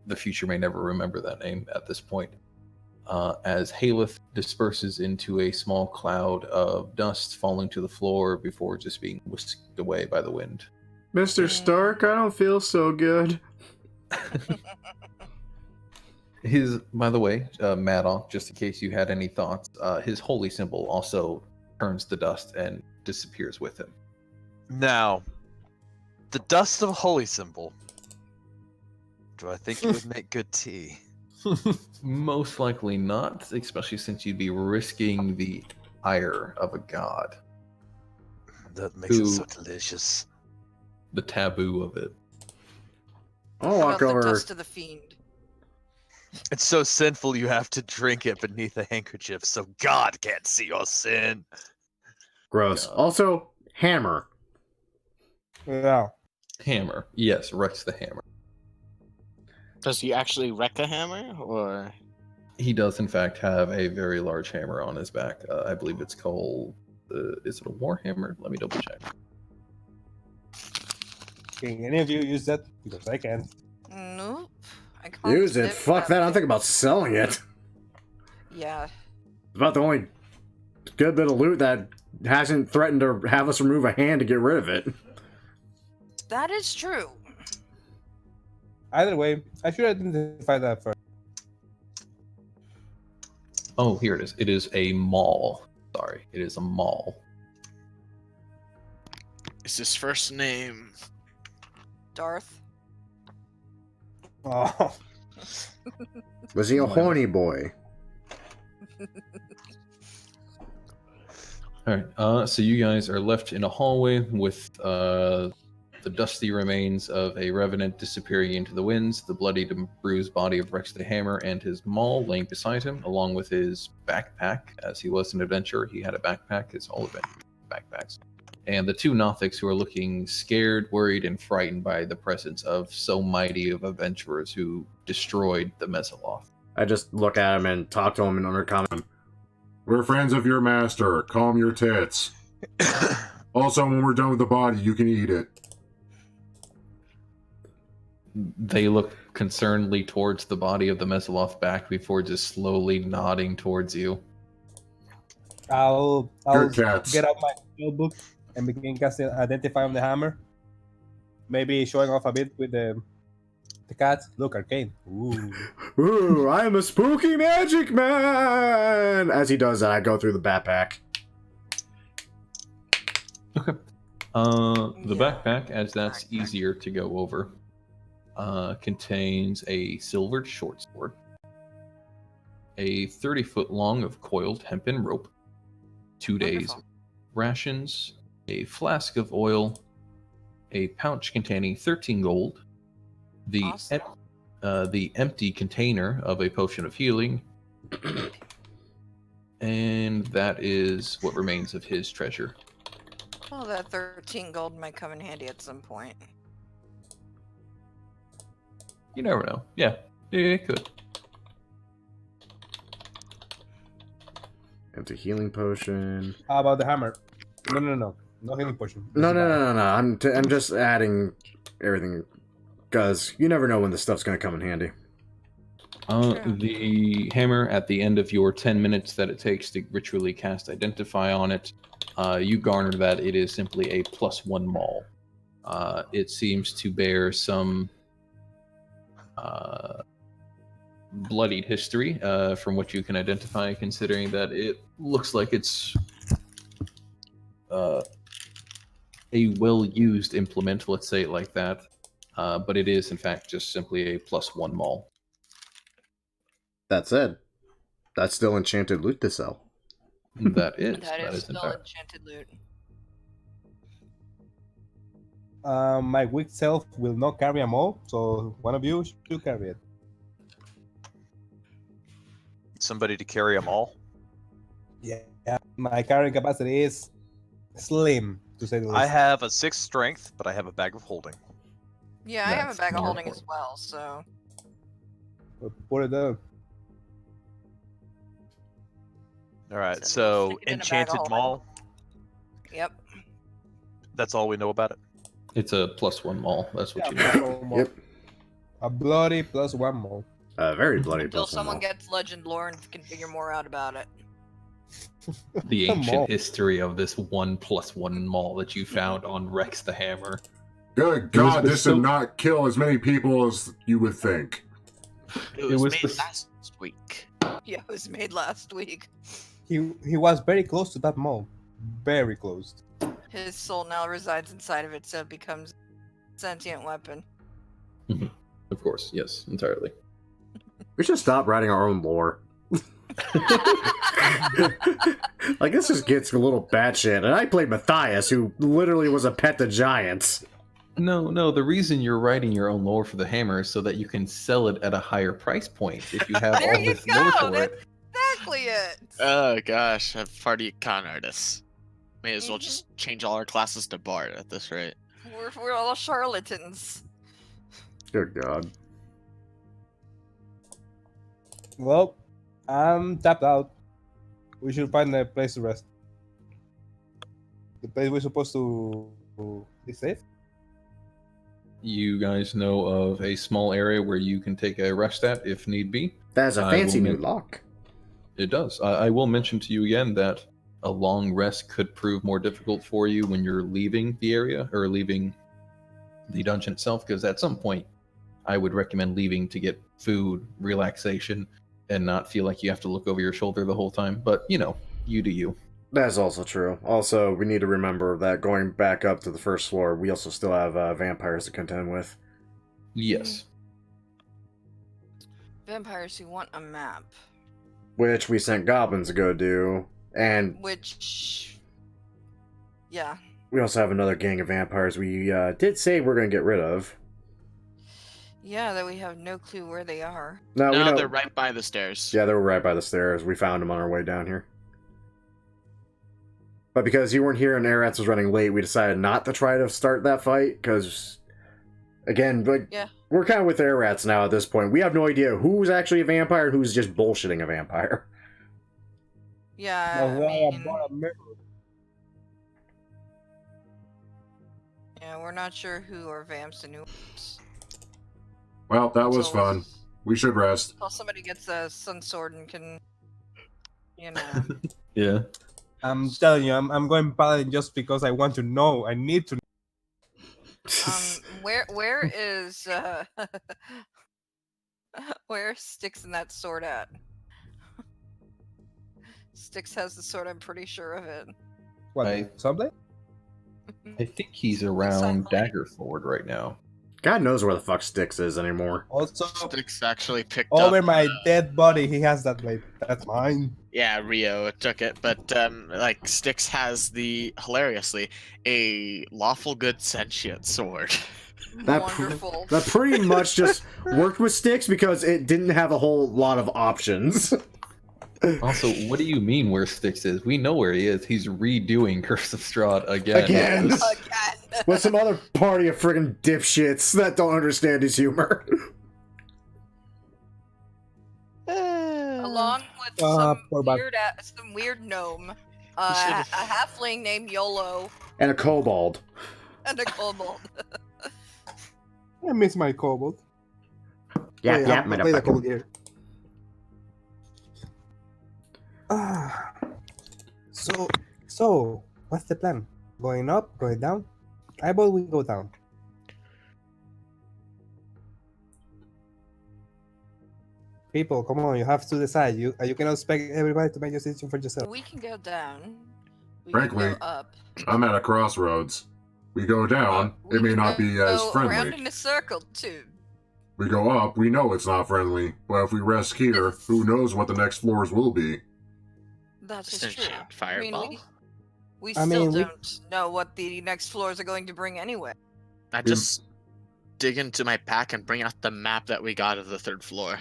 the future may never remember that name at this point. As Haleth disperses into a small cloud of dust falling to the floor before just being whisked away by the wind. Mr. Stark, I don't feel so good. His, by the way, Madoff, just in case you had any thoughts, his holy symbol also turns to dust and disappears with him. Now, the dust of holy symbol. Do I think it would make good tea? Most likely not, especially since you'd be risking the ire of a god. That makes it so Who- delicious. The taboo of it. I'll How walk about over. the dust of the fiend? It's so sinful you have to drink it beneath a handkerchief so God can't see your sin. Gross. God. Also, hammer. Yeah. Hammer. Yes, Rex the Hammer. Does he actually wreck a hammer, or He does, in fact, have a very large hammer on his back. I believe it's called... is it a Warhammer? Let me double check. Can any of you use that? Because I can. Nope. I can't Use it. live Fuck that. I'm without thinking about selling it. It's Yeah. about the only good bit of loot that hasn't threatened to have us remove a hand to get rid of it. That is true. Either way, I should identify that first. Oh, here it is. It is a maul. Sorry, it is a maul. is his first name? Darth. Oh. Was he a horny boy? Alright, so you guys are left in a hallway with the dusty remains of a revenant disappearing into the winds, the bloodied and bruised body of Rex the Hammer, and his maul laying beside him, along with his backpack. As he was an adventurer, he had a backpack, as all adventurers have backpacks. And the two Nothics who are looking scared, worried, and frightened by the presence of so mighty of adventurers who destroyed the Mezzoloth. I just look at him and talk to him in undercommon. We're friends of your master. Calm your tits. Also, when we're done with the body, you can eat it. They look concernedly towards the body of the Mezzoloth back before just slowly nodding towards you. I'll Good cats. get out my notebook and begin casting Identify on the hammer. Maybe showing off a bit with the cat. Look, arcane. Ooh. Ooh, I am a spooky magic man! As he does that, I go through the backpack. Okay. The Yeah. backpack, as that's easier to go over, contains a silvered short sword, a 30-foot long of coiled hempen rope, 2 days Wonderful. rations, a flask of oil, a pouch containing 13 gold, the Awesome. the empty container of a potion of healing, and that is what remains of his treasure. Well, that 13 gold might come in handy at some point. You never know. Yeah, it could. It's a healing potion. How about the hammer? No. No healing potion. No. I'm just adding everything because you never know when this stuff's gonna come in handy. True. The hammer, at the end of your 10 minutes that it takes to ritually cast Identify on it, you garner that it is simply a +1 maul. It seems to bear some bloodied history from what you can identify, considering that it looks like it's a well-used implement, let's say it like that. But it is, in fact, just simply a +1 maul. That said, that's still enchanted loot to sell. That is. That is in still fact. enchanted loot. My weak self will not carry a maul, so one of you should carry it. Somebody to carry them all. Yeah. My carrying capacity is slim, to say the least. I have a 6 strength, but I have a bag of holding. Yeah, I have a That's bag of more holding as important. well, so. Put it down. All right, So so stick it in a bag of enchanted holding. maul. Yep. That's all we know about it. It's a +1 maul. That's what Yeah, you know. +1 maul. Yep. A bloody +1 maul. Very bloody. Until plus one someone more. gets legend lore and can figure more out about it. The A ancient maul. history of this 1+1 maul that you found on Rex the Hammer. Good It was God, this did so- not kill as many people as you would think. It was was made the- last week. Yeah, it was made last week. He was very close to that maul. Very close. His soul now resides inside of it, so it becomes a sentient weapon. Of course, yes, entirely. We should stop writing our own lore. Like, this just gets a little batshit. And I played Matthias, who literally was a pet to giants. No, the reason you're writing your own lore for the hammer is so that you can sell it at a higher price point if you have There all you this lore go, for it. Exactly it. Oh gosh, a party of con artists. May as well Mhm. just change all our classes to Bard at this rate. We're all charlatans. Good God. Well, I'm tapped out. We should find a place to rest. The place we're supposed to be safe? You guys know of a small area where you can take a rest at if need be. That is a I fancy will new make- lock. It does. I will mention to you again that a long rest could prove more difficult for you when you're leaving the area or leaving the dungeon itself, because at some point I would recommend leaving to get food, relaxation, and not feel like you have to look over your shoulder the whole time. But, you know, you do you. That's also true. Also, we need to remember that going back up to the first floor, we also still have vampires to contend with. Yes. Vampires who want a map, Which we sent goblins to go do. And which, yeah, we also have another gang of vampires we did say we're going to get rid of. yeah, that we have no clue where they are. No, we No, know. they're right by the stairs. Yeah, they were right by the stairs. We found them on our way down here. But because you weren't here and Aratz was running late, we decided not to try to start that fight. Because, again, like, Yeah. we're kind of with Aratz now at this point. We have no idea who's actually a vampire and who's just bullshitting a vampire. Yeah, I mean, yeah, we're not sure who are vamps and who aren't. Well, that was Until- fun. We should rest. Until somebody gets a sun sword and can, you know. Yeah. I'm telling you, I'm going paladin just because I want to know. I need to. Where is where is Styx in that sword at? Styx has the sword, I'm pretty sure of it. What? I- Someday? I think he's around Daggerford right now. God knows where the fuck Styx is anymore. Also, Styx actually picked over up. my dead body, he has that blade. That's mine. Yeah, Rio took it, but like Styx has hilariously a lawful good sentient sword. Wonderful. That pretty much just worked with Styx because it didn't have a whole lot of options. Also, what do you mean where Styx is? We know where he is. He's redoing Curse of Strahd again. Again. Again. With some other party of friggin' dipshits that don't understand his humor. Along with poor bug. some weird gnome, You a should've- halfling named YOLO, And a kobold. and a kobold. I miss my kobold. Yeah, Wait, yeah, I'll play the kobold motherfucker. here. So, what's the plan? Going up? Going down? I vote we go down. People, come on, you have to decide. You cannot expect everybody to make a decision for yourself. We can go down. We Frankly, can go up. I'm at a crossroads. We go down, We it may can not be as go around friendly. in a circle too. We go up, we know it's not friendly. But if we rest here, who knows what the next floors will be? That's Just just a true. giant fireball? We I still mean, we- don't know what the next floors are going to bring anyway. I just dig into my pack and bring out the map that we got of the third floor.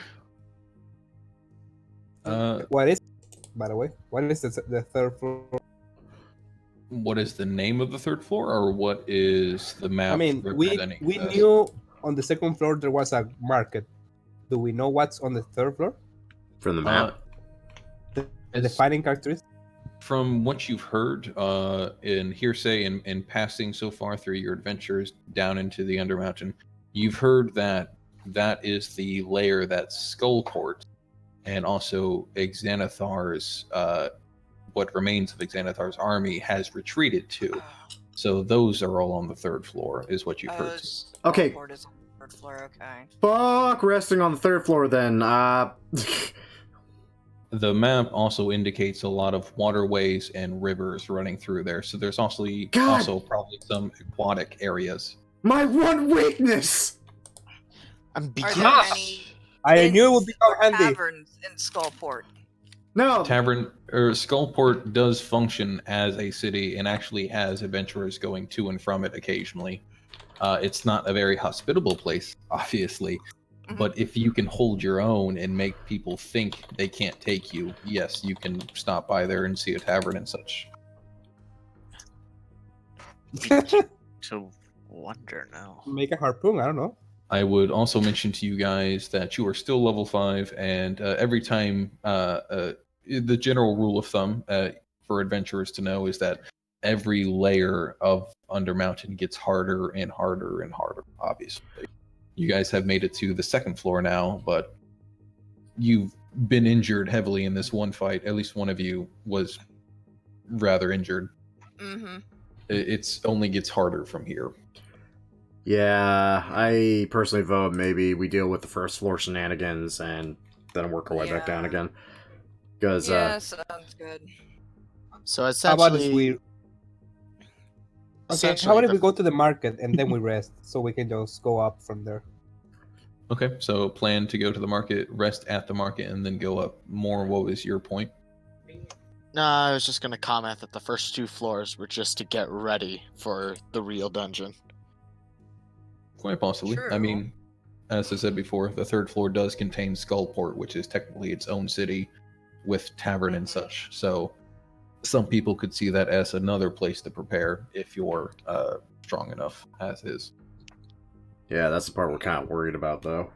What is, by the way, what is the third floor? What is the name of the third floor, or what is the map? I mean, we representing this? knew on the second floor there was a market. Do we know what's on the third floor? From the map. The As- defining characteristics? From what you've heard in hearsay and passing so far through your adventures down into the Undermountain, you've heard that that is the layer that Skullport and also Xanathar's, what remains of Xanathar's army has retreated to. So those are all on the third floor, is what you've heard. Okay. Port is on the third floor. Okay. Fuck resting on the third floor then. The map also indicates a lot of waterways and rivers running through there. So there's also probably some aquatic areas. My one weakness! I'm Are there any I knew it would become or handy. taverns in Skullport? No. Tavern or Skullport does function as a city and actually has adventurers going to and from it occasionally. It's not a very hospitable place, obviously, Mhm. but if you can hold your own and make people think they can't take you, yes, you can stop by there and see a tavern and such. To wonder now. Make a harpoon, I don't know. I would also mention to you guys that you are still level 5, and every time the general rule of thumb for adventurers to know is that every layer of Undermountain gets harder and harder and harder, obviously. You guys have made it to the second floor now, but you've been injured heavily in this one fight. At least one of you was rather injured. Mm-hmm. It's only gets harder from here. Yeah, I personally vote maybe we deal with the first floor shenanigans and then work our way back down Yeah. again. Because, Yeah, sounds good. So How essentially, about if we... Okay, how essentially about if the- we go to the market and then we rest so we can just go up from there? Okay, so plan to go to the market, rest at the market, and then go up. More, what was your point? No, I was just gonna comment that the first 2 floors were just to get ready for the real dungeon. Quite possibly. I True. mean, as I said before, the third floor does contain Skullport, which is technically its own city with tavern and such. So some people could see that as another place to prepare if you're strong enough, as is. yeah, that's the part we're kind of worried about, though.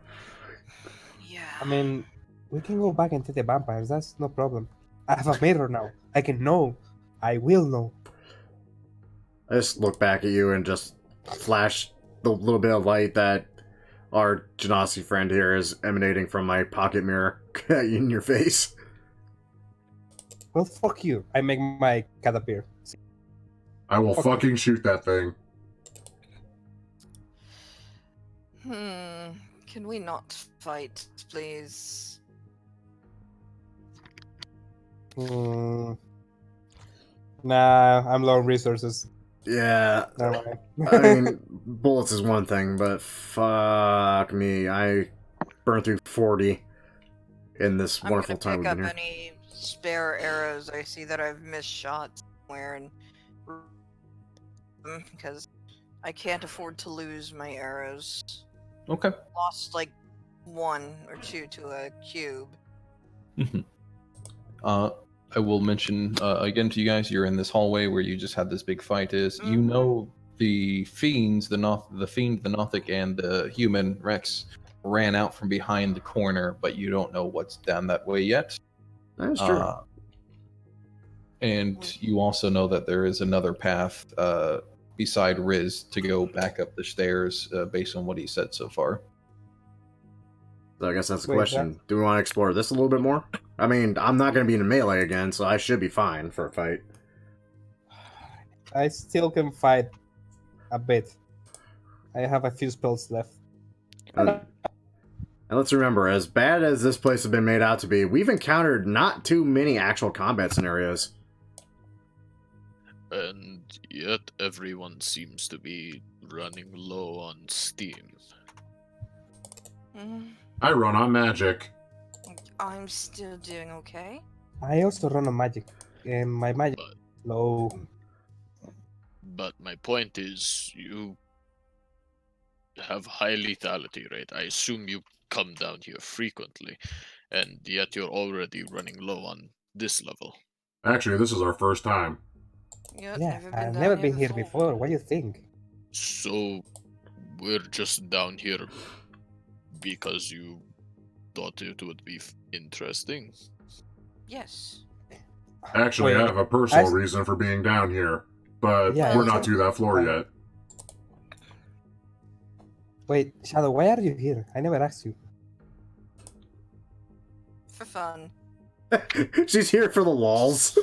Yeah. I mean, we can go back and take the vampires, that's no problem. I have a mirror now. I can know. I will know. I just look back at you and just flash the little bit of light that our Genasi friend here is emanating from my pocket mirror in your face. Well, fuck you. I make my cat appear. I will Okay. fucking shoot that thing. Can we not fight, please? Hmm. Nah, I'm low on resources. Yeah. Never mind. I mean, bullets is one thing, but fuck me. I burned through 40 in this I'm wonderful gonna time pick we've been up here. any spare arrows I see that I've missed shot somewhere and because I can't afford to lose my arrows. Okay. Lost like 1 or 2 to a cube. I will mention again to you guys, you're in this hallway where you just had this big fight. You Mhm. know the fiends, the fiend, the Nothic, and the human Rex ran out from behind the corner, but you don't know what's down that way yet. That's true. And you also know that there is another path beside Riz to go back up the stairs based on what he said so far. So I guess that's the Wait, question. Do we want to explore this a little bit more? I mean, I'm not going to be in a melee again, so I should be fine for a fight. I still can fight a bit. I have a few spells left. And let's remember, as bad as this place has been made out to be, we've encountered not too many actual combat scenarios. And yet everyone seems to be running low on steam. Mm, I run on magic. I'm still doing okay. I also run a magic, and my magic But, low. but my point is, you have high lethality rate. I assume you come down here frequently, and yet you're already running low on this level. Actually, this is our first time. Yep, Yeah, never been I've down never been here before. before. What do you think? So, we're just down here because you thought it would be interesting. Yes. Actually, Wait, I have a personal I- reason for being down here, but Yeah, we're you not can- to that floor yet. Wait, Shadow, why are you here? I never asked you. For fun. She's here for the walls.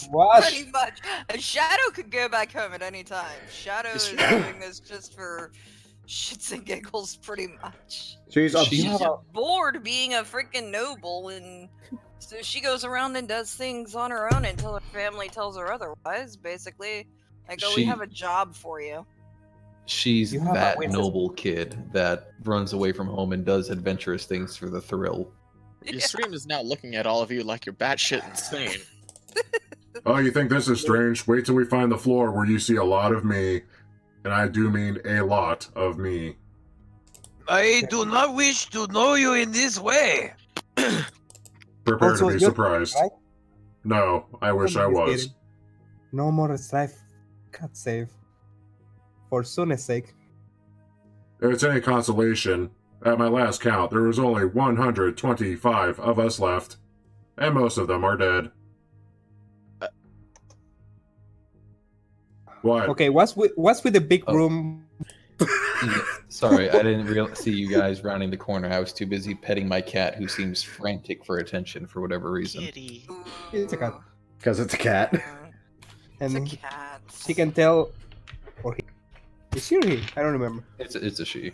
What? Pretty much. A Shadow could go back home at any time. Shadow is doing this just for shits and giggles, pretty much. She's up. She- She's have just bored being a freaking noble, and so she goes around and does things on her own until her family tells her otherwise. Basically, like, oh, we She- have a job for you. She's You have a that witness. noble kid that runs away from home and does adventurous things for the thrill. Your stream is now looking at all of you like you're batshit insane. Oh, you think this is strange? Wait till we find the floor where you see a lot of me. And I do mean a lot of me. I do not wish to know you in this way. Prepare Also, to be you're- surprised. right? No, I wish I was. No more strife. God save. For Sune's sake. If it's any consolation, at my last count, there was only 125 of us left. And most of them are dead. What? Okay, what's with the big Oh. room? Sorry, I didn't see you guys rounding the corner. I was too busy petting my cat, who seems frantic for attention for whatever reason. Kitty. It's a cat. Ooh, Because it's a cat. It's a And cat. she can tell, or he. Is she or he? I don't remember. It's a she.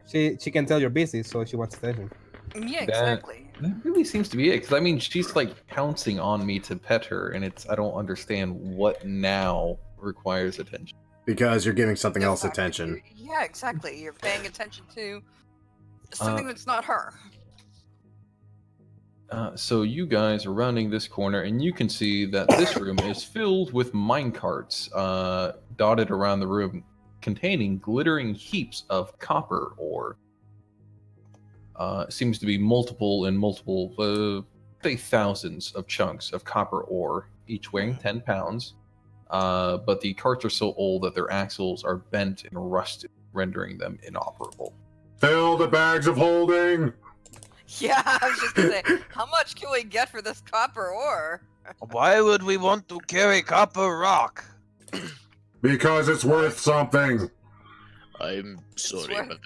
She can tell you're busy, so she wants attention. Yeah, That- exactly. That really seems to be it. Because I mean, she's like pouncing on me to pet her, and I don't understand what now requires attention. Because you're giving something The else fact that attention. you're- Yeah, exactly. You're paying attention to something that's not her. So you guys are rounding this corner, and you can see that this room is filled with minecarts dotted around the room, containing glittering heaps of copper ore. Seems to be multiple, say thousands of chunks of copper ore, each weighing 10 pounds. But the carts are so old that their axles are bent and rusted, rendering them inoperable. Fill the bags of holding! Yeah, I was just gonna say, how much can we get for this copper ore? Why would we want to carry copper rock? Because it's worth something! I'm sorry, worth- but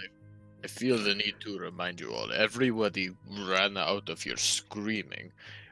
I feel the need to remind you all. Everybody ran out of here screaming,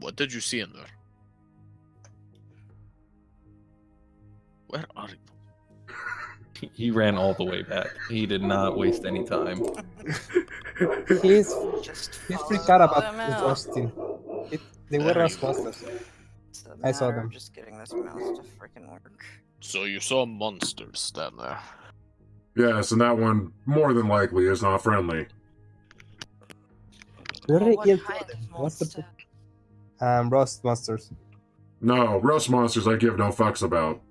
What did you see in there? Where are you? He ran all the way back. He did not waste any time. He's Just freaked follow out them about out. Justin. They were There you Rust go. monsters. It's a I saw matter of them. just getting this mouse to freaking work. So you saw monsters down there. Yes, and that one more than likely is not friendly. We already what killed kind them. of What's the monster? Rust monsters? No, rust monsters I give no fucks about.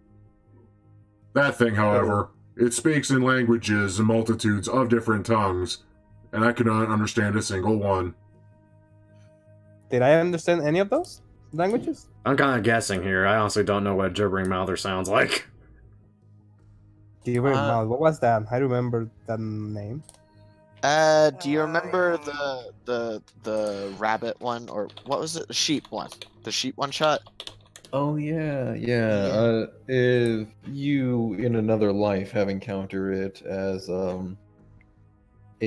That thing, however, it speaks in languages and multitudes of different tongues, and I cannot understand a single one. Did I understand any of those languages? I'm kind of guessing here. I honestly don't know what gibbering mouther sounds like. Gibbering mouth. What was that? I remember that name. Do you remember the rabbit one, or what was it? The sheep one. The sheep one shot? Oh yeah. If you in another life have encountered it as a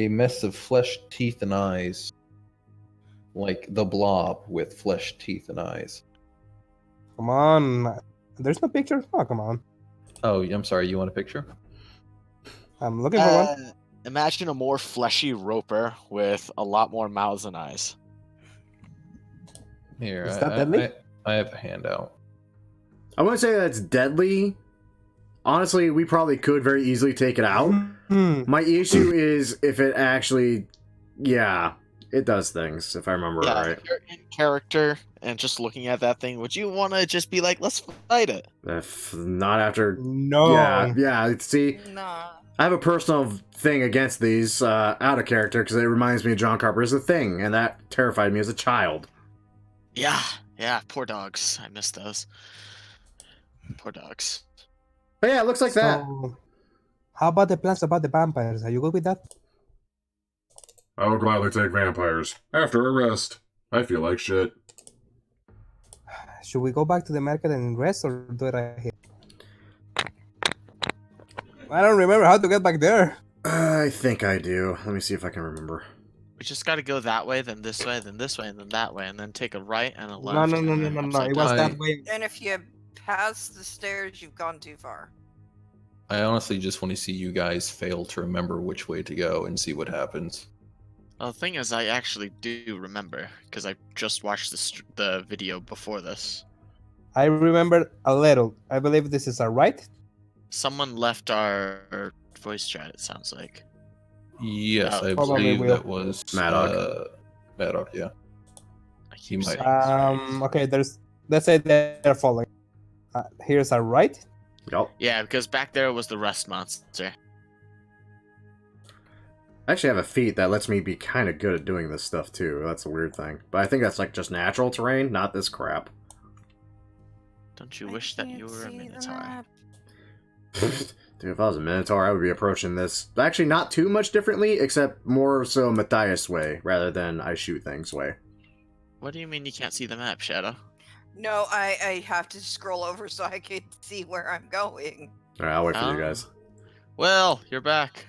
mess of flesh, teeth, and eyes, like the blob with flesh, teeth, and eyes. Come on. There's no picture? Oh, come on. Oh, I'm sorry. You want a picture? I'm looking for one. Imagine a more fleshy roper with a lot more mouths and eyes. Here, Is that deadly? I have a handout. I wouldn't say that's deadly. Honestly, we probably could very easily take it out. My issue is if it actually... Yeah, it does things, if I remember right. If you're in character and just looking at that thing, would you want to just be like, let's fight it? If not after... No. Yeah, see... Nah. I have a personal thing against these out of character because it reminds me of John Carpenter's The Thing, and that terrified me as a child. Yeah, poor dogs. I miss those. Poor dogs. But yeah, it looks like that. How about the plans about the vampires? Are you good with that? I will gladly take vampires. After a rest. I feel like shit. Should we go back to the market and rest or do it right here? I don't remember how to get back there. I think I do. Let me see if I can remember. We just got to go that way, then this way, then this way, and then that way, and then take a right and a left. No. and then It upside was down. that way. And if you pass the stairs, you've gone too far. I honestly just want to see you guys fail to remember which way to go and see what happens. Well, the thing is, I actually do remember because I just watched the video before this. I remember a little. I believe this is a right. Someone left our voice chat. It sounds like. Yes, I Probably believe will. that was Maddock. Maddock, yeah. I keep might- saying his face. Okay, let's say they're following. Here's a right. Yup. Yeah, because back there was the rust monster. I actually have a feat that lets me be kind of good at doing this stuff too. That's a weird thing. But I think that's like just natural terrain, not this crap. Don't you wish that you were a minotaur? Dude, if I was a Minotaur, I would be approaching this actually not too much differently, except more so Matthias way, rather than I shoot things way. What do you mean you can't see the map, Shadow? No, I have to scroll over so I can see where I'm going. Alright, I'll wait for you Oh. guys. Well, you're back.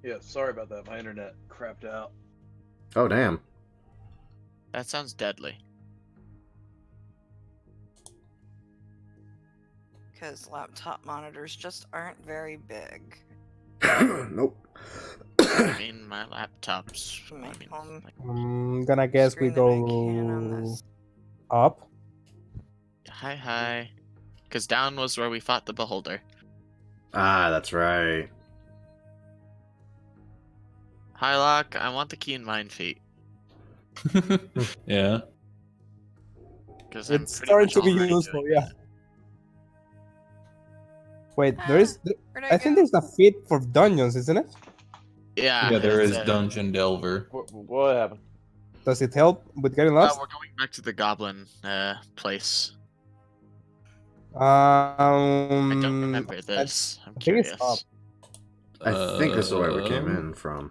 Yeah, sorry about that. My internet crapped out. Oh, damn. That sounds deadly. Because laptop monitors just aren't very big. Nope. I mean, my laptop's. I mean, like, I'm gonna guess we Screen that I can on go this. up. hi. Because down was where we fought the beholder. Ah, that's right. Hi, Locke. I want the keen mind feat. Yeah. Because It's starting to be useful, yeah. Wait, Where'd I think there's a feat for dungeons, isn't it? Yeah. Yeah, there it's, is Dungeon Delver. What happened? Does it help with getting lost? We're going back to the goblin place. I don't remember this. I'm I think it's curious. up. I think this is where we came Um, in from.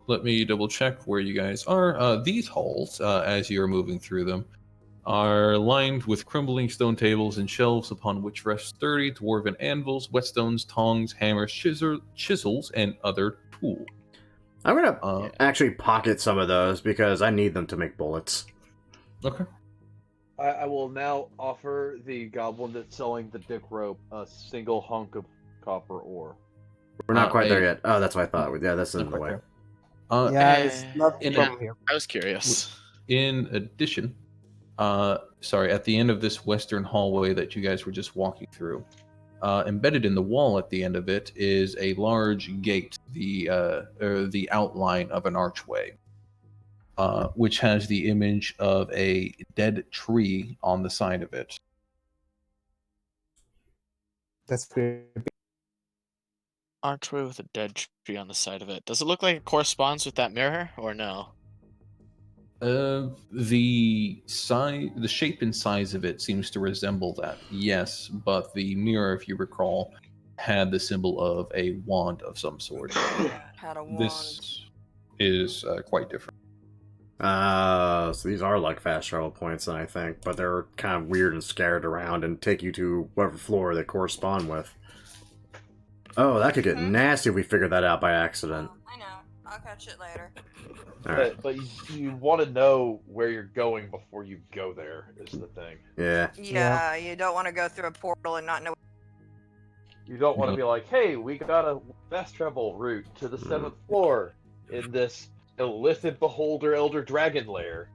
Let me double check where you guys are. These halls, as you're moving through them, are lined with crumbling stone tables and shelves upon which rest sturdy dwarven anvils, whetstones, tongs, hammers, chisels, and other tools. I'm gonna actually pocket some of those because I need them to make bullets. Okay. I will now offer the goblin that's selling the dick rope a single hunk of copper ore. We're not quite there a- yet. Oh, that's what I thought. Yeah, that's in Not the quite way. there. Yeah, it's not in from here. I was curious. In addition, sorry, at the end of this western hallway that you guys were just walking through, embedded in the wall at the end of it is a large gate, the outline of an archway, which has the image of a dead tree on the side of it. That's creepy. Archway with a dead tree on the side of it. Does it look like it corresponds with that mirror, or no? The size, the shape and size of it seems to resemble that, yes, but the mirror, if you recall, had the symbol of a wand of some sort. Had a wand. This is quite different. So these are like fast travel points, then I think, but they're kind of weird and scattered around and take you to whatever floor they correspond with. Oh, that could get nasty if we figure that out by accident. I know. I'll catch it later. Alright. But you want to know where you're going before you go there, is the thing. Yeah. Yeah, you don't want to go through a portal and not know. You don't want to be like, hey, we got a fast travel route to the 7th floor in this illicit beholder elder dragon lair.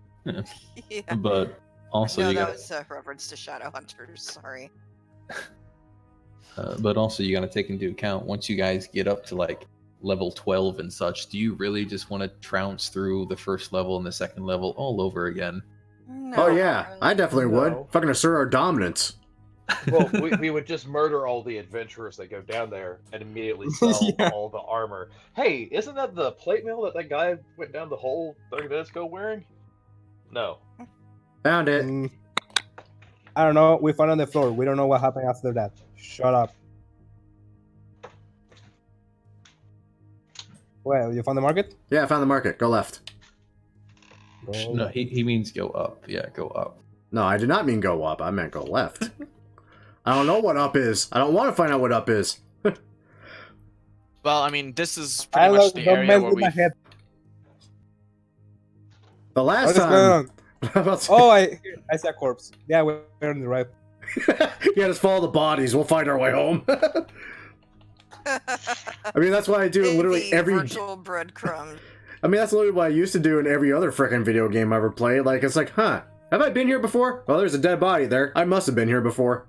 Yeah. But also No, you that got, was a reference to Shadowhunters. Sorry. but also you got to take into account once you guys get up to like level 12 and such. Do you really just want to trounce through the first level and the second level all over again? No, Oh not yeah, really. I definitely would. No. Fucking assert our dominance. Well, we would just murder all the adventurers that go down there and immediately sell Yeah. all the armor. Hey, isn't that the plate mail that guy went down the hole 30 minutes ago wearing? No. Found it. Mm, I don't know. We found on the floor. We don't know what happened after that. Shut up. Well, you found the market? Yeah, I found the market. Go left. Go No, left. he means go up. Yeah, go up. No, I did not mean go up. I meant go left. I don't know what up is. I don't want to find out what up is. Well, I mean, this is I pretty much the don't area mess where with we. my head. The What last is going time. on? About to- Oh, I see a corpse. Yeah, we're on the right. yeah, just follow the bodies. We'll find our way home. I mean, that's what I do in literally The every. virtual breadcrumbs. I mean, that's literally what I used to do in every other frickin' video game I ever played. Like, it's like, huh, have I been here before? Well, there's a dead body there. I must have been here before.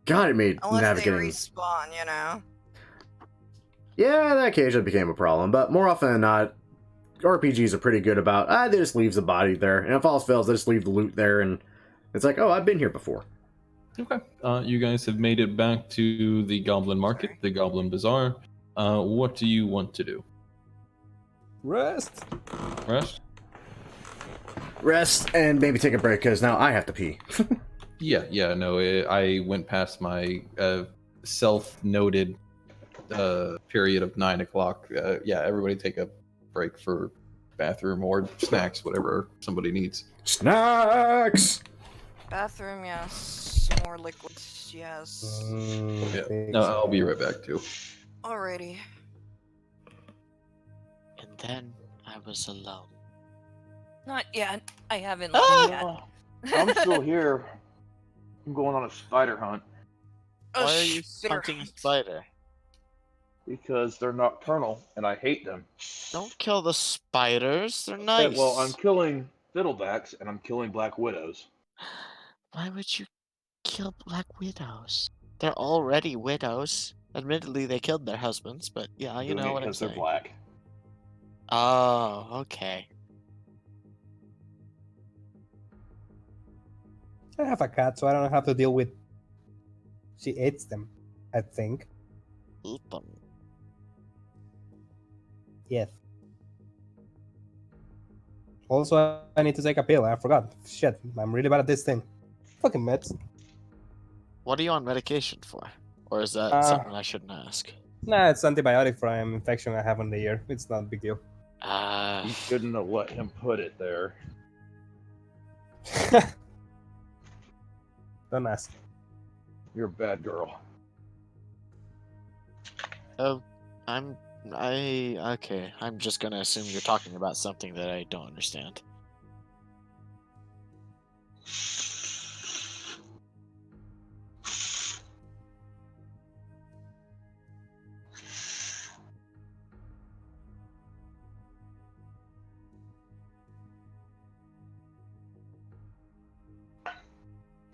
God, it made Unless they navigating. respawn, you know. Yeah, that occasionally became a problem, but more often than not, RPGs are pretty good about, they just leave the body there, and if all else fails, they just leave the loot there, and it's like, oh, I've been here before. Okay. You guys have made it back to the Goblin Market, the Goblin Bazaar. What do you want to do? Rest. Rest? Rest, and maybe take a break, because now I have to pee. Yeah, no, I went past my self-noted period of 9 o'clock. Yeah, everybody take a break for bathroom or snacks, whatever somebody needs. Snacks! Bathroom, yes. Some more liquids, yes. Yeah, Big no, I'll be sigh. right back too. Alrighty. And then I was alone. Not yet. I haven't left yet. Oh, I'm still here. I'm going on a spider hunt Oh, Why are you spitter hunting a hunt. spider? because they're nocturnal and I hate them. Don't kill the spiders. They're Okay, nice. well, I'm killing fiddlebacks and I'm killing black widows. Why would you kill black widows? They're already widows. Admittedly, they killed their husbands, but yeah, you Doing know it what I'm because they're saying. black. Oh, okay. I have a cat, so I don't have to deal with. She eats them, I think. Eat them. Yes. Also, I need to take a pill. I forgot. Shit, I'm really bad at this thing. Fucking meds. What are you on medication for? Or is that Uh, something I shouldn't ask? Nah, it's antibiotic for an infection I have on the ear. It's not a big deal. You shouldn't have let him put it there. Don't ask. You're a bad girl. Oh, I'm Okay. I'm just gonna assume you're talking about something that I don't understand.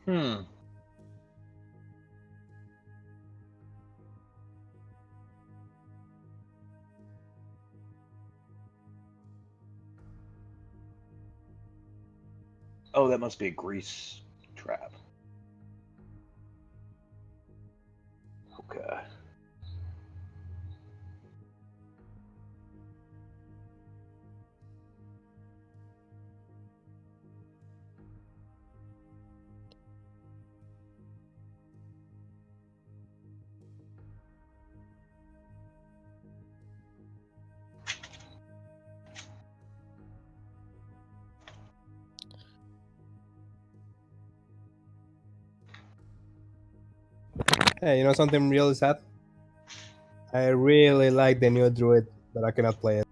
Hmm. Oh, that must be a grease trap. Okay. Hey, you know something really sad? I really like the new druid, but I cannot play it.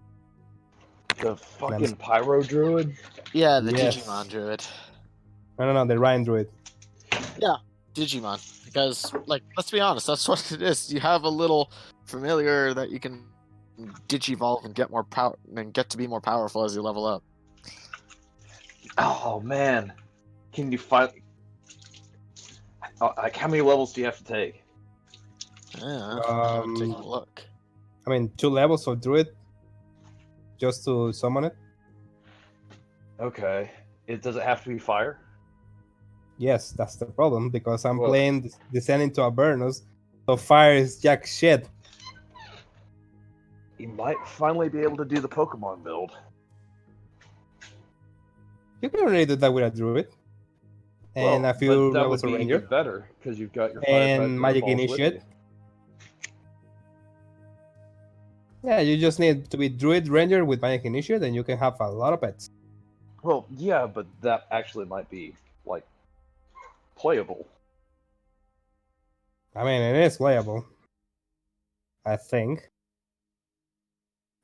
The I'm fucking pyro druid. Yeah, the Yes. Digimon druid. No, the Ryan druid. Yeah, Digimon. Because, like, let's be honest, that's what it is. You have a little familiar that you can digivolve and get more power and get to be more powerful as you level up. Oh man, can you find? Like, how many levels do you have to take? Yeah, I'm taking a look. I mean, 2 levels of druid just to summon it. Okay. Does it have to be fire? Yes, that's the problem because I'm Well- playing Descending to Avernus, so fire is jack shit. You might finally be able to do the Pokemon build. You can already do that with a druid and a few but that levels would of be ranger even better because you've got your fire type and magic fireballs with initiate. you. Yeah, you just need to be druid ranger with magic initiate, and you can have a lot of pets. Well, yeah, but that actually might be like playable. I mean, it is playable. I think.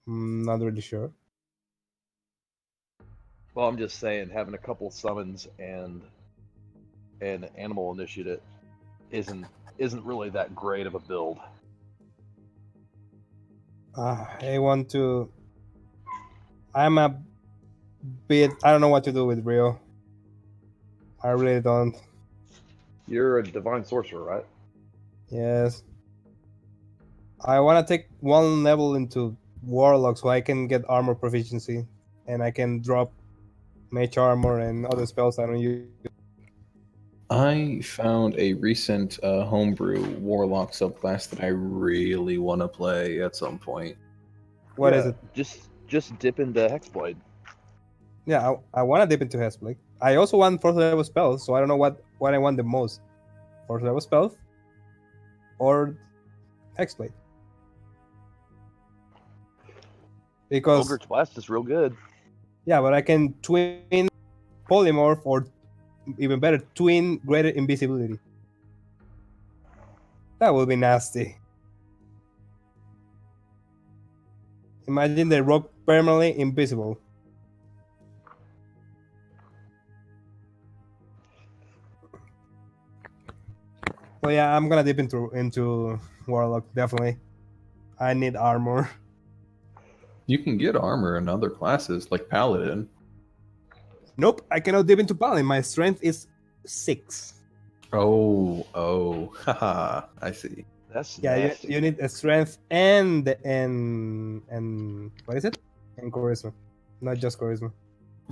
Not really sure. Well, I'm just saying having a couple summons and an animal initiative isn't really that great of a build. I want to. I'm a bit. I don't know what to do with Rio. I really don't. You're a divine sorcerer, right? Yes. I want to take 1 level into Warlock so I can get armor proficiency and I can drop mage armor and other spells I don't use. I found a recent homebrew warlock subclass that I really want to play at some point. What is it? Just dip into Hexblade. Yeah, I want to dip into Hexblade. I also want 4th level spells, so I don't know what I want the most. 4th level spells or Hexblade. Because Eldritch Blast is real good. yeah, but I can twin polymorph or even better, twin greater invisibility. That would be nasty. Imagine the rock permanently invisible. So yeah, I'm gonna dip into Warlock, definitely. I need armor. You can get armor in other classes like Paladin. Nope, I cannot dip into Paladin. My strength is 6. Oh, haha, I see. That's Yeah, nasty. you need a strength and what is it? And charisma, not just charisma.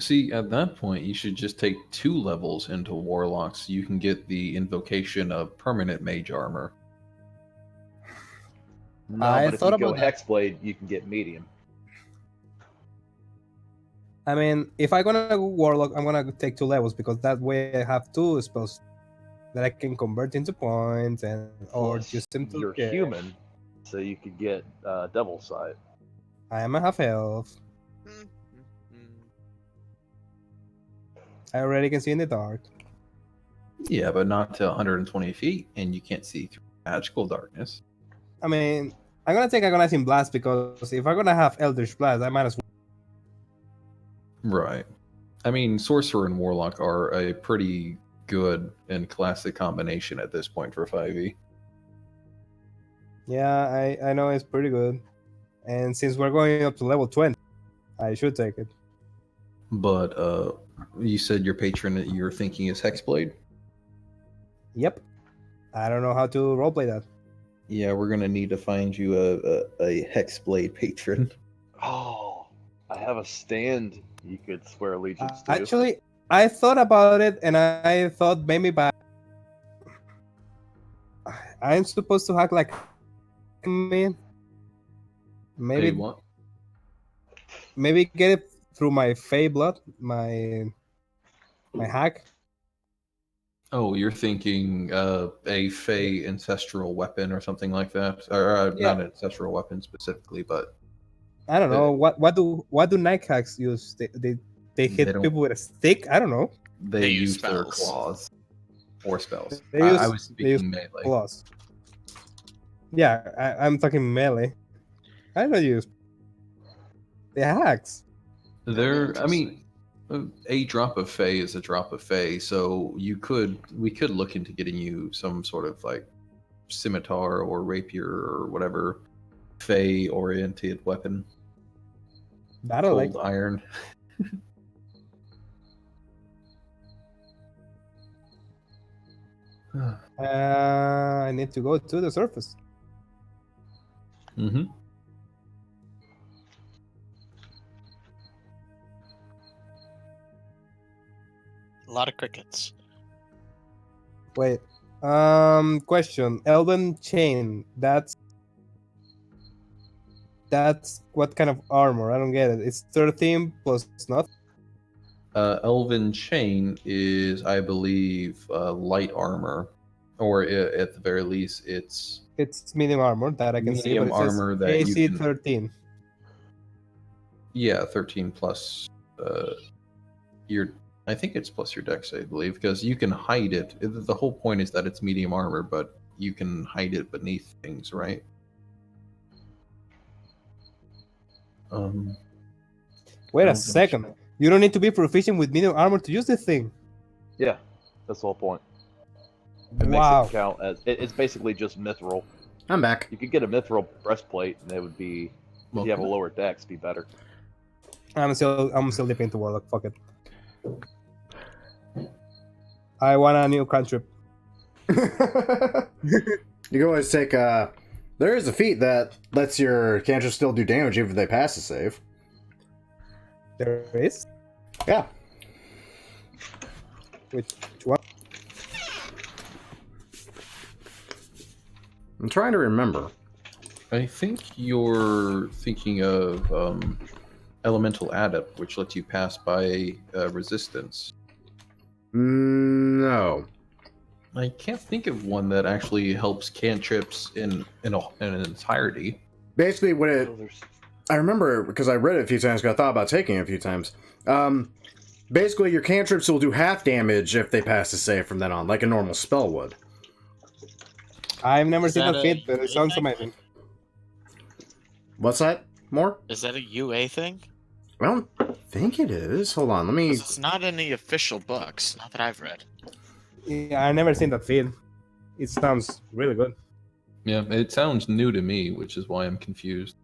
See, at that point, you should just take 2 levels into Warlock so you can get the invocation of permanent mage armor. No, I but if thought you go about that. Hexblade, you can get medium. I mean, if I'm gonna go Warlock, I'm gonna take 2 levels because that way I have 2 spells that I can convert into points and or Plus, just into. you're human, so you could get Devil Sight. I am a half elf. I already can see in the dark. Yeah, but not to 120 feet, and you can't see through magical darkness. I mean, I'm gonna take Agonizing Blast because if I'm gonna have Eldritch Blast, I might as well. Right. I mean, Sorcerer and Warlock are a pretty good and classic combination at this point for 5e. Yeah, I know it's pretty good. And since we're going up to level 20, I should take it. But you said your patron that you're thinking is Hexblade? Yep. I don't know how to roleplay that. Yeah, we're gonna need to find you a Hexblade patron. Oh, I have a stand you could swear allegiance to. Actually, I thought about it, and I thought maybe I'm supposed to hack like me. Maybe Hey, what? maybe get it through my Fey blood, my hack. Oh, you're thinking a Fey ancestral weapon or something like that, or Yeah. not an ancestral weapon specifically, but I don't know what do night hacks use? They hit don't- people with a stick. I don't know. they use use their spells. claws or spells. They I use- was they use speaking melee. Plus, yeah, I'm talking melee. I don't use the hacks. I mean, a drop of Fey is a drop of Fey, so we could look into getting you some sort of like scimitar or rapier or whatever Fey oriented weapon. Battle like Cold iron. I need to go to the surface. Mm-hmm. A lot of crickets. Wait. Question. Elven chain. That's what kind of armor? I don't get it. It's 13 plus nothing. Elven chain is, I believe, light armor, or at the very least, it's It's medium armor that I can see. medium But it says armor that you AC can. 13. Yeah, 13 plus your. I think it's plus your dex, I believe, because you can hide it. The whole point is that it's medium armor, but you can hide it beneath things, right? Wait a Elven second. chain. You don't need to be proficient with medium armor to use this thing. Yeah, that's the whole point. It Wow. makes it count as it's basically just mithril. I'm back. You could get a mithril breastplate, and it would be if you have a lower dex, be better. I'm still dipping into Warlock. Fuck it. I want a new cantrip. You can always take there is a feat that lets your cantrip still do damage even if they pass the save. There is? Yeah. Which one? I'm trying to remember. I think you're thinking of Elemental Adept, which lets you pass by resistance. No. I can't think of one that actually helps cantrips in an entirety. Basically, what it Oh, there's- I remember because I read it a few times. 'Cause I thought about taking it a few times. Basically, your cantrips will do half damage if they pass the save from then on, like a normal spell would. I've never Is seen that that a feat, but it sounds thing? amazing. What's that? More? Is that a UA thing? I don't think it is. Hold on, let me. 'Cause it's not in the official books, not that I've read. Yeah, I've never seen that feat. It sounds really good. Yeah, it sounds new to me, which is why I'm confused.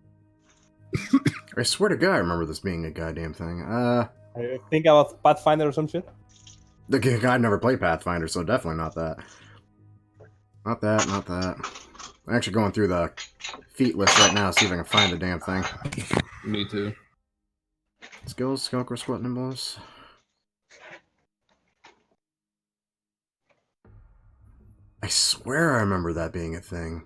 I swear to God, I remember this being a goddamn thing. I think about Pathfinder or some shit. I've never played Pathfinder, so definitely not that. Not that, not that. I'm actually going through the feat list right now, see if I can find the damn thing. Me too. Skills, Skunk, or Squat Nimbleness. I swear I remember that being a thing.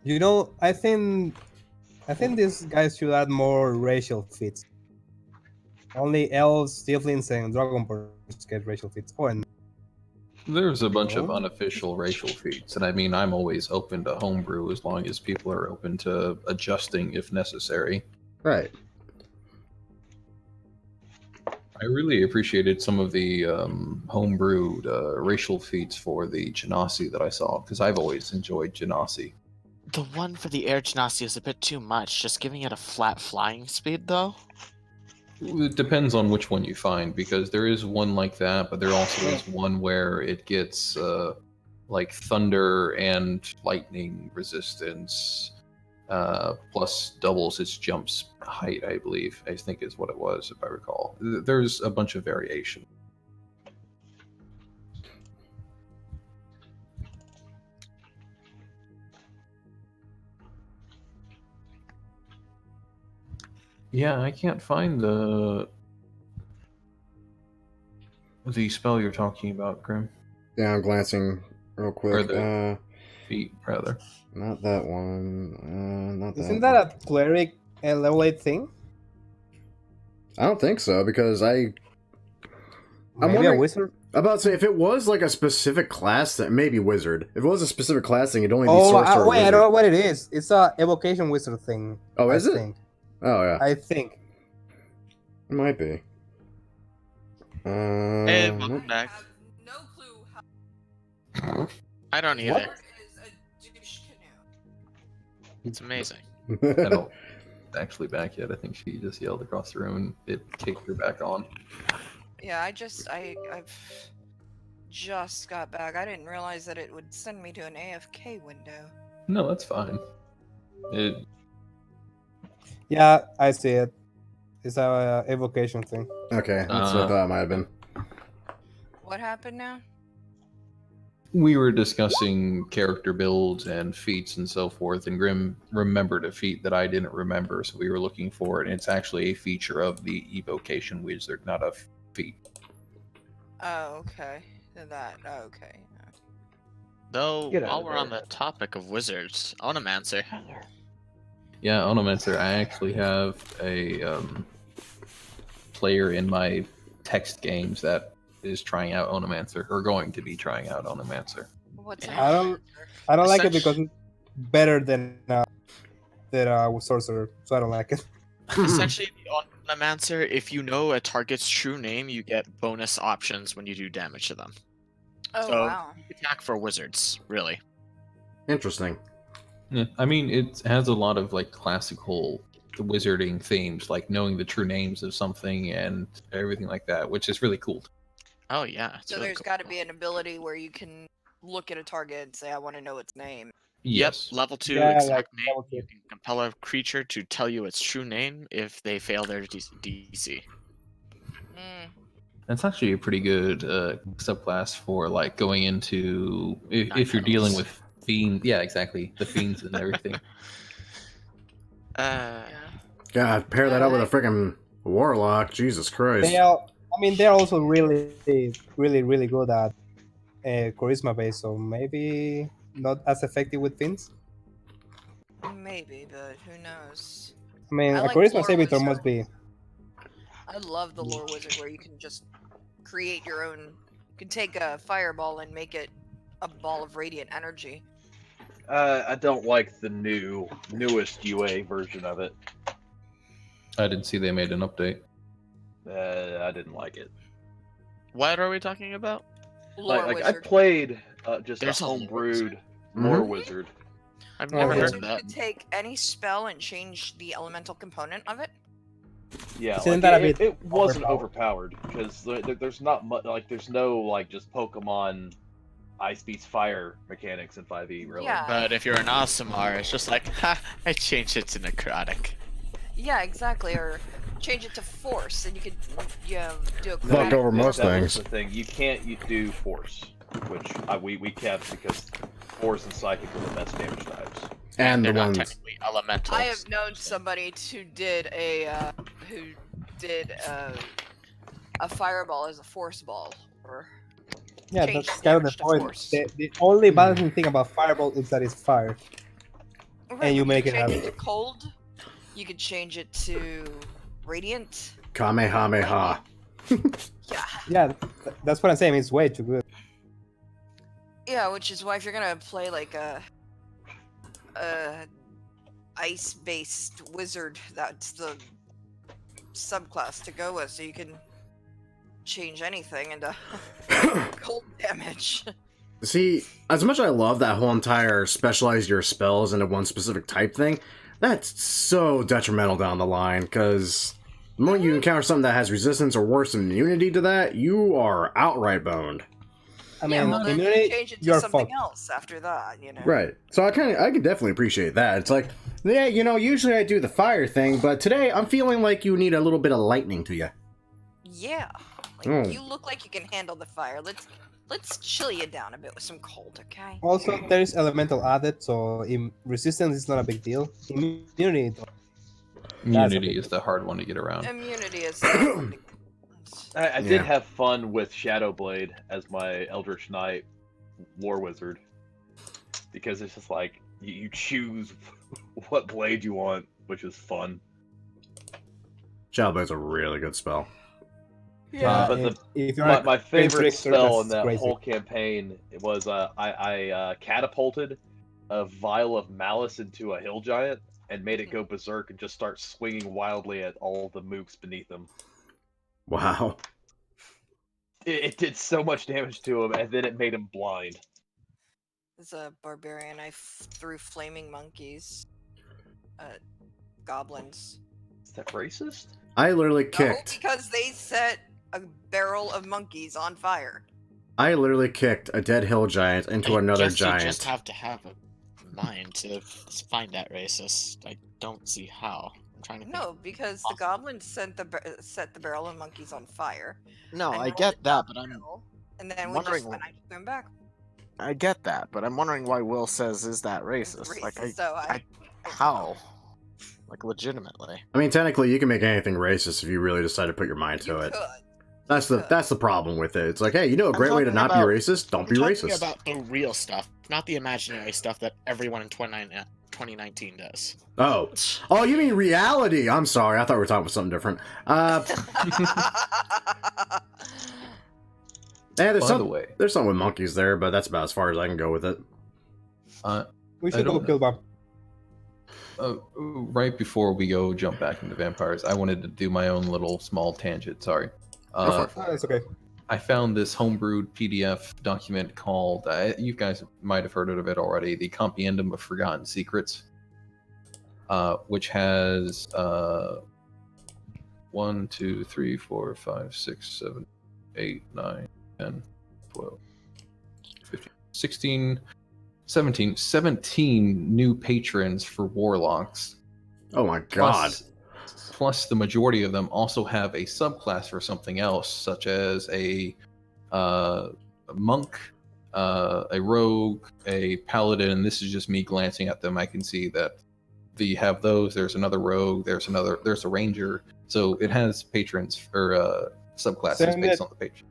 You know, I think these guys should add more racial feats. Only elves, tieflings, and dragonborns get racial feats. Oh, and There's a bunch of Oh. unofficial racial feats, and I mean, I'm always open to homebrew as long as people are open to adjusting if necessary. Right. I really appreciated some of the homebrewed racial feats for the Genasi that I saw, because I've always enjoyed Genasi. The one for the air genasi is a bit too much. Just giving it a flat flying speed, though. It depends on which one you find, because there is one like that, but there also is one where it gets like thunder and lightning resistance, plus doubles its jump's height, I believe. I think is what it was, if I recall. There's a bunch of variation. Yeah, I can't find the spell you're talking about, Grim. Yeah, I'm glancing real Or quick. the feat, rather. Not that one. Not that. Isn't that a cleric level 8 thing? I don't think so, because I'm Maybe a wondering wizard? I'm about to say, if it was like a specific class, that maybe wizard. If it was a specific class thing, it'd only be Oh, sorcerer. Or wait, I wizard. don't know what it is. It's a evocation wizard thing. Oh, is I it? Think. Oh yeah, I think. it might be. Hey, nope. welcome back. have no clue how I don't either. What? is a douche canoe. It's amazing. I don't actually back yet. I think she just yelled across the room and it kicked her back on. Yeah, I've just got back. I didn't realize that it would send me to an AFK window. No, that's fine. Yeah, I see it. It's a evocation thing. Okay, that's what I thought it might have been. What happened now? We were discussing character builds and feats and so forth, and Grim remembered a feat that I didn't remember, so we were looking for it, and it's actually a feature of the evocation wizard, not a feat. Oh, okay. Okay. Though, Get out while of we're on there. the topic of wizards, Onomancer. Yeah, Onomancer, I actually have a player in my text games that is trying out Onomancer, or going to be trying out Onomancer. What's Yeah. I don't like it Essentially- because it's better than sorcerer, so I don't like it. Essentially, the Onomancer, if you know a target's true name, you get bonus options when you do damage to them. Oh, So- wow. Attack for wizards, really. Interesting. Yeah, I mean, it has a lot of like classical wizarding themes, like knowing the true names of something and everything like that, which is really cool. Oh yeah. It's So really there's cool. got to be an ability where you can look at a target and say, I want to know its name. Yes. Yep, level 2 Yeah, exact like name. level You 2. can compel a creature to tell you its true name if they fail their DC. Mm. That's actually a pretty good subclass for like going into if you're Night dealing elves. with fiends. Yeah, exactly, the fiends and everything. Yeah. God, pair that up with a freaking warlock. Jesus Christ. They're also really, really good at charisma base, so maybe not as effective with fins. Maybe, but who knows? I mean, I a like charisma Lore savitor Wizard. must be. I love the lore wizard where you can just create your own. You can take a fireball and make it a ball of radiant energy. I don't like the newest UA version of it. I didn't see they made an update. I didn't like it. What are we talking about? Lore Like I wizard. played just There's a a lore homebrewed Mhm. lore wizard. I've Oh, never yeah. heard So of you that. could take any spell and change the elemental component of it. Yeah, Isn't like that a it, bit it wasn't overpowered? overpowered because there's not much like there's no like just Pokemon ice beats fire mechanics in 5e really. Yeah. But if you're an Aasimar, it's just like, ha, I changed it to necrotic. Yeah, exactly. Or change it to force, and you could do a Fuck chromatic over force. most that was things. the thing. You can't do force, which we kept because force and psychic are the best damage types. And they're the not ones. technically elementals. I have known somebody who did a fireball as a force ball, or Yeah, change that's kind of the damage to point. force. The only balancing thing about fireball is that it's fire. Right, you but make could it change happen. it to cold. You could change it to radiant. Kamehameha. Yeah. Yeah, that's what I'm saying. It's way too good. Yeah, which is why if you're gonna play like a ice-based wizard, that's the subclass to go with, so you can change anything into cold damage. See, as much as I love that whole entire specialize your spells into one specific type thing, that's so detrimental down the line, because the moment you encounter something that has resistance or worse than immunity to that, you are outright boned. I Yeah, mean, well, then immunity, you change it to you're something fucked. else after that, you know? Right. So I can definitely appreciate that. It's like, yeah, usually I do the fire thing, but today I'm feeling like you need a little bit of lightning to you. Yeah. Like, Oh. you look like you can handle the fire. Let's chill you down a bit with some cold, okay? Also, there is elemental added, so resistance is not a big deal. Immunity, though. Immunity big is the hard one to get around. Immunity is the hard one to I Yeah. did have fun with Shadowblade as my Eldritch Knight War Wizard. Because it's just like, you choose what blade you want, which is fun. Shadowblade's a really good spell. Yeah. But if you're my a favorite trickster, spell in that's that crazy. whole campaign was I catapulted a vial of malice into a hill giant and made it go berserk and just start swinging wildly at all the mooks beneath him. Wow. It did so much damage to him, and then it made him blind. As a barbarian, I threw flaming monkeys at goblins. Is that racist? I literally No, kicked. because they set a barrel of monkeys on fire. I literally kicked a dead hill giant into another guess giant. You just have to have a mind to find that racist. I don't see how. I'm trying to think. No, because the goblins set the barrel of monkeys on fire. No, and I rolled get it that, down but the I'm hill, and then we wondering. just went and threw him back. I get that, but I'm wondering why Will says is that racist. It's Like, racist, so how? Like, legitimately. I mean, technically, you can make anything racist if you really decide to put your mind to You it. could. That's the problem with it. It's like, hey, a great way to talking not about- be racist? Don't be I'm talking racist. about the real stuff, not the imaginary stuff that everyone in 2019 does. Oh, you mean reality? I'm sorry, I thought we were talking about something different. Yeah, By the way, there's something with monkeys there, but that's about as far as I can go with it. We I should go don't kill Bob. right before we go jump back into vampires, I wanted to do my own little small tangent. Sorry. That's okay. I found this homebrewed PDF document called, you guys might have heard of it already, the Compendium of Forgotten Secrets, which has 1, 2, 3, 4, 5, 6, 7, 8, 9, 10, 12, 15, 16, 17 new patrons for warlocks. Oh my god. Plus, the majority of them also have a subclass for something else, such as a monk, a rogue, a paladin. This is just me glancing at them. I can see that you have those. There's another rogue. There's a ranger. So it has patrons or subclasses based on the patron.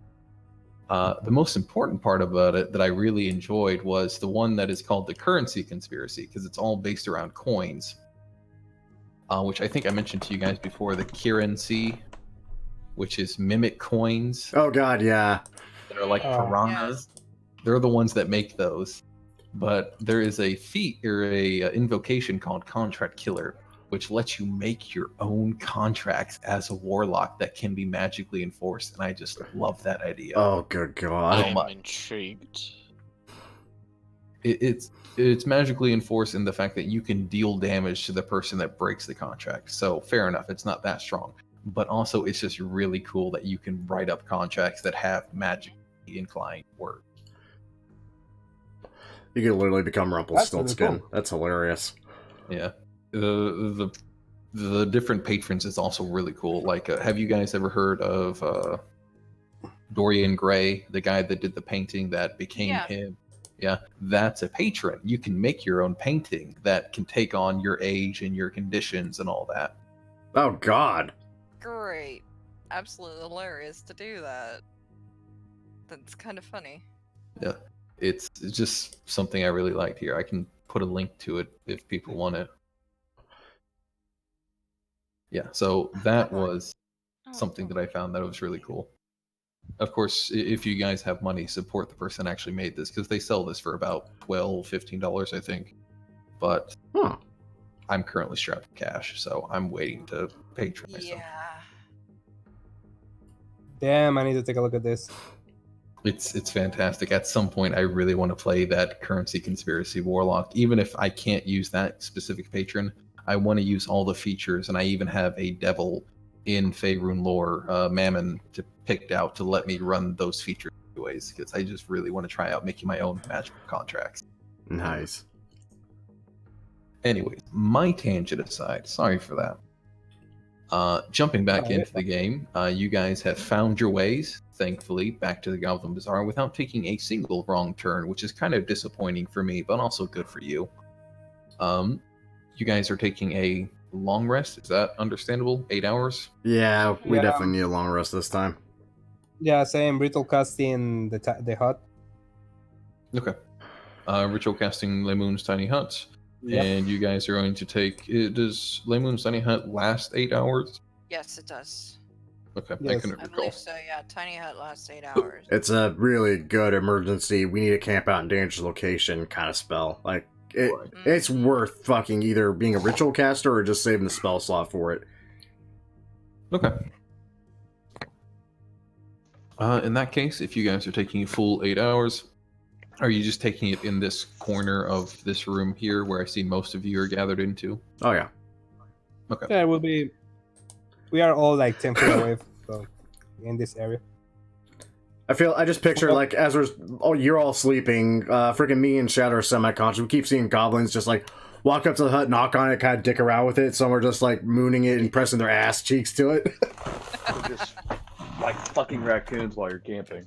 The most important part about it that I really enjoyed was the one that is called the currency conspiracy, because it's all based around coins. Which I think I mentioned to you guys before, the currency, which is mimic coins. Oh god, yeah. That are like piranhas. Yes. They're the ones that make those. But there is a feat or a invocation called Contract Killer, which lets you make your own contracts as a warlock that can be magically enforced, and I just love that idea. Oh good god. I'm intrigued. It's magically enforced in the fact that you can deal damage to the person that breaks the contract. So fair enough, it's not that strong. But also it's just really cool that you can write up contracts that have magically inclined words. You can literally become Rumpelstiltskin. Really cool. That's hilarious. Yeah. The different patrons is also really cool. Like, have you guys ever heard of Dorian Gray, the guy that did the painting that became him? Yeah, that's a patron. You can make your own painting that can take on your age and your conditions and all that. Oh god. Great. Absolutely hilarious to do that. That's kind of funny. Yeah, it's just something I really liked here. I can put a link to it if people want it. Yeah, so that was something that I found that was really cool. Of course, if you guys have money, support the person that actually made this, because they sell this for about $12, $15, I think. But I'm currently strapped for cash, so I'm waiting to patronize them. Yeah. Damn, I need to take a look at this. It's fantastic. At some point, I really want to play that Currency Conspiracy Warlock. Even if I can't use that specific patron, I want to use all the features, and I even have a devil in Faerun lore, Mammon, picked out to let me run those features anyways, because I just really want to try out making my own magical contracts. Nice. Anyways, my tangent aside, sorry for that. Jumping back into the game, you guys have found your ways, thankfully, back to the Goblin Bazaar without taking a single wrong turn, which is kind of disappointing for me, but also good for you. You guys are taking a long rest. Is that understandable? 8 hours? Yeah, we definitely need a long rest this time. Yeah, same. Ritual casting the hut. Okay. Ritual casting Lemoon's Tiny Hut. Yep. And you guys are going to take... Does Lemoon's Tiny Hut last 8 hours? Yes, it does. Okay, I Yes. couldn't I recall. believe so, yeah. Tiny hut lasts 8 hours. It's a really good emergency. We need to camp out in dangerous location kind of spell. Like, it's worth fucking either being a ritual caster or just saving the spell slot for it. Okay. In that case, if you guys are taking a full 8 hours, are you just taking it in this corner of this room here where I see most of you are gathered into? Oh, yeah. Okay. Yeah, it will be. We are all like 10 feet away, so in this area. I just picture, like, as you're all sleeping, freaking me and Shadow are semi-conscious. We keep seeing goblins just, like, walk up to the hut, knock on it, kind of dick around with it. Some are just, like, mooning it and pressing their ass cheeks to it. Just like fucking raccoons while you're camping.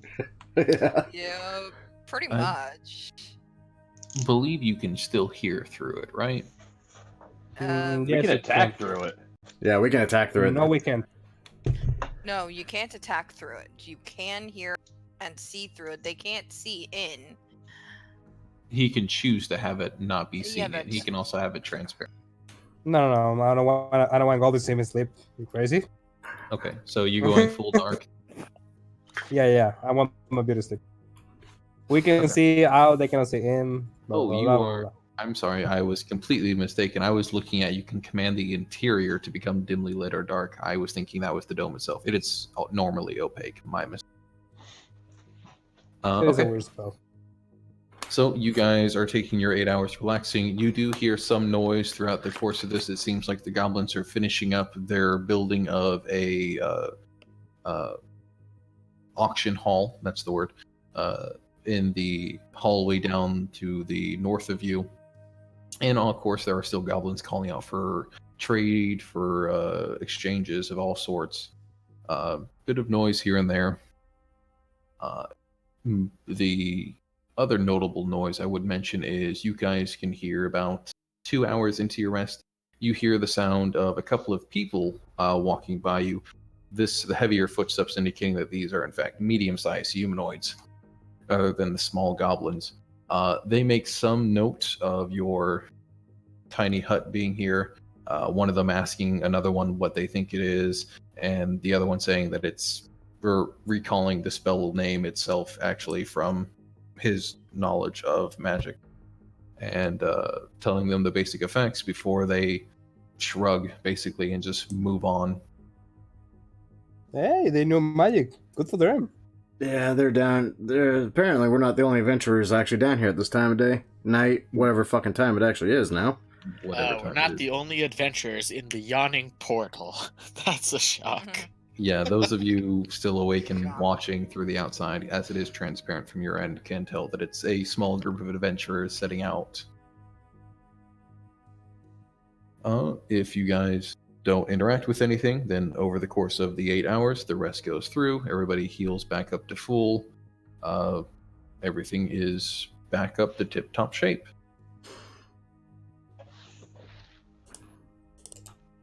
Yeah. Yeah, pretty much. Believe you can still hear through it, right? We Yes, can it attack can. through it. Yeah, we can attack through it. No, we can't. No, you can't attack through it. You can hear and see through it. They can't see in. He can choose to have it not be Yeah, seen. but- He can also have it transparent. No. I don't want goblins to see me sleep. You crazy? Okay, so you going full dark. Yeah. I want my beauty sleep. We can see out. They cannot see in. Blah, Oh, blah, you blah, blah, are. blah. I'm sorry, I was completely mistaken. I was looking at you can command the interior to become dimly lit or dark. I was thinking that was the dome itself. It is normally opaque. My mistake. It is a Okay, weird spell. so you guys are taking your 8 hours relaxing. You do hear some noise throughout the course of this. It seems like the goblins are finishing up their building of a auction hall. That's the word. In the hallway down to the north of you. And of course, there are still goblins calling out for trade, for exchanges of all sorts. Bit of noise here and there. The other notable noise I would mention is you guys can hear about 2 hours into your rest. You hear the sound of a couple of people walking by you. The heavier footsteps indicating that these are in fact medium-sized humanoids, other than the small goblins. They make some note of your tiny hut being here. One of them asking another one what they think it is, and the other one saying that it's recalling the spell name itself actually from his knowledge of magic, and telling them the basic effects before they shrug basically and just move on. Hey, they know magic. Good for them. Yeah, they're down. Apparently, we're not the only adventurers actually down here at this time of day, night, whatever fucking time it actually is now. Whatever We're time it not is. the only adventurers in the yawning portal. That's a shock. Yeah, those of you still awake and watching through the outside, as it is transparent from your end, can tell that it's a small group of adventurers setting out. If you guys don't interact with anything, then over the course of the 8 hours, the rest goes through. Everybody heals back up to full. Everything is back up to tip-top shape.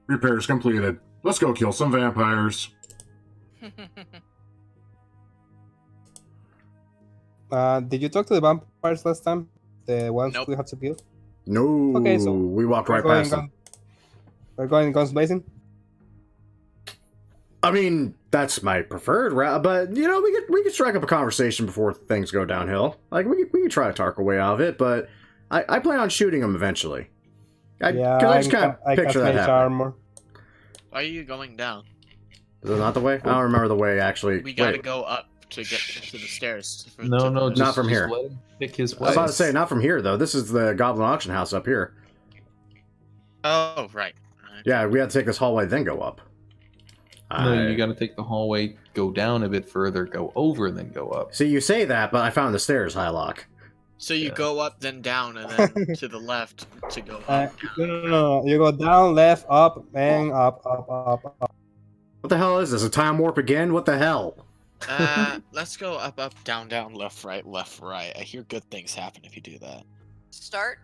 Repairs completed. Let's go kill some vampires. Did you talk to the vampires last time? The ones Nope. we have to kill? No, Okay, so we walked right past them. We're going guns blazing? I mean, that's my preferred route, but you know, we could strike up a conversation before things go downhill. Like we could try to talk our way out of it, but I plan on shooting them eventually. I just kind of picture that happening. armor. Why are you going down? Is it not the way? I don't remember the way actually. We gotta Wait. go up. to get to the stairs. No, Not just, from just here. let him pick his I way. was about to say, not from here, though. This is the Goblin Auction House up here. Oh, right. Yeah, we had to take this hallway, then go up. No, you got to take the hallway, go down a bit further, go over, and then go up. See, you say that, but I found the stairs, Hylock. So you Yeah. go up, then down, and then to the left to go up. No. You go down, left, up, and up. What the hell is this? A time warp again? What the hell? Let's go up, up, down, down, left, right, left, right. I hear good things happen if you do that. Start.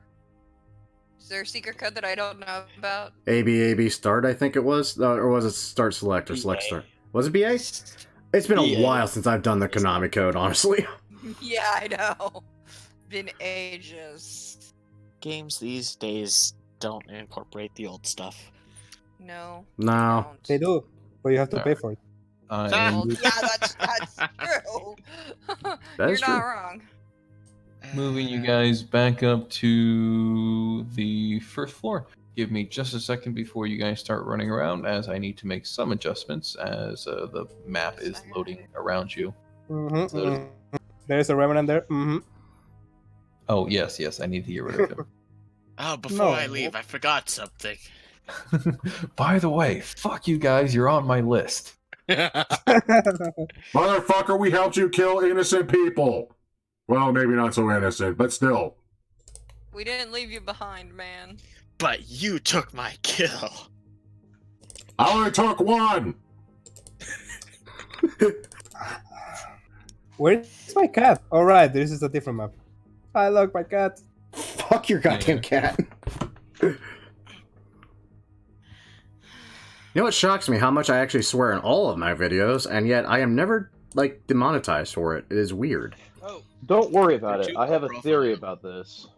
Is there a secret code that I don't know about? AB start, I think it was. Or was it start select or select BA. start? Was it BA? It's been a BA. while since I've done the Konami code, honestly. Yeah, I know. Been ages. Games these days don't incorporate the old stuff. No. No. don't. They do, but you have to pay for it. Well, And yeah, that's true. That You're is not true. wrong. moving you guys back up to the first floor. Give me just a second before you guys start running around, as I need to make some adjustments as the map is loading around you. There's a remnant there. Oh, yes, I need to get rid of him. Oh, before No. I leave, I forgot something. By the way, fuck you guys, you're on my list. Motherfucker, we helped you kill innocent people. Well, maybe not so innocent, but still. We didn't leave you behind, man. But you took my kill. I only took one. Where's my cat? All right, this is a different map. I love my cat. Fuck your goddamn cat. You know what shocks me? How much I actually swear in all of my videos, and yet I am never, like, demonetized for it. It is weird. Oh, Don't worry about Did it. you I have a profile theory it? about this.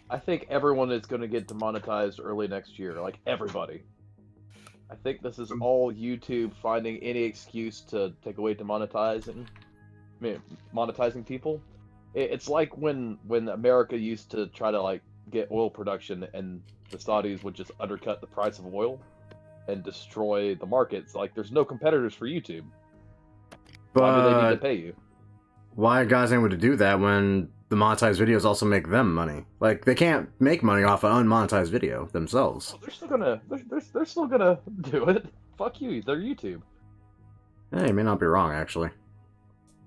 I think everyone is going to get demonetized early next year. Like, everybody. I think this is all YouTube finding any excuse to take away monetizing people. It's like when America used to try to, like, get oil production and the Saudis would just undercut the price of oil and destroy the markets. Like, there's no competitors for YouTube. Why do they need to But pay you? why are guys able to do that when the monetized videos also make them money? Like, they can't make money off an unmonetized video themselves. Oh, they're still gonna do it. Fuck you, they're YouTube. Yeah, you may not be wrong, actually.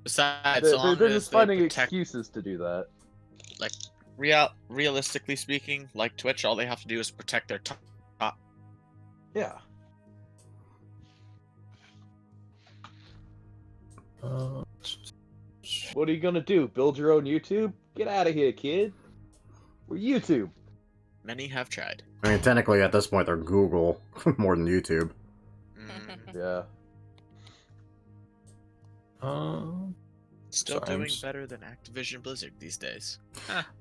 besides, They're just they finding protect, excuses to do that. like, realistically speaking, like Twitch, all they have to do is protect their top. Yeah. What are you gonna do? Build your own YouTube? Get out of here, kid. We're YouTube. Many have tried. I mean, technically, at this point, they're Google more than YouTube. Mm, Yeah. still Sorry, I'm doing s- better than Activision Blizzard these days.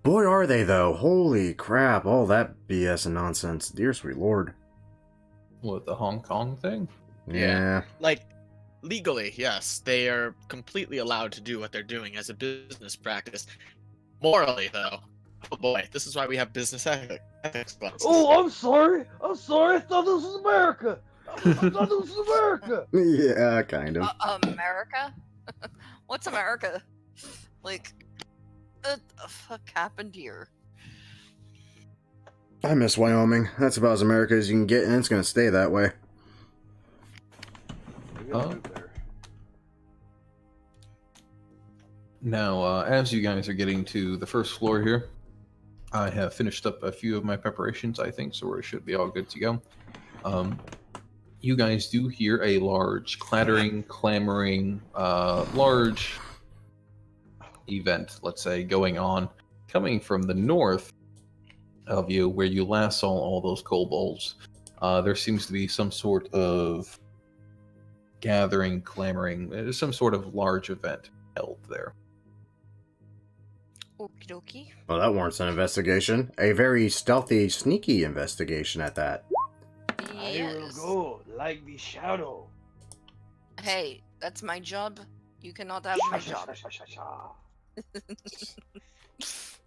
Boy, are they, though. Holy crap. All that BS and nonsense. Dear sweet lord. What, the Hong Kong thing? Yeah. Like, legally, yes, they are completely allowed to do what they're doing as a business practice. Morally, though, oh boy, this is why we have business ethics classes. Oh, I'm sorry. I thought this was America. I thought this was America. Yeah, kind of. America? What's America? Like, what the fuck happened here? I miss Wyoming. That's about as America as you can get, and it's gonna stay that way. Oh. Now, as you guys are getting to the first floor here, I have finished up a few of my preparations, I think, so we should be all good to go. You guys do hear a large clattering, clamoring, large event, let's say, going on, coming from the north of you, where you last saw all those kobolds. There seems to be some sort of gathering, clamoring, there's some sort of large event held there. Okie dokie. Well, that warrants an investigation. A very stealthy, sneaky investigation at that. Yes. go like the shadow. Hey, that's my job. You cannot have my job.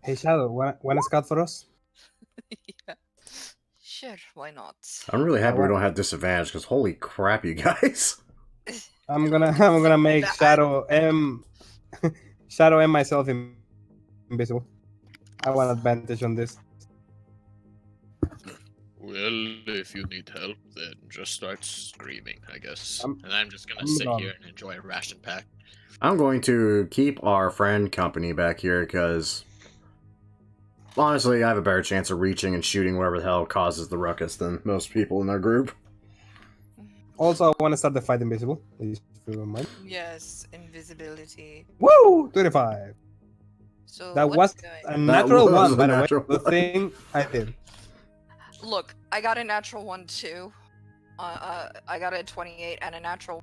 Hey Shadow, wanna scout for us? Yeah. Sure, why not? I'm really happy we don't have disadvantage, because holy crap, you guys. I'm gonna make Shadow M Shadow M myself invisible. I want advantage on this. Well, if you need help, then just start screaming, I guess. I'm- And I'm just gonna I'm sit gone. here and enjoy a ration pack. I'm going to keep our friend company back here because honestly, I have a better chance of reaching and shooting whatever the hell causes the ruckus than most people in our group. Also, I want to start the fight invisible. Please, if you don't mind. Yes, invisibility. Woo! 25. So That what's was going? a natural was one, a by the way. natural The one. thing I did. Look, I got a natural one too. I got a 28 and a natural.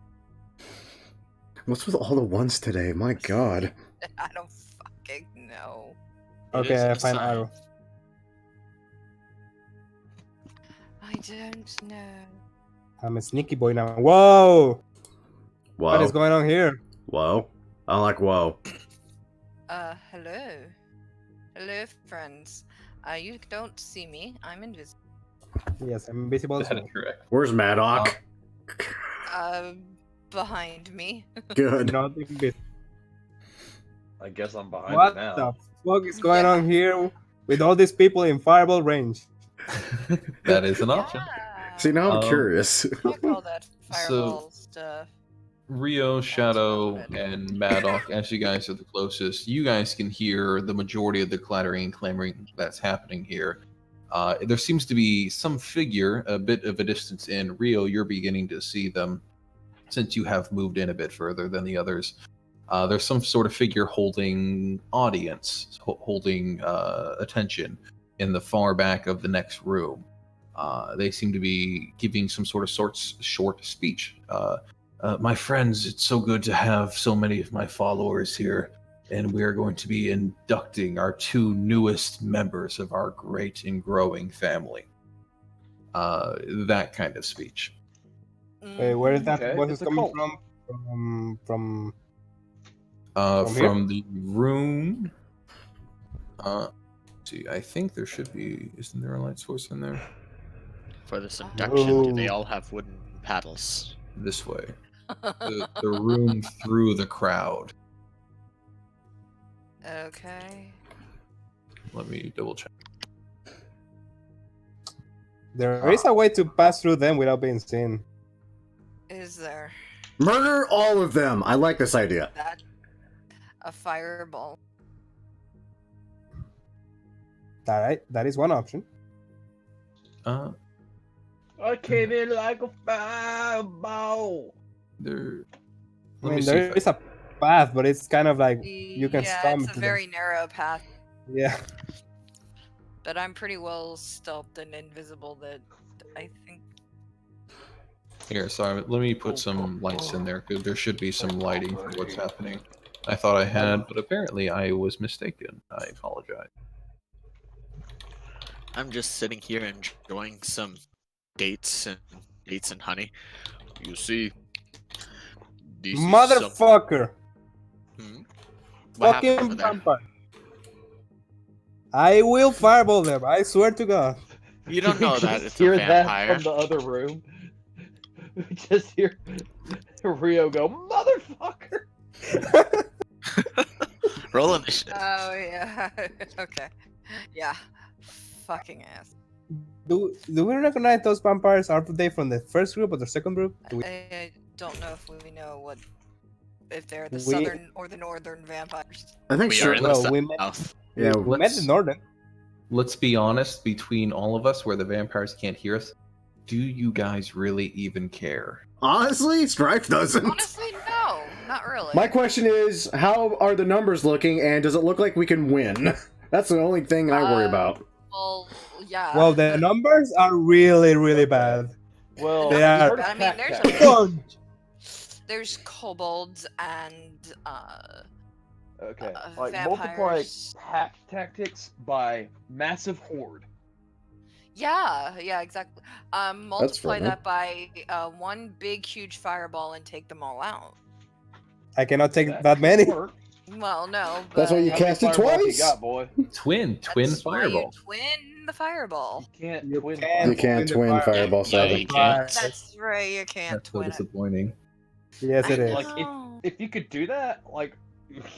What's with all the ones today? My god. I don't fucking know. It is Okay, I a find sign. arrow. I don't know. I'm a sneaky boy now. Whoa! Whoa. What is going on here? Whoa. I don't like whoa. Hello. Hello, friends. You don't see me. I'm invisible. Yes, I'm invisible as That well. is correct. Where's Maddock? Behind me. Good. Not invisible. I guess I'm behind What it now. the fuck is going Yeah. on here with all these people in fireball range? That is an option. Yeah. See, now I'm Um, curious. Fuck all that So- fireball stuff. Rio, Shadow, not good. and Maddock, as you guys are the closest, you guys can hear the majority of the clattering and clamoring that's happening here. There seems to be some figure a bit of a distance in. Rio, you're beginning to see them since you have moved in a bit further than the others. There's some sort of figure holding audience, holding attention in the far back of the next room. They seem to be giving some sort of short speech. My friends, it's so good to have so many of my followers here, and we are going to be inducting our 2 newest members of our great and growing family. That kind of speech. Wait, where is that Okay, voice it's a coming cult. from? From here? From the room. See, I think there should be. Isn't there a light source in there? For this induction, do they Oh. all have wooden paddles? This way. The room through the crowd. Okay. Let me double check. There is a way to pass through them without being seen. Is there Murder all of them! I like this idea. that a fireball? Alright, that is one option. I came in like a fireball. There. I Let me mean, see. there If is a path, but it's kind of like you can Yeah, stomp it's a to them. very narrow path, Yeah. but I'm pretty well stealthed and invisible that I think. Here, sorry. Let me put some lights in there because there should be some lighting for what's happening. I thought I had, but apparently I was mistaken. I apologize. I'm just sitting here enjoying some dates and honey. You see, this is some- Motherfucker! Hmm? What happened Fucking over there? vampire! I will fireball them, I swear to God. You don't know that Just it's a hear vampire. that from the other room. Just hear Rio go, motherfucker. Roll initiative. Oh yeah. Okay. Yeah. Fucking ass. Do we recognize those vampires? Are they from the first group or the second group? Do we... I don't know if we know if they're the We- southern or the northern vampires. I think We so. are in Well, the we met- south. Yeah, We met the northern. Let's be honest, between all of us, where the vampires can't hear us, do you guys really even care? honestly, Strife doesn't. Honestly, no, not really. My question is, how are the numbers looking, and does it look like we can win? That's the only thing I worry about. Well, yeah. Well, the numbers are really, really bad. Well, They you are- heard of I mean, tac there's tactics. Bunch. There's kobolds and Okay, like multiply vampires. tactics by massive horde. Yeah, exactly. Multiply funny. that by one big huge fireball and take them all out. I cannot take that many. Work. Well, no, but That's why you How many cast it fireballs twice? You got, boy. Twin that's why you fireball. twin the fireball. You can't You twin can't You can't the twin fire- fireball, Yeah, sadly. you can't. That's right, you can't That's so twin it. disappointing. Yes, it is. Like if you could do that, like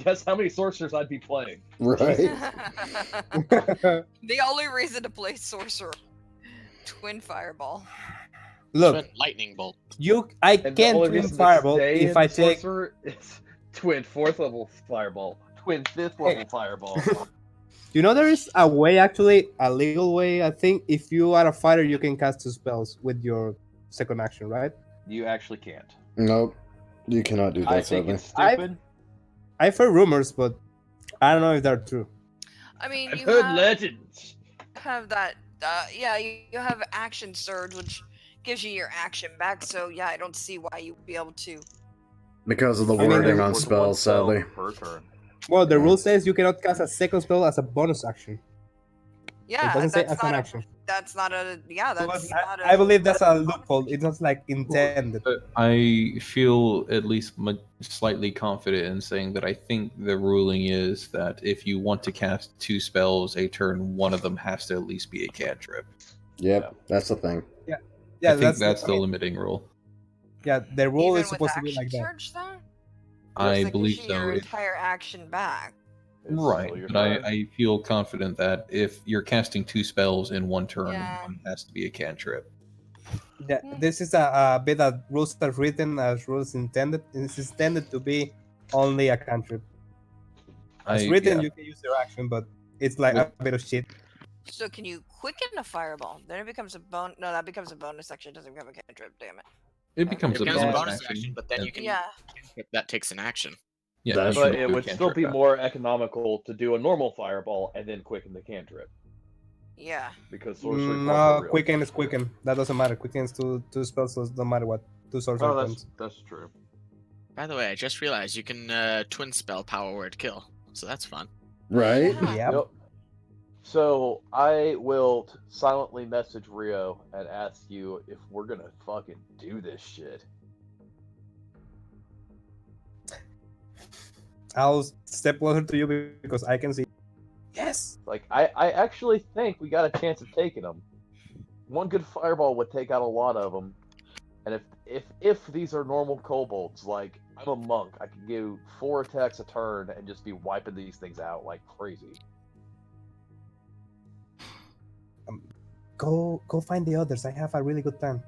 guess how many sorcerers I'd be playing? Right. The only reason to play sorcerer. Twin fireball. Look, Twin lightning bolt. I And the can only twin reason fireball to stay if in I the take. sorcerer is twin 4th level fireball, twin 5th level fireball. You know, there is a way, actually, a legal way. I think if you are a fighter, you can cast 2 spells with your second action, right? You actually can't. Nope. You cannot do that, I think sadly. it's stupid. I've heard rumors, but I don't know if they're true. I mean, I've you heard have, legends. have that. Yeah, you have action surge, which gives you your action back. So yeah, I don't see why you'd be able to. Because of the I mean, wording there's on Worth spells, one spell sadly. per turn. Well, the Yeah. rule says you cannot cast a second spell as a bonus action. Yeah, It doesn't say that's as an not a. action. That's not a. Yeah, that's But not a. I believe that's a loophole. It's not like intended. I feel at least slightly confident in saying that I think the ruling is that if you want to cast 2 spells a turn, one of them has to at least be a cantrip. Yep, that's the thing. Yeah, I think that's I the mean, limiting rule. yeah, the rule Even is with supposed to be action like that. surge, though. I That believe gives you so. your If- entire action back. It's Right, still your but turn. I feel confident that if you're casting 2 spells in one turn, Yeah. one has to be a cantrip. Yeah, this is a bit that rules are written as rules intended. It's intended to be only a cantrip. As written, you can use your action, but it's like a bit of shit. So can you quicken a fireball? Then it becomes a bone. No, that becomes a bonus action. It doesn't become a cantrip. Damn it. It becomes It a becomes a bonus, bonus action, action, but then you can. Yeah. That takes an action. Yeah, That's you But can it do a would still be cantrip. more economical to do a normal fireball and then quicken the cantrip Yeah. because sorcery points No, are real. quicken is quicken. That doesn't matter. Quicken is two spells, so no matter what. 2 sorcery Oh, points. that's true. By the way, I just realized you can twin spell power word kill, so that's fun. Right? Yeah. Yep. So I will silently message Rio and ask you if we're gonna fucking do this shit. I'll step closer to you because I can see. Yes. Like I actually think we got a chance of taking them. One good fireball would take out a lot of them. And if these are normal kobolds, like I'm a monk, I can do 4 attacks a turn and just be wiping these things out like crazy. Go find the others. I have a really good plan.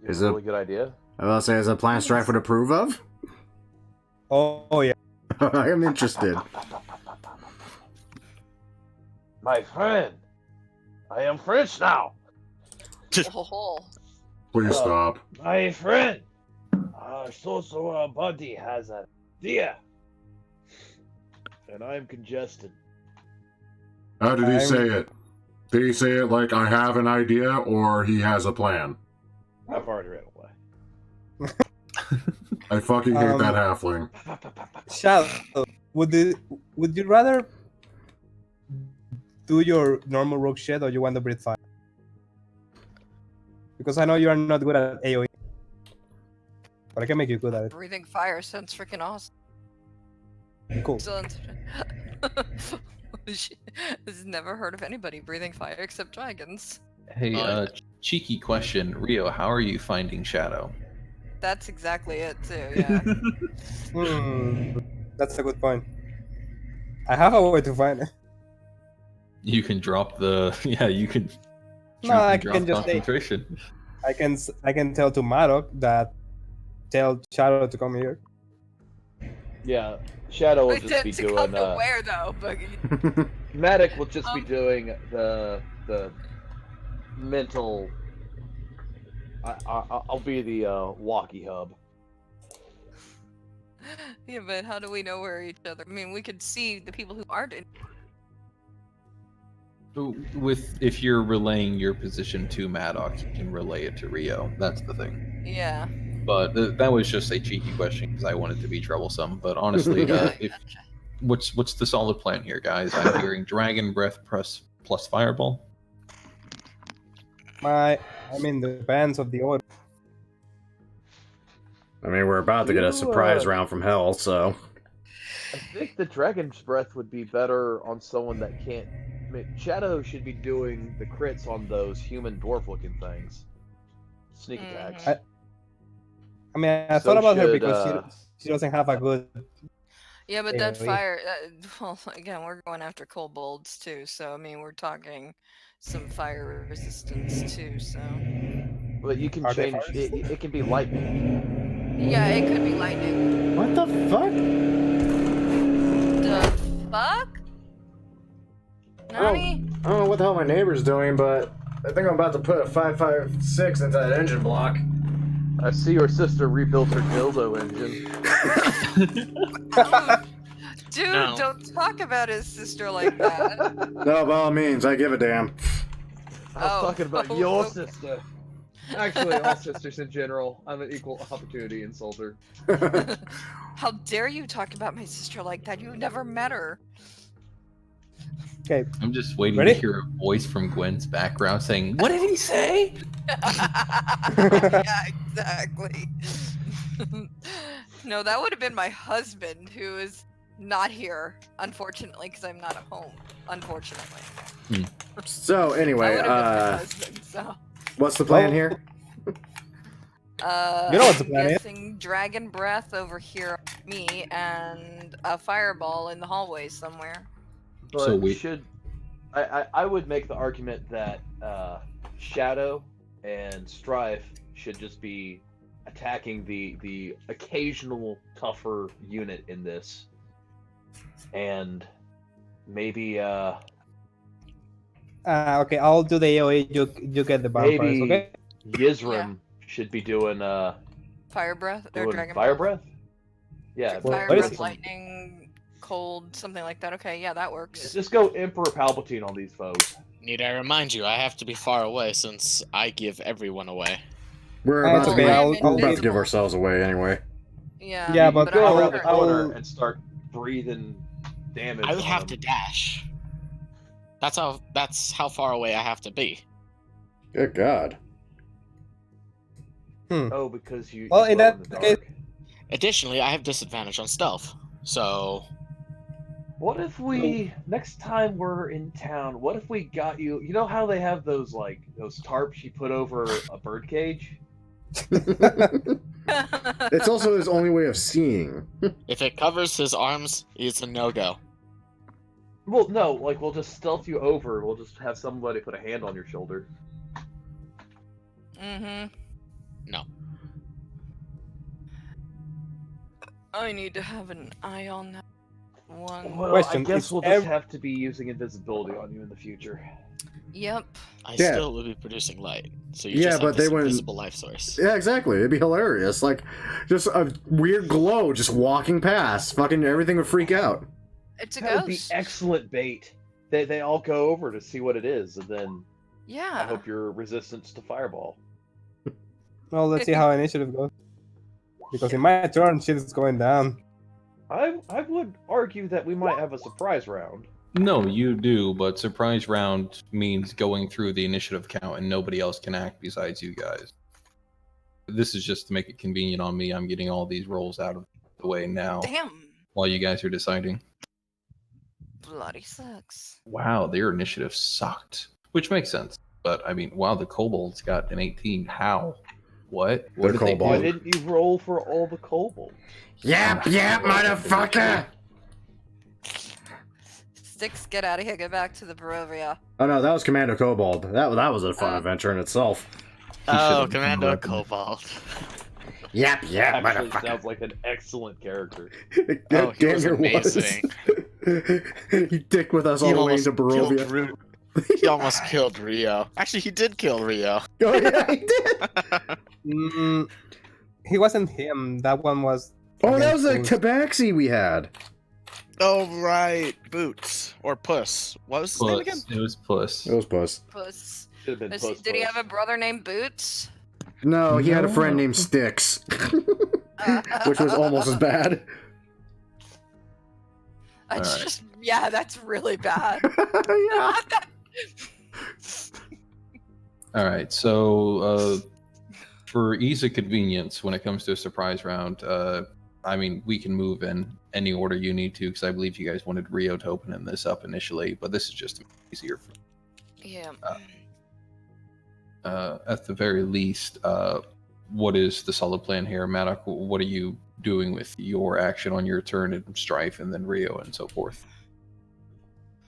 Is Is a it- really good idea? I will say, is a plan Strife would approve of? Oh yeah. I am interested. My friend, I am French now. Oh. Please stop. My friend, our body has an idea. And I'm congested. How did he say it? Did he say it like I have an idea or he has a plan? I've already ran away. I fucking hate that halfling. Shadow, would you rather do your normal rogue shit or you want to breathe fire? Because I know you are not good at AoE, but I can make you good at it. Breathing fire sounds freaking awesome. Cool. Excellent. I've never heard of anybody breathing fire except dragons. Hey, cheeky question, Rio, how are you finding Shadow? That's exactly it too. Yeah. That's a good point. I have a way to find it. You can drop the you can. No, I drop can just say concentration. I can tell to Marok that tell Shadow to come here. Yeah, Shadow will Wait, just be to doing. come to where though? Boogie? Matic will just be doing the mental. I'll be the walkie hub. Yeah, but how do we know where each other? I mean, we could see the people who aren't in. If you're relaying your position to Maddox, you can relay it to Rio. That's the thing. Yeah. But that was just a cheeky question because I wanted to be troublesome. But honestly, what's the solid plan here, guys? I'm hearing Dragon Breath plus Fireball. The bands of the order. I mean, we're about to get a surprise round from hell, so. I think the Dragon's Breath would be better on someone that can't. I mean, Shadow should be doing the crits on those human dwarf-looking things. Sneak attacks. I mean, I So thought about her should, because she doesn't have a good. Yeah, but that AoE. fire. Well, again, we're going after kobolds too, so I mean, we're talking some fire resistance too. So But you can Are they change first? it. It can be lightning. yeah, it could be lightning. What the fuck? The fuck? Nani? I don't know what the hell my neighbor's doing, but I think I'm about to put a 556 into that engine block. I see your sister rebuilt her dildo engine. Dude, No. don't talk about his sister like that. No, by all means, I give a damn. I was Oh, talking about oh, your okay. sister. Actually, all sisters in general. I'm an equal opportunity insulter. How dare you talk about my sister like that? You never met her. Okay, I'm just waiting Ready? to hear a voice from Gwen's background saying, "What did he say?" Yeah, exactly. No, that would have been my husband, who is not here, unfortunately, because I'm not at home. Unfortunately. So That anyway, would have been my husband. So, what's the plan Well- here? You know what the plan I'm is. guessing dragon breath over here, on me, and a fireball in the hallway somewhere. But So we- should I would make the argument that Shadow and Strife should just be attacking the occasional tougher unit in this, and maybe Okay, I'll do the AoE. You get the vampires. maybe Okay. Yizrim should be doing Fire breath or dragon fire breath. Yeah, Well, Fire what is breath, it? lightning, cold, something like that. Okay, yeah, that works. just go Emperor Palpatine on these foes. Need I remind you, I have to be far away since I give everyone away. We're That's about, to, okay, give, I'll- we're about to invisible. give ourselves away anyway. Yeah. Yeah, but go I'll- around the corner I'll- and start breathing damage. I would on have them. to dash. That's how far away I have to be. Good God. Oh, because you. Well, you in glow that the case- dark. Additionally, I have disadvantage on stealth. So What if we next time we're in town? What if we got you? You know how they have those those tarps you put over a bird cage? It's also his only way of seeing. if it covers his arms, it's a no-go. Well, no, we'll just stealth you over. We'll just have somebody put a hand on your shoulder. Mm-hmm. No. I need to have an eye on that one. Well, Question, I guess is we'll just have to be using invisibility on you in the future. Yep. I Yeah. still will be producing light. So you Yeah, just have but this they wouldn't- invisible life source. Yeah, exactly. It'd be hilarious. Like, just a weird glow just walking past. Fucking everything would freak out. It's a That would be ghost. excellent bait. They all go over to see what it is, and then I Yeah. hope you're resistant to fireball. Well, let's see how initiative goes. Because in my turn, shit is going down. I would argue that we might have a surprise round. No, you do, but surprise round means going through the initiative count and nobody else can act besides you guys. This is just to make it convenient on me. I'm getting all these rolls out of the way now Damn. while you guys are deciding. Bloody sucks. Wow, their initiative sucked. Which makes sense. But, I mean, wow, the kobolds got an 18. How? What? What The did they kobold. Why do? didn't you roll for all the kobolds? Yep, motherfucker! Sticks, get out of here. Get back to the Barovia. Oh no, that was Commando Kobold. That was a fun adventure in itself. Oh, should've Commando weapon. Cobalt. Yep, Actually, sounds like an excellent character. Oh, he Damn was near amazing. He dicked with us all He the way into almost killed Barovia. He almost killed Rio. Actually, he did kill Rio. Oh yeah, he did! He wasn't him. That one was. Oh, that was the against Tabaxi we had. Oh, right. Boots. Or Puss. What was his name again? Puss. It was Puss. It was Puss. Puss. Should have been Puss. Did he Puss. have a brother named Boots? No, he had a No. friend named Styx, which was almost as bad. It's Alright. just, yeah, that's really bad. Yeah. All right, so for ease of convenience, when it comes to a surprise round, I mean, we can move in any order you need to, because I believe you guys wanted Rio to open this up initially, but this is just easier. Yeah. At the very least, what is the solid plan here, Maddock? What are you doing with your action on your turn and Strife and then Rio and so forth?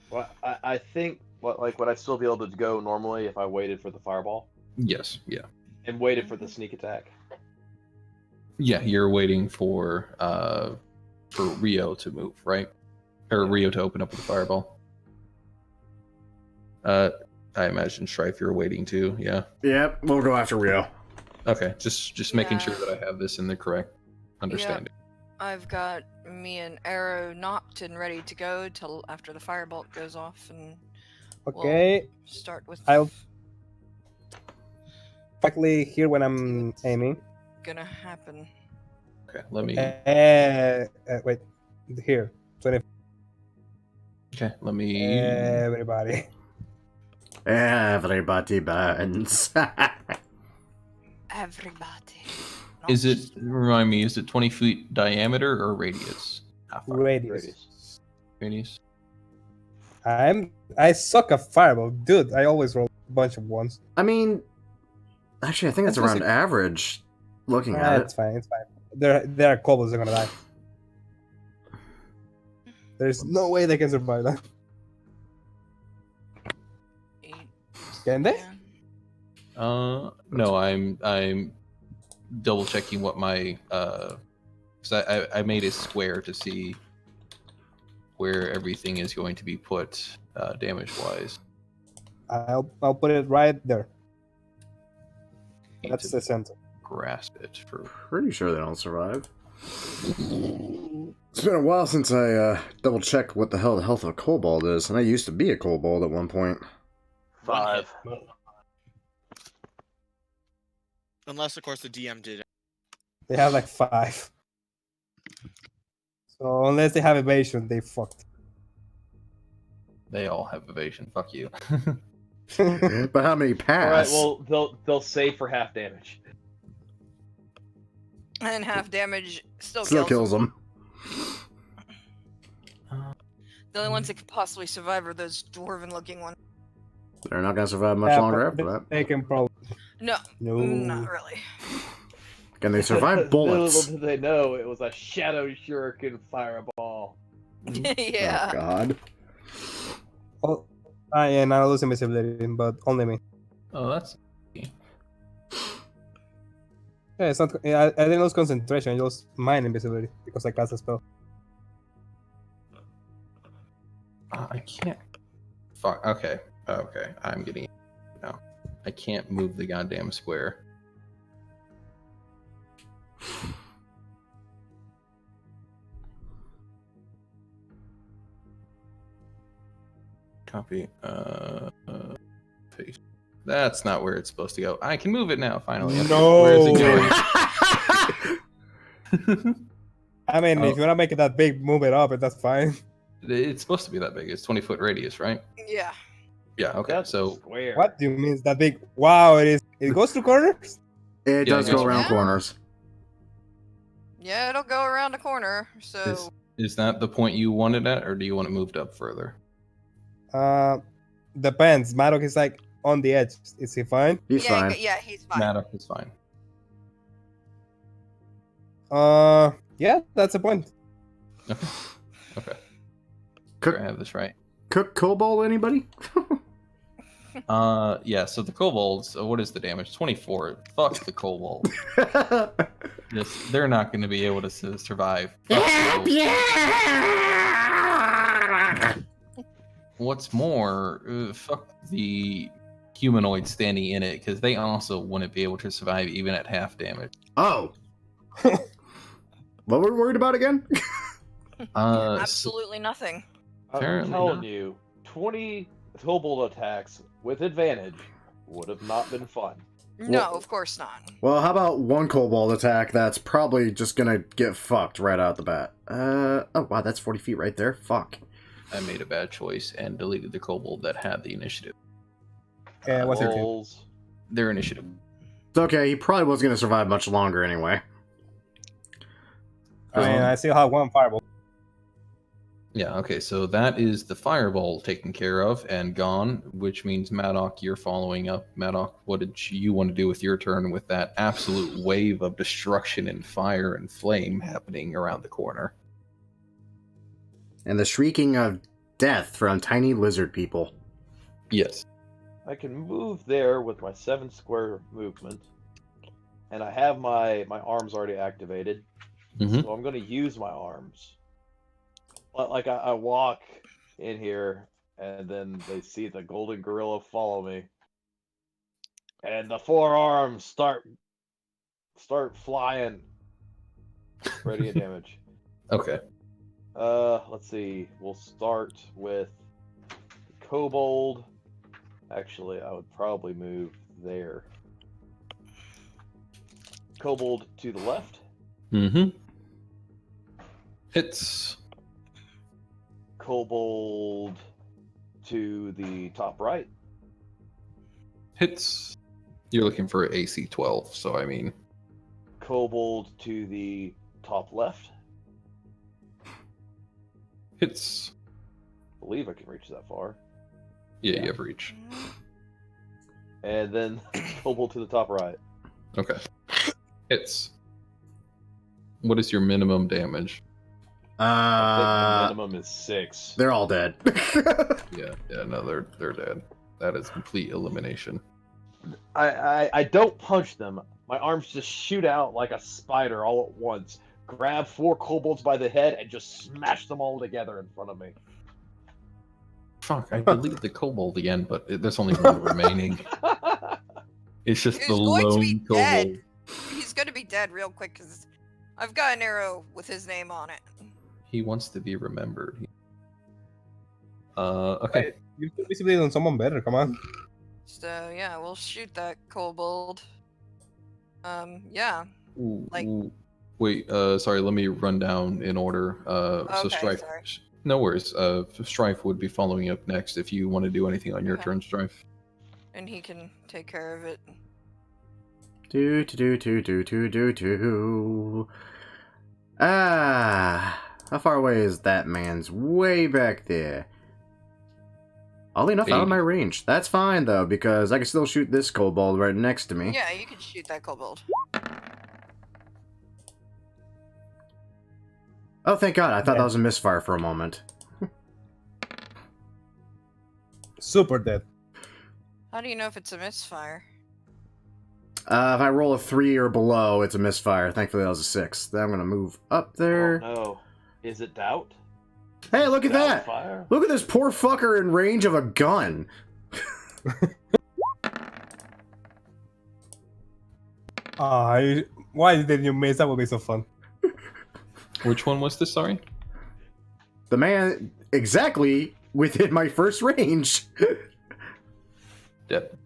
Well, I think would I still be able to go normally if I waited for the fireball Yes, yeah. and waited for the sneak attack? Yeah, you're waiting for Rio to move, right? Or Rio to open up with the fireball. I imagine Strife you're waiting too, yeah. Yep, we'll go after Rio. Okay, just making sure Yeah. that I have this in the correct understanding. I've got me and Arrow knocked and ready to go till after the firebolt goes off, and Okay. start with I'll exactly here when I'm aiming. gonna happen. Okay, let me Wait. Here. 20. Everybody. Everybody burns. Everybody. Is it, remind me, is it 20 feet diameter or radius? How far? Radius. Radius? I suck at fireball. Dude, I always roll a bunch of ones. I mean, actually, I think it's That's around just average. Looking at It's it. fine, it's fine. There are kobolds that are gonna die. There's no way they can survive that. Can they? No, I'm double checking what my because I made a square to see where everything is going to be put damage wise. I'll put it right there. That's the center. Grasp it for. Pretty sure they don't survive. It's been a while since I double checked what the hell the health of a kobold is, and I used to be a kobold at one point. 5. Unless, of course, the DM did. They have like 5. So unless they have evasion, they fucked. They all have evasion. Fuck you. But how many pass? Alright, well, they'll save for half damage. And half damage Still kills kills them. The only ones that could possibly survive are those dwarven-looking ones. They're not gonna survive much longer after that. They can probably. No, not really. Can they survive bullets? Little did they know it was a shadow shuriken fireball. Yeah. Oh god. Oh, yeah, now I lose invisibility, but only me. Oh, that's. Yeah, it's not. I didn't lose concentration. I lost mine invisibility because I cast a spell. I can't. Fuck. Okay. Okay. I'm getting it now. I can't move the goddamn square. Copy. Paste. That's not where it's supposed to go. I can move it now. Finally. Okay, No. Where is it going? I mean, Oh. if you wanna make it that big, move it up, and that's fine. It's supposed to be that big. It's 20-foot radius, right? Yeah. Yeah. Okay. That's So square. What do you mean it's that big? Wow, it is. It goes through corners. It Yeah, does I go guess- around Yeah. corners. Yeah, it'll go around the corner. So is that the point you wanted at, or do you want it moved up further? Depends. Maddox is like on the edge. Is he fine? He's yeah, fine. yeah, he's fine. Maddox is fine. Yeah, that's the point. Okay. Okay. Cook, Sure, I have this right. cook kobold, anybody? Yeah. So the kobolds. What is the damage? 24. Fuck the kobold. They're not going to be able to survive. Fuck the kobolds. What's more, fuck the humanoid standing in it, because they also wouldn't be able to survive even at half damage. Oh. What were we worried about again? Absolutely nothing. I'm Apparently telling not. you, 20 kobold attacks with advantage would have not been fun. No, Well- of course not. Well, how about one kobold attack that's probably just gonna get fucked right out the bat? Oh wow, that's 40 feet right there. Fuck. I made a bad choice and deleted the kobold that had the initiative. What's your team? Rolls. Their initiative. It's okay, he probably wasn't gonna survive much longer anyway. I mean, I still have one fireball. Yeah, okay, so that is the fireball taken care of and gone, which means Maddock, you're following up. Maddock, what did you want to do with your turn with that absolute wave of destruction and fire and flame happening around the corner? And the shrieking of death from tiny lizard people. Yes. I can move there with my 7 square movement, and I have my arms already activated, Mm-hmm. so I'm going to use my arms. Like I walk in here, and then they see the golden gorilla follow me, and the 4 arms start flying, ready to damage. Okay. Let's see. We'll start with kobold. Actually, I would probably move there. Kobold to the left. Mm-hmm. Hits. Kobold to the top right. Hits. You're looking for AC 12, so I mean... Kobold to the top left. Hits. I believe I can reach that far. Yeah, you have reach. And then kobold to the top right. Okay. Hits. What is your minimum damage? I think my minimum is 6. They're all dead. Yeah, no, they're dead. That is complete elimination. I don't punch them. My arms just shoot out like a spider all at once. Grab 4 kobolds by the head and just smash them all together in front of me. Fuck, I deleted the kobold again, but there's only one remaining. It's just He's the going to be lone kobold. dead. He's gonna be dead real quick because I've got an arrow with his name on it. He wants to be remembered. Okay. You should basically on someone better. Come on. So yeah, we'll shoot that kobold. Yeah. like- Wait, sorry, let me run down in order. So Okay, Strife. sorry. No worries. Strife would be following up next if you want to do anything on your Okay. turn, Strife. And he can take care of it. Do. Ah, how far away is that man's? Way back there. Oddly enough, out of my range. That's fine though, because I can still shoot this kobold right next to me. Yeah, you can shoot that kobold. Oh, thank God! I thought that was a misfire for a moment. Super dead. How do you know if it's a misfire? If I roll a 3 or below, it's a misfire. Thankfully, that was a 6. Then I'm gonna move up there. Oh no. Is it doubt? Hey, look at that! Fire? Look at this poor fucker in range of a gun. Why didn't you miss? That would be so fun. Which one was this, sorry? The man exactly within my first range. Dead.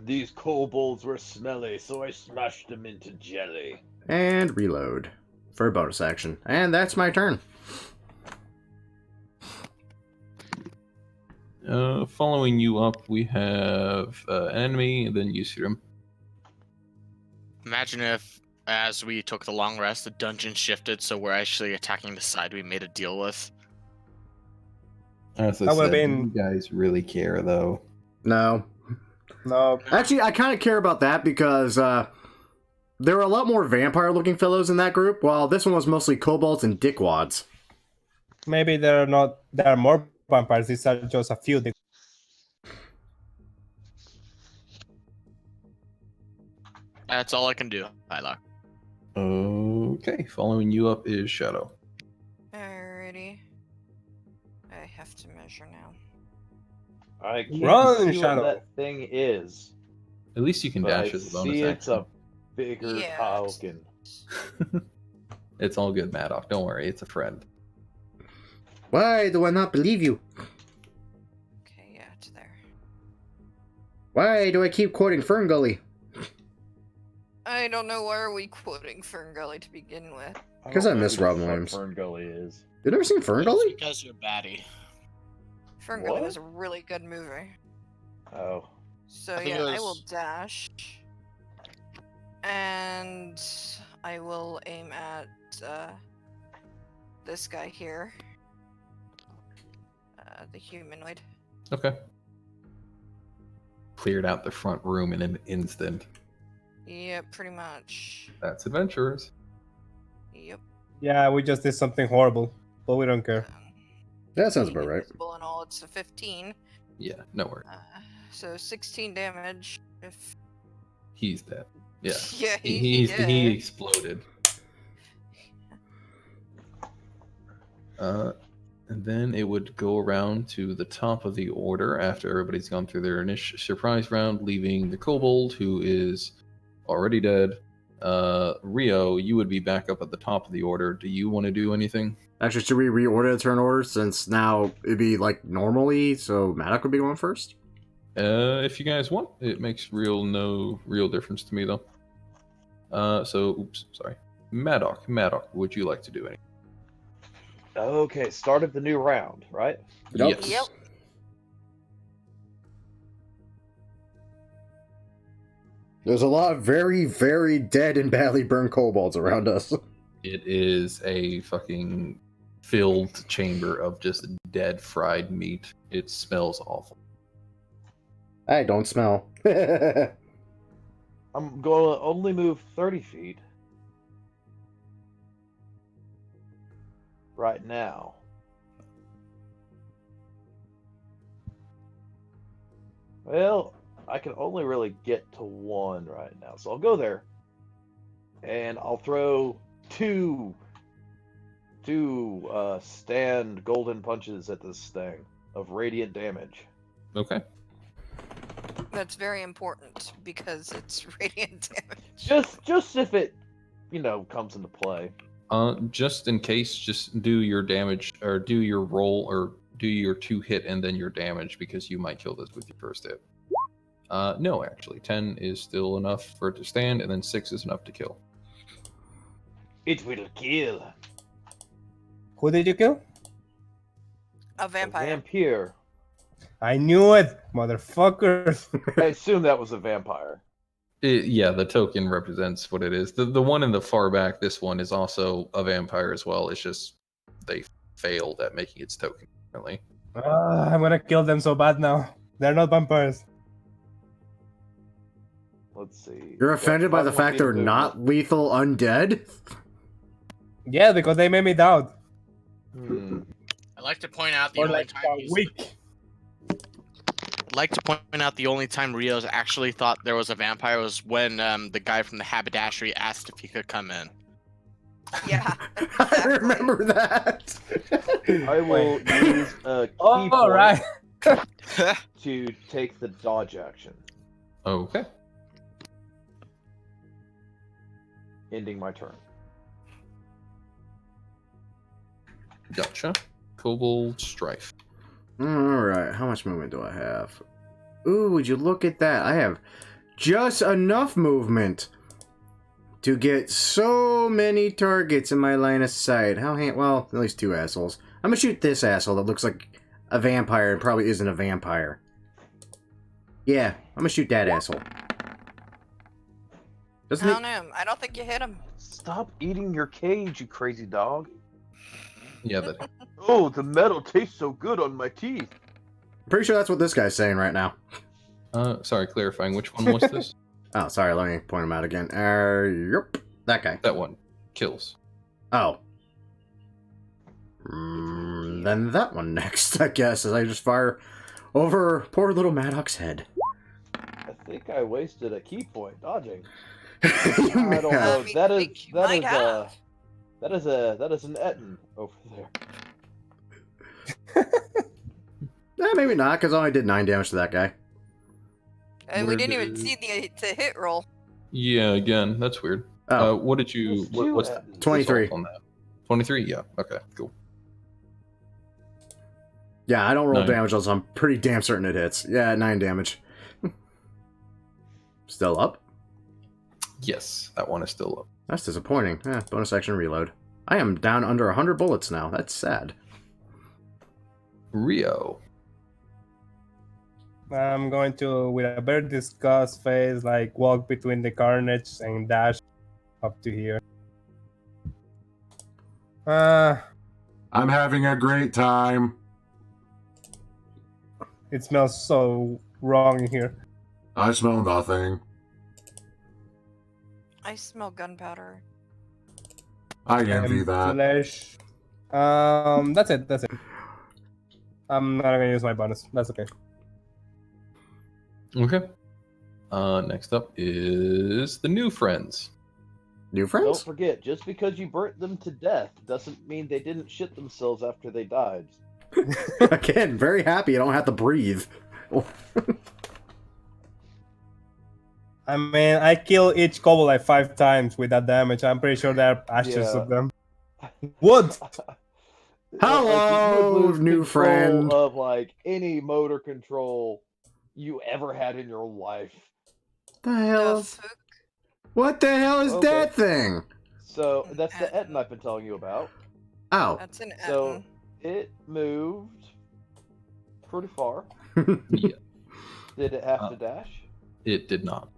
These kobolds were smelly, so I smashed them into jelly. And reload for a bonus action. And that's my turn. Following you up, we have an enemy, and then you shoot him. Imagine if, as we took the long rest, the dungeon shifted, so we're actually attacking the side we made a deal with. As I That would've said, been- you guys really care, though. No. No. Actually, I kind of care about that because there were a lot more vampire-looking fellows in that group, while this one was mostly kobolds and dickwads. Maybe there are more vampires. These are just a few. That's all I can do, Hylar. Okay, following you up is Shadow. Alrighty. I have to measure now. I can't Run, see Shadow. what that thing is. At least you can But I dash as a bonus see it's action. a bigger Yeah. token. It's all good, Maddock. Don't worry, it's a friend. Why do I not believe you? Okay, yeah, it's there. Why do I keep quoting Ferngully? I don't know why are we quoting Ferngully to begin with. Because I miss Robin Williams. Fern Gully is. You never seen It's Ferngully? because you're batty. Ferngully What? was a really good movie. Oh. So I think yeah, it I will was- dash. And I will aim at this guy here. the humanoid. Okay. Cleared out the front room in an instant. Yeah, pretty much. That's adventurers. Yep. Yeah, we just did something horrible, but we don't care. That sounds Being about right. invisible and all, it's a 15. Yeah, no worries. So 16 damage. If He's dead. Yeah. yeah, He dead. exploded. And then it would go around to the top of the order after everybody's gone through their initial surprise round, leaving the kobold, who is already dead. Rio, you would be back up at the top of the order. Do you want to do anything? Actually, should we reorder the turn order since now it'd be like normally, so Maddox would be going first? If you guys want, it makes no real difference to me though. Oops, sorry. Maddox, would you like to do anything? Okay, start of the new round, right? Yes. Yep. There's a lot of very, very dead and badly burned kobolds around us. It is a fucking filled chamber of just dead fried meat. It smells awful. I don't smell. I'm going to only move 30 feet. Right now. Well, I can only really get to one right now, so I'll go there. And I'll throw two stand golden punches at this thing of radiant damage. Okay. That's very important because it's radiant damage. Just if it, comes into play. Just in case, just do your damage or do your roll or do your 2 hit and then your damage because you might kill this with your first hit. No, actually, 10 is still enough for it to stand, and then 6 is enough to kill. It will kill. Who did you kill? A vampire. Vampire. I knew it, motherfuckers. I assume that was a vampire. Yeah, the token represents what it is. The one in the far back, this one is also a vampire as well. It's just they failed at making its token currently. I'm gonna kill them so bad now. They're not vampires. Let's see. You're offended by the What fact they're movement? not lethal undead? Yeah, because they made me doubt. I'd like to point out the Or only like time a he's- week. I'd like to point out the only time Rios actually thought there was a vampire was when the guy from the haberdashery asked if he could come in. Yeah. I remember that. I will use a key Oh, point right. to take the dodge action, Okay. ending my turn. Gotcha. Kobold Strife. Alright, how much movement do I have? Ooh, would you look at that? I have just enough movement to get so many targets in my line of sight. Well, at least 2 assholes. I'm gonna shoot this asshole that looks like a vampire and probably isn't a vampire. Yeah, I'm gonna shoot that asshole. Doesn't I it? don't know. I don't think you hit him. Stop eating your cage, you crazy dog. Yeah, that. Oh, the metal tastes so good on my teeth. I'm pretty sure that's what this guy's saying right now. Sorry, clarifying. Which one was this? Oh, sorry, let me point him out again. Yep, that guy. That one. Kills. Oh. Then that one next, I guess, as I just fire over poor little Maddox's head. I think I wasted a key point dodging. You I don't know. I That is think you that might is have. that is an Etten over there. Maybe not, because I only did 9 damage to that guy. And we Where didn't even did- see the hit roll. Yeah, again, that's weird. Oh, What did you? Let's do What's Ettens. 23. result on that? 23. Yeah. Okay. Cool. yeah, I don't roll 9. damage, so I'm pretty damn certain it hits. Yeah, 9 damage. Still up? Yes, that one is still up. That's disappointing. Bonus action reload. I am down under 100 bullets now. That's sad. Rio. I'm going to, with a very disgust face, like walk between the carnage and dash up to here. I'm having a great time. It smells so wrong in here. I smell nothing. I smell gunpowder. I envy And that. flesh. That's it. That's it. I'm not gonna use my bonus. That's okay. Okay. Next up is the new friends. New Don't friends? forget, just because you burnt them to death doesn't mean they didn't shit themselves after they died. Again, very happy I don't have to breathe. I mean, I kill each kobold like 5 times with that damage. I'm pretty sure there are ashes Yeah. of them. What? Hello, you would lose new control friend. of like any motor control you ever had in your life. The hell? The fuck? What the hell is Okay. that thing? So that's the Etten I've been telling you about. Oh. That's an So Etten. it moved pretty far. Yeah, Did it have to dash? it did not.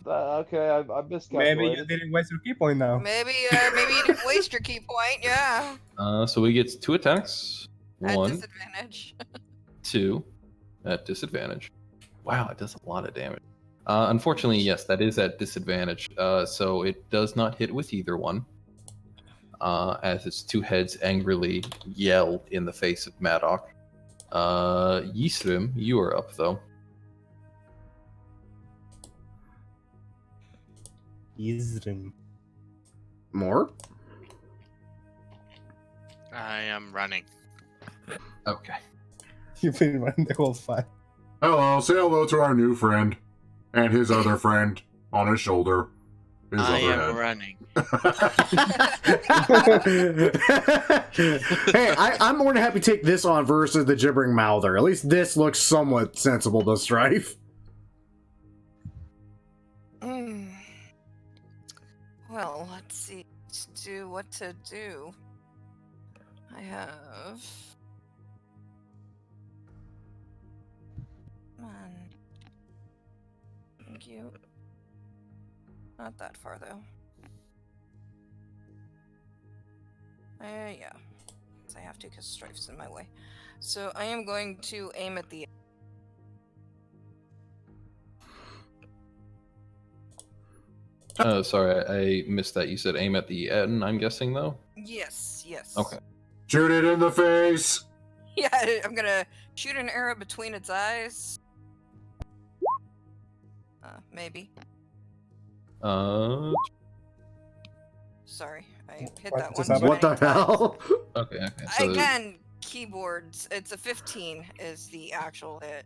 Okay, I Maybe you miscalculated. didn't waste your key point now. Maybe you didn't waste your key point. Yeah. So he gets 2 attacks. At 1, disadvantage. 2 at disadvantage. Wow, it does a lot of damage. Unfortunately, yes, that is at disadvantage. So it does not hit with either one. As its 2 heads angrily yell in the face of Maddock. Yisrim, you are up though. Yzrim. More? I am running. Okay. You've been running the whole fight. Hello, say hello to our new friend. And his other friend on his shoulder. His I other am head. running. Hey, I'm more than happy to take this on versus the gibbering mouther. At least this looks somewhat sensible to Strife. Mm. Well, let's see. Let's do what to do. I have. Come on. Thank you. Not that far though. Yeah. I have to because Strife's in my way. So I am going to aim at the. Sorry, I missed that. You said aim at the Etten, I'm guessing though? Yes. Yes. Okay. Shoot it in the face! Yeah, I'm gonna shoot an arrow between its eyes. Maybe. Sorry, I hit What that just one. happened? What the too many times. hell? Okay, so Again, keyboards. It's a 15 is the actual hit.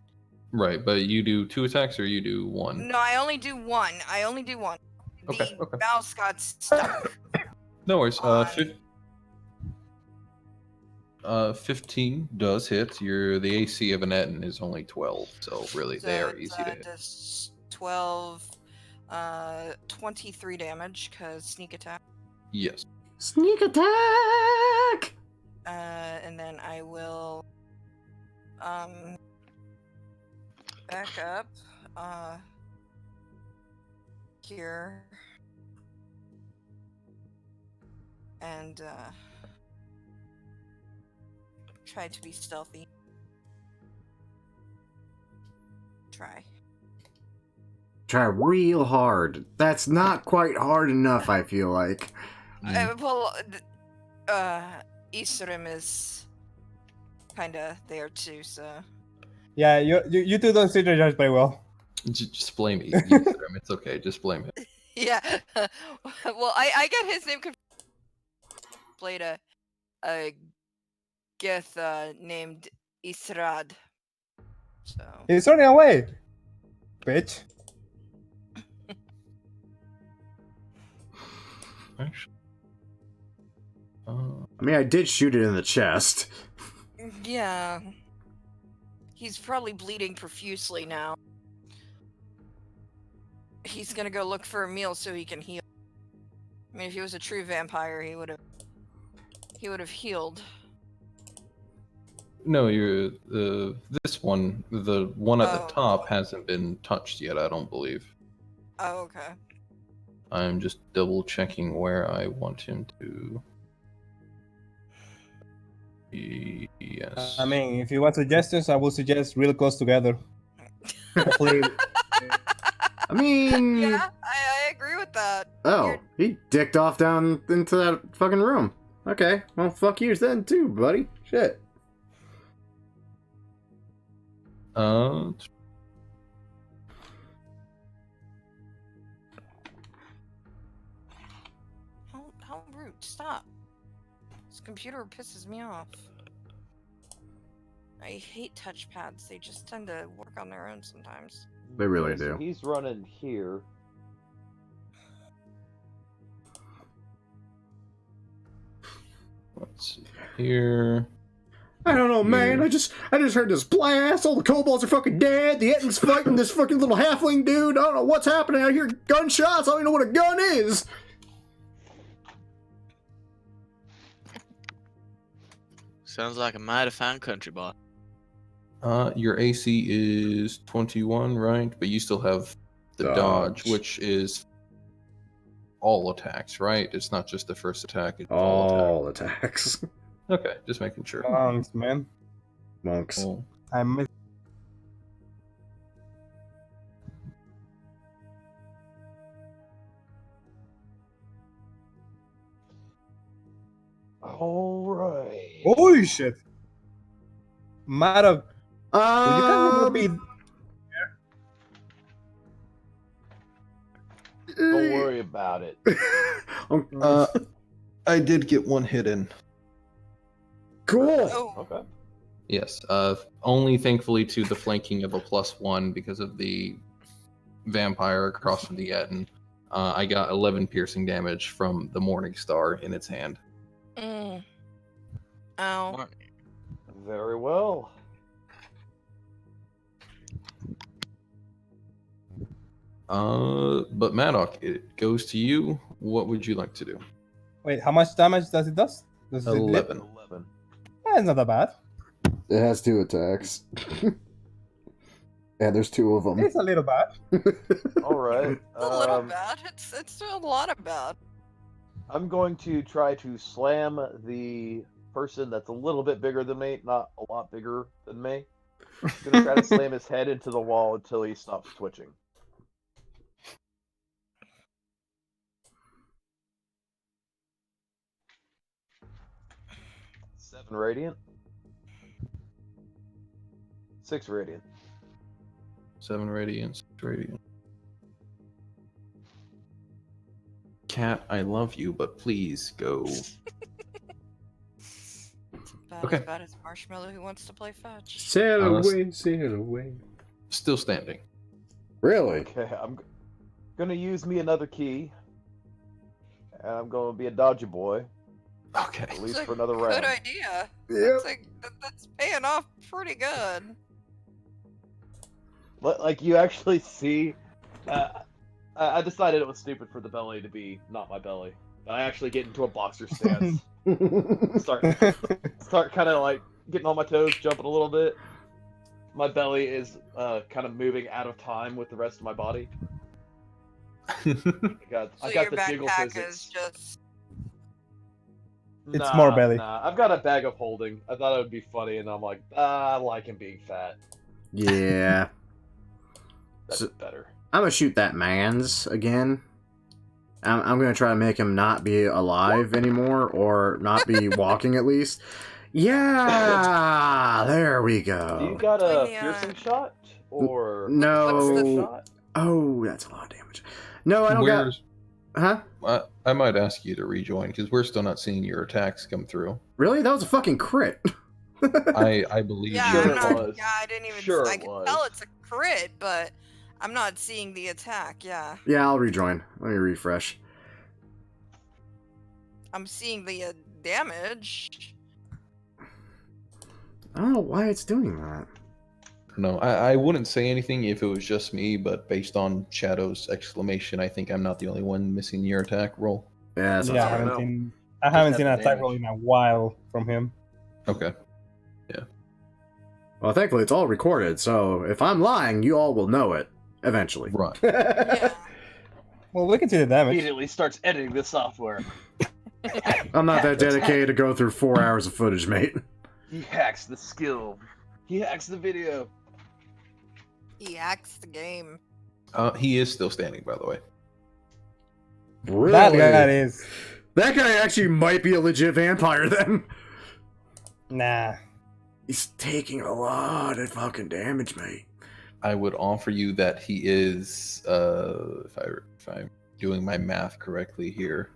right, but you do 2 attacks or you do 1? No, I only do one. Okay, The okay. mouse got stuck. No worries. on- 15 does hit. The AC of an Etten is only 12, so really So they are it's, easy to hit. does 12, 23 damage because sneak attack. Yes. Sneak attack! And then I will back up here and try to be stealthy. Try. Try real hard. That's not quite hard enough, I feel like. Well, Eastrim is kind of there too, so. Yeah, you two don't see the judge very well. Just blame me. It's okay. Just blame him. Yeah. Well, I get his name confused. Played a Geth named Israd. So. He's running away, bitch. Actually. I mean, I did shoot it in the chest. Yeah. He's probably bleeding profusely now. He's gonna go look for a meal so he can heal. I mean, if he was a true vampire, he would have healed. No, you're this one. The one at Oh. the top hasn't been touched yet. I don't believe. Oh, okay. I'm just double checking where I want him to. Yes. I mean, if you want suggestions, I will suggest really close together. Hopefully, I mean, Yeah, I agree with that. oh, You're- he dicked off down into that fucking room. Okay, well, fuck you then too, buddy. Shit. How rude. Stop. This computer pisses me off. I hate touchpads. They just tend to work on their own sometimes. They really Okay, so do. he's running here. Let's see here. I don't know, man. Yeah. I just heard this blast. All the kobolds are fucking dead. The Ettin's fighting this fucking little halfling dude. I don't know what's happening. I hear gunshots. I don't even know what a gun is. Sounds like a mighty fine country boy. Your AC is 21, right? But you still have the dodge, which is all attacks, right? It's not just the first attack. It's all attacks. All attacks. Okay, just making sure. monks, man. Monks. Cool. I miss. All right. Holy shit! Madam, you can't be. Don't worry about it. I did get one hit in. Cool. Oh, Okay. Yes. Only thankfully to the flanking of a +1 because of the vampire across from the Etten. I got 11 piercing damage from the Morning Star in its hand. Ow. Very well. But Maddock, it goes to you. What would you like to do? Wait, how much damage does it do? Does it hit? 11. 11. It's not that bad. It has 2 attacks. Yeah, there's 2 of them. It's a little bad. All right. It's a little bad. It's a lot of bad. I'm going to try to slam the person that's a little bit bigger than me, not a lot bigger than me. I'm going to try to slam his head into the wall until he stops twitching. 7 radiant. 6 radiant. 7 radiant, 6 radiant. Cat, I love you, but please go. About Okay. as bad as Marshmallow who wants to play fetch. Sail Uh, away, sail away. Still standing. Really? Okay, I'm going to use me another key. And I'm going to be a dodgy boy, Okay. at least It's a for another round. Good idea. Yep. That's paying off pretty good. Like, you actually see... I decided it was stupid for the belly to be not my belly. I actually get into a boxer stance. start kind of like getting on my toes, jumping a little bit. My belly is kind of moving out of time with the rest of my body. I got So the your jiggle backpack physics. is just It's more belly. Nah, I've got a bag of holding. I thought it would be funny, and I'm like, I like him being fat. Yeah. That's So- better. I'm gonna shoot that man's again. I'm gonna try to make him not be alive anymore, or not be walking at least. Yeah, there we Do you go. got a Between the, piercing shot or No. a shot? Oh, that's a lot of damage. No, I don't Where's... got. Huh? I might ask you to rejoin because we're still not seeing your attacks come through. Really? That was a fucking crit. I believe yeah. Sure you. it I'm not. was. Yeah, I didn't even. Sure I it can was. tell it's a crit, but I'm not seeing the attack. Yeah, Yeah, I'll rejoin. Let me refresh. I'm seeing the damage. I don't know why it's doing that. No, I wouldn't say anything if it was just me, but based on Shadow's exclamation, I think I'm not the only one missing your attack roll. Yeah, that sounds Yeah, I right. haven't know. seen. I haven't Just seen an have the attack roll in a while from him. Okay. Well, thankfully it's all recorded, so if I'm lying, you all will know it eventually. Right. Yeah. Well, we can see the damage. Immediately starts editing the software. I'm not that dedicated to go through 4 hours of footage, mate. He hacks the skill. He hacks the video. He hacks the game. He is still standing, by the way. Really? That guy is. That guy actually might be a legit vampire then. Nah. He's taking a lot of fucking damage, mate. I would offer you that he is, if I'm doing my math correctly here,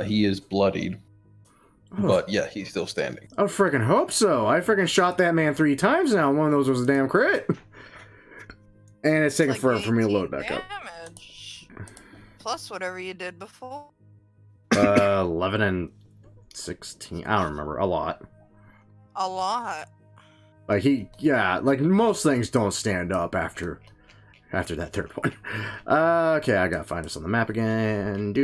he is bloodied. But yeah, he's still standing. I freaking hope so. I freaking shot that man 3 times now. One of those was a damn crit. And it's taking Like forever for me to load 18 back up. damage. Plus whatever you did before. 11 and 16. I don't remember. A lot. A lot. Like like most things don't stand up after that third one. Okay, I gotta find us on the map again.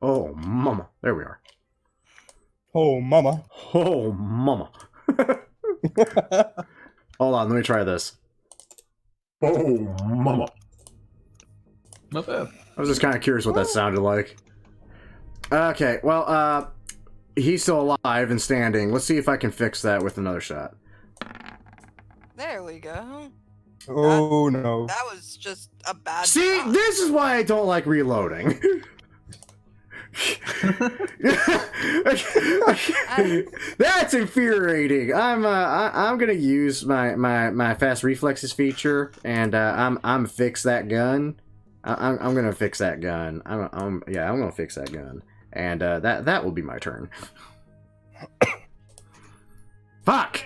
Oh, mama. There we are. Oh, mama. Oh, mama. Hold on, let me try this. Oh, mama. Not bad. I was just kind of curious what that sounded like. Okay, well, he's still alive and standing. Let's see if I can fix that with another shot. There we go. Oh, no. That was just a bad See, shot. this is why I don't like reloading. That's infuriating. I'm gonna use my fast reflexes feature, and I'm fix that gun. I'm gonna fix that gun. I'm gonna fix that gun, and that will be my turn. Fuck.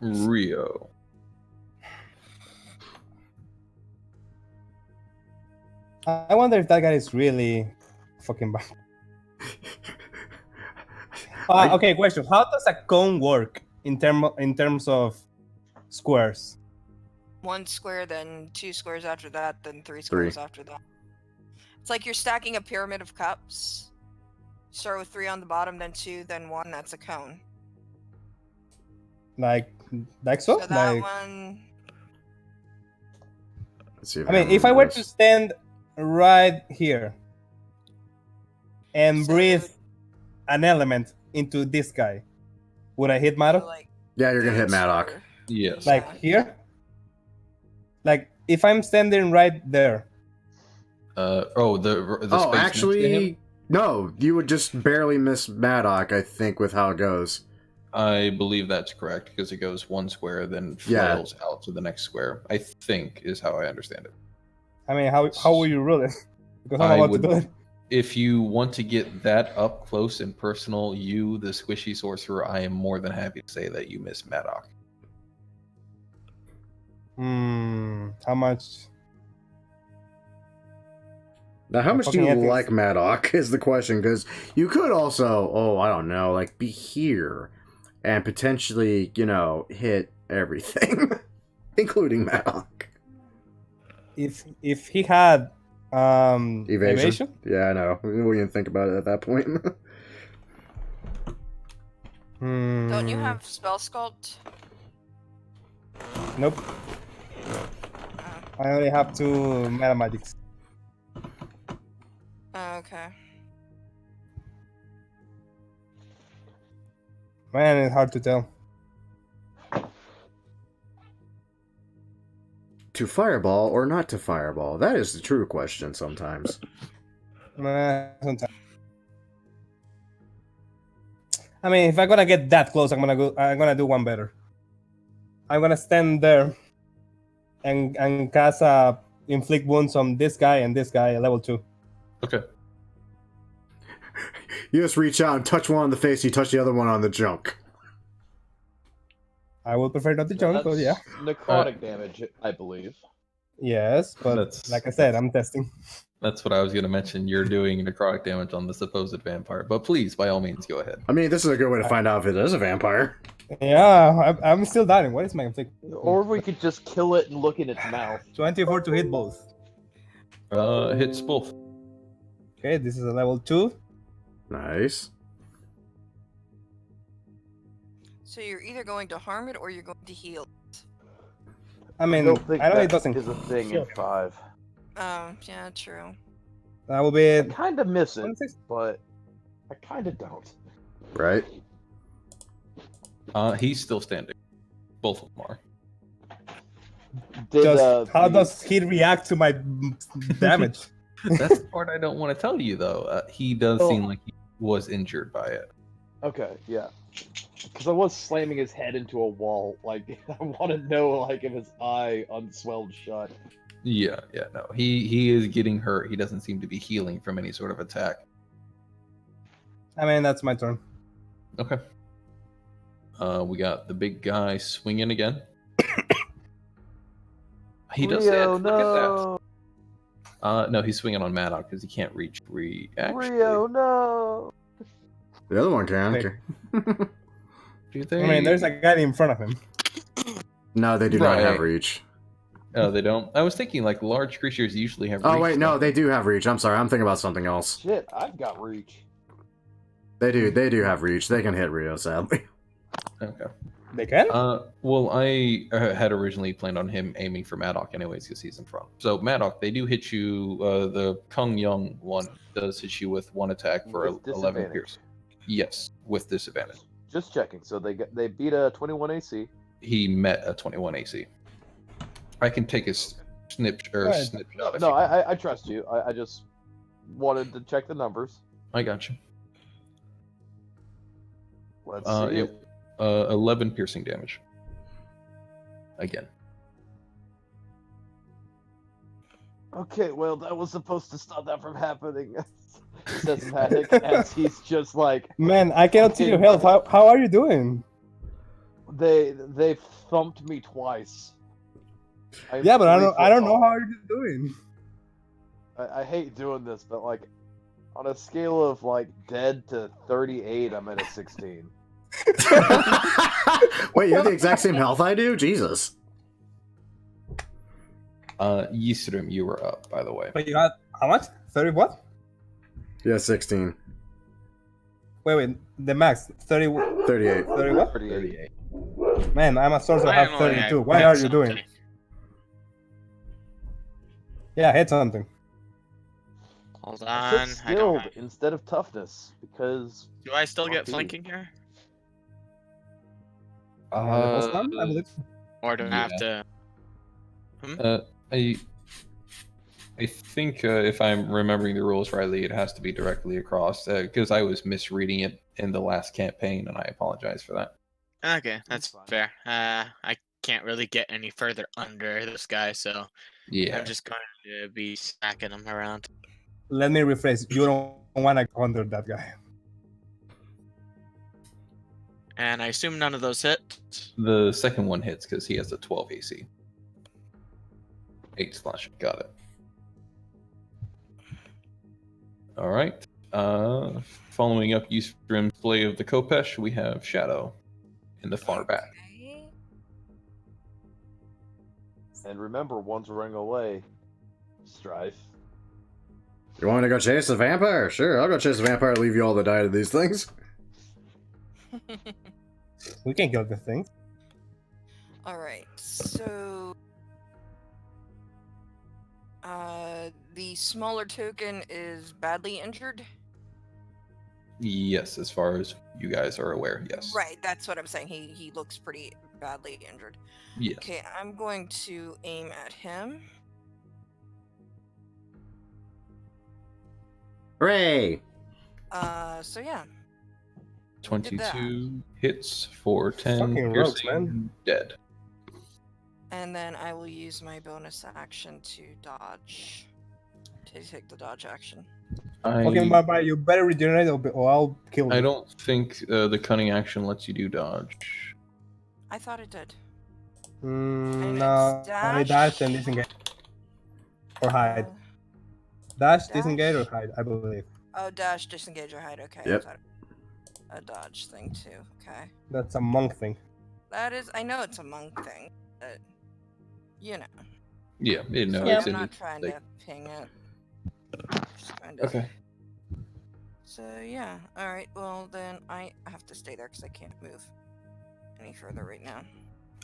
Rio. I wonder if that guy is really fucking bad. Okay, question. How does a cone work in terms of squares? 1 square, then 2 squares after that, then 3 squares after that. It's like you're stacking a pyramid of cups. Start with 3 on the bottom, then 2, then 1. That's a cone. Like so? So that Like, one. Let's see I mean, if I were to stand right here and So breathe an element into this guy, would I hit Maddox? Like, yeah, you're gonna hit Maddox. or- Yes. Like here? Like if I'm standing right there. The Oh, space next to him? actually, no. You would just barely miss Maddox, I think, with how it goes. I believe that's correct because it goes 1 square, then Yeah. flails out to the next square. I think is how I understand it. I mean, how will you rule it? Because I'm I about would- to do it. If you want to get that up close and personal, you, the squishy sorcerer, I am more than happy to say that you miss Maddox. How much? Now, how much do fucking you ethics. like Maddox is the question, because you could also, I don't know, like, be here and potentially, hit everything, including Maddox. If he had evasion? Yeah, I know. We didn't even think about it at that point. Don't you have spell sculpt? Nope. I only have 2 meta magics. Oh, okay. Man, it's hard to tell. To fireball or not to fireball? That is the true question sometimes. Sometimes. I mean, if I'm gonna get that close, I'm gonna do one better. I'm gonna stand there and cast inflict wounds on this guy and this guy at level 2. Okay. You just reach out and touch one on the face, you touch the other one on the junk. I would prefer not to jump, but yeah. Necrotic damage, I believe. Yes, but That's- like I said, I'm testing. That's what I was going to mention. You're doing necrotic damage on the supposed vampire, but please, by all means, go ahead. I mean, this is a good way to find out if it is a vampire. Yeah, I'm still doubting. What is my inflict? Or we could just kill it and look in its mouth. 24 to hit both. Hits both. Okay, this is a level 2. Nice. So you're either going to harm it or you're going to heal. I mean, don't think I know that it doesn't. is a thing in 5. Yeah, true. That will be I kind of miss it, 26. but I kind of don't. Right? He's still standing. Both of them are. Did Just how the- does he react to my damage? That's the part I don't want to tell you, though. He does Oh. seem like he was injured by it. Okay, yeah. Because I was slamming his head into a wall. Like, I want to know, like, if his eye unswelled shut. Yeah, no. He is getting hurt. He doesn't seem to be healing from any sort of attack. I mean, that's my turn. Okay. We got the big guy swinging again. He does hit. Rio, Look at no! that. No, he's swinging on Maddox because he can't reach actually. Rio, no! The other one can. Wait. Okay. Do I they? mean, there's a guy in front of him. No, they do not have Right. reach. Oh, they don't. I was thinking like large creatures usually have. Oh reach, wait, no, don't they do have reach. I'm sorry, I'm thinking about something else. Shit, I've got reach. They do have reach. They can hit Rio, sadly. Okay. They can? Well, I had originally planned on him aiming for Maddox anyways because he's in front. So Maddox, they do hit you. The Kung Young one does hit you with one attack for With 11 disadvantage. pierce. Yes, with disadvantage. Just checking. So they beat a 21 AC. He met a 21 AC. I can take a snapshot. If No, you- I trust you. I just wanted to check the numbers. I got you. Let's see. It, 11 piercing damage. Again. Okay, well, that was supposed to stop that from happening. Says Matic, as he's just like Man, I cannot see your health. How are you doing? they thumped me twice. Yeah, but I don't know how. how you're doing. I hate doing this, but like on a scale of like dead to 38, I'm at a 16. Wait, you have the exact same health I do? Jesus. Yisrim, you were up, by the way. But you got how much? 30 what? Yeah, 16. Wait, the max 30. 38. 30 what? 38. Man, I'm a sorcerer. I have 32. What are you doing? Yeah, hit something. Hold I said on. I don't skilled have... instead of toughness because Do I still get RP. flanking here? Level one, I believe. Or do I have to... I think if I'm remembering the rules rightly, it has to be directly across because I was misreading it in the last campaign, and I apologize for that. Okay, that's fine. fair. I can't really get any further under this guy, so Yeah. I'm just going to be smacking him around. Let me rephrase. You don't want to counter that guy. And I assume none of those hit. The second one hits because he has a 12 AC. 8 slashing. Got it. All right. Following up Yusuf's play of the Kopesh, we have Shadow in the far back. Okay. and remember, one's running away. Strife. You want to go chase the vampire? Sure, I'll go chase the vampire and leave you all to die to these things. We can kill the thing. Alright, so the smaller token is badly injured. Yes, as far as you guys are aware, yes. Right, that's what I'm saying. He looks pretty badly injured. Yes. Okay, I'm going to aim at him. Hooray! So yeah. 22 hits for 10 Fucking rogues, piercing, man. dead. And then I will use my bonus action to dodge. To take the dodge action. Fucking bye, you better regenerate or I'll kill you. I don't think the cunning action lets you do dodge. I thought it did. No, it's only dash. dash and disengage. Or hide. Dash, disengage, or hide, I believe. Oh, dash, disengage, or hide. Okay. Yep. I thought a dodge thing too. Okay. That's a monk thing. That is. I know it's a monk thing, but you know. Yeah, no, So it's I'm in not trying like- to ping it. Just going to- Okay. So yeah. All right. Well, then I have to stay there because I can't move any further right now.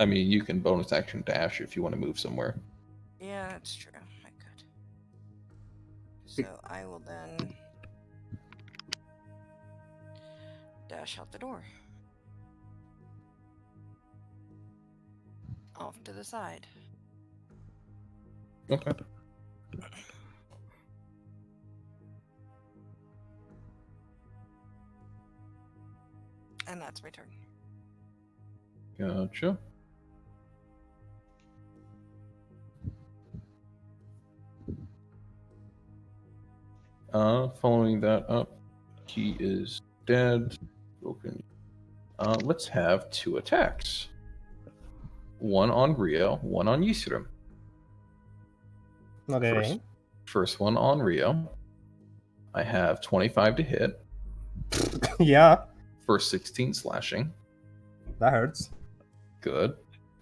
I mean, you can bonus action dash if you want to move somewhere. Yeah, that's true. I could. So I will then dash out the door. Off to the side. Okay. And that's my turn. Gotcha. Following that up, he is dead. Broken. Let's have 2 attacks. One on Rio, one on Yisurum. Okay. First one on Rio. I have 25 to hit Yeah, for 16 slashing. that hurts. Good.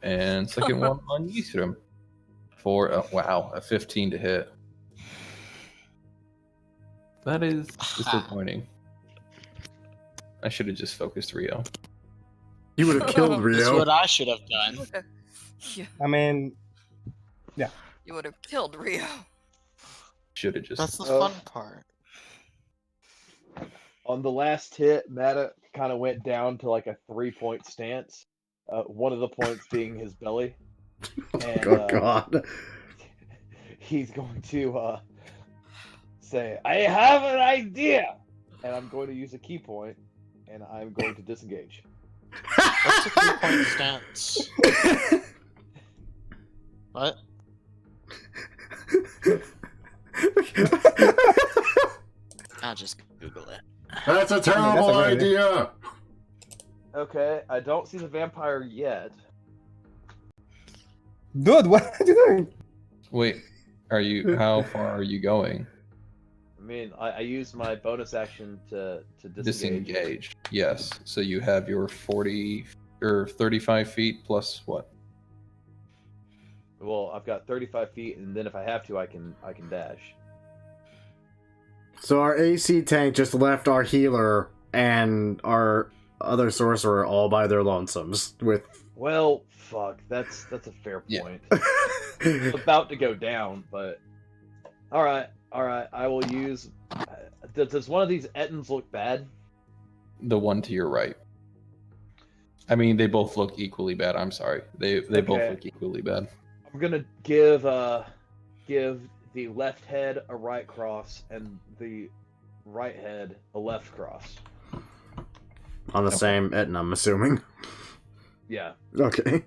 And second one on Yisurum for a 15 to hit. That is disappointing. I should have just focused Rio. You would have killed That's Rio. what I should have done. Yeah, I mean, you would have killed Rio. Should have just. That's the Oh. fun part. On the last hit, Matta kind of went down to like a 3-point stance. One of the points being his belly. And Oh god. he's going to say, "I have an idea!" And I'm going to use a key point, and I'm going to disengage. What's a 3-point stance? What? I'll just Google it. That's a that's a terrible good idea. idea. Okay, I don't see the vampire yet. dude, what are you doing? Wait, are you? How far are you going? I mean, I used my bonus action to disengage. Disengage. Yes. So you have your 40 or 35 feet plus what? Well, I've got 35 feet, and then if I have to, I can dash. So our AC tank just left our healer and our other sorcerer all by their lonesomes with. Well, fuck, that's a fair Yeah. point. It's about to go down, but all right, I will use. Does one of these Ettins look bad? The one to your right. I mean, they both look equally bad. I'm sorry. They both Okay. look equally bad. I'm gonna give the left head a right cross and the right head a left cross. On the Okay. same Etin, I'm assuming. Yeah. Okay.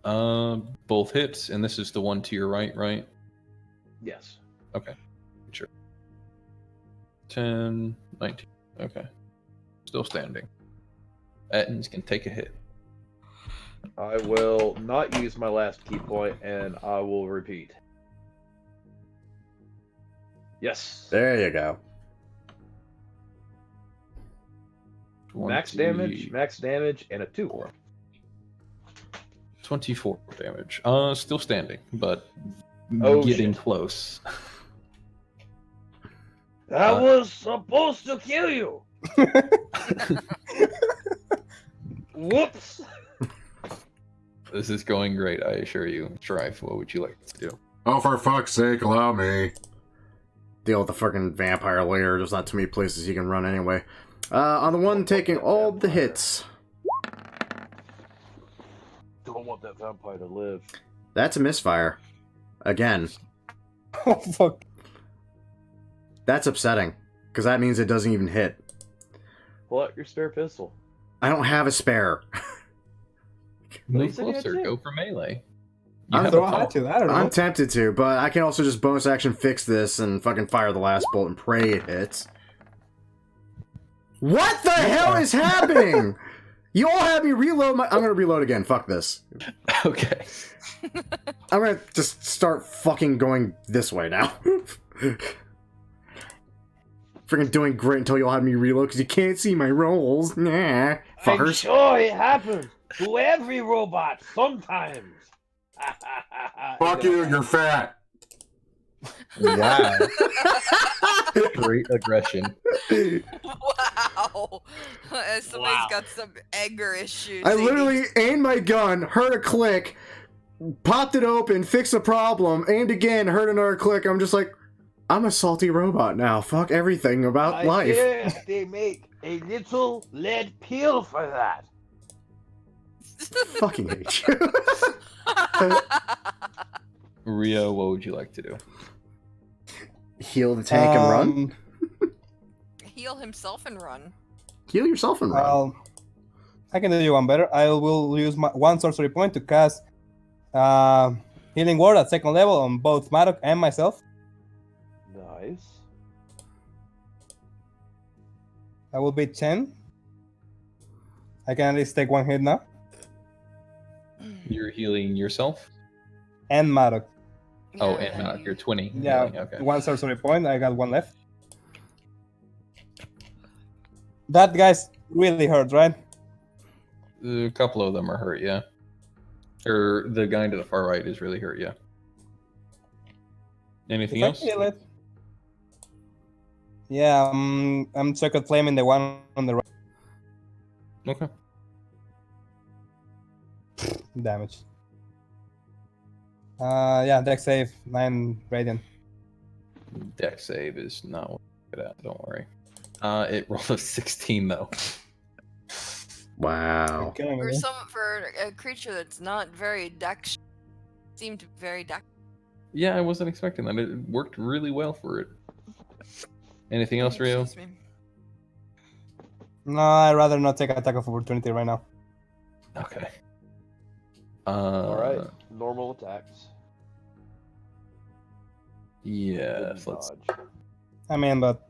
Both hits, and this is the one to your right, right? Yes. Okay. Sure. 10, 19. Okay. Still standing. Ettins can take a hit. I will not use my last key point, and I will repeat. Yes. There you go. Max 20 damage, and a 2. 24 damage. Still standing, but Oh, getting shit. close. That was supposed to kill you. Whoops. This is going great, I assure you. Strife, what would you like to do? Oh, for fuck's sake, allow me. Deal with the fucking vampire later. There's not too many places he can run anyway. On the one taking all the hits. Don't want that vampire to live. That's a misfire. Again. Oh fuck. That's upsetting. Because that means it doesn't even hit. Pull out your spare pistol. I don't have a spare. Move said you had closer, two. go for melee. I'm have Throw a a bow. hat to, I don't know. I'm tempted to, but I can also just bonus action fix this and fucking fire the last bolt and pray it hits. What the hell is happening? You all have me reload my... I'm gonna reload again. Fuck this. Okay. I'm gonna just start fucking going this way now. Freaking doing great until you'll have me reload because you can't see my rolls. Nah, I'm fuckers. sure it happens to every robot sometimes. Fuck you, you're fat. Wow. Great aggression. Wow. Somebody's Wow. got some anger issues. I They literally aimed my gun, heard a click, popped it open, fixed the problem, aimed again, heard another click. I'm just like, I'm a salty robot now. Fuck everything about I life. hear they make a little lead pill for that. Fucking hate you. Rio, what would you like to do? Heal the tank and run? Heal himself and run. Heal yourself and run. Well, I can do you one better. I will use my one sorcery point to cast Healing Word at 2nd level on both Maddox and myself. Nice. That will be 10. I can at least take one hit now. You're healing yourself? And Maddox. Oh, and you're 20. Yeah, Healing, okay. one sorcery point. I got one left. That guy's really hurt, right? A couple of them are hurt, yeah. Or the guy to the far right is really hurt, yeah. Anything else? Heal it. Yeah, I'm Circuit Flaming the one on the right. Okay. Damage. Yeah, deck save, 9 radiant. Deck save is not what I'm good at, don't worry. It rolled a 16 though. Wow. For a creature that's not very dex, seemed very dex. Yeah, I wasn't expecting that. It worked really well for it. Anything else, Rio? Excuse me. No, I'd rather not take attack of opportunity right now. Okay. Alright, normal attacks. Yes, Didn't let's. dodge. I mean, but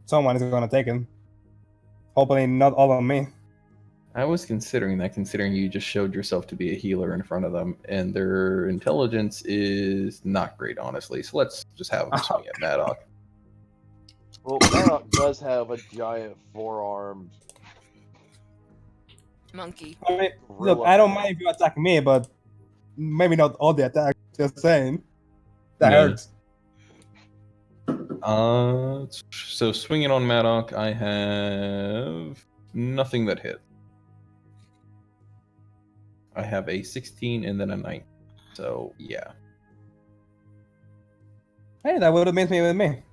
someone is gonna take him. Hopefully not all on me. I was considering that, considering you just showed yourself to be a healer in front of them, and their intelligence is not great, honestly. So let's just have them swing at Maddox. Well, Marok does have a giant four-armed Monkey. I mean, look, I don't mind if you attack me, but maybe not all the attacks. Just saying. That Yeah. hurts. So swinging on Maddox, I have nothing that hit. I have a 16 and then a 9. So yeah. Hey, that would have made me with me.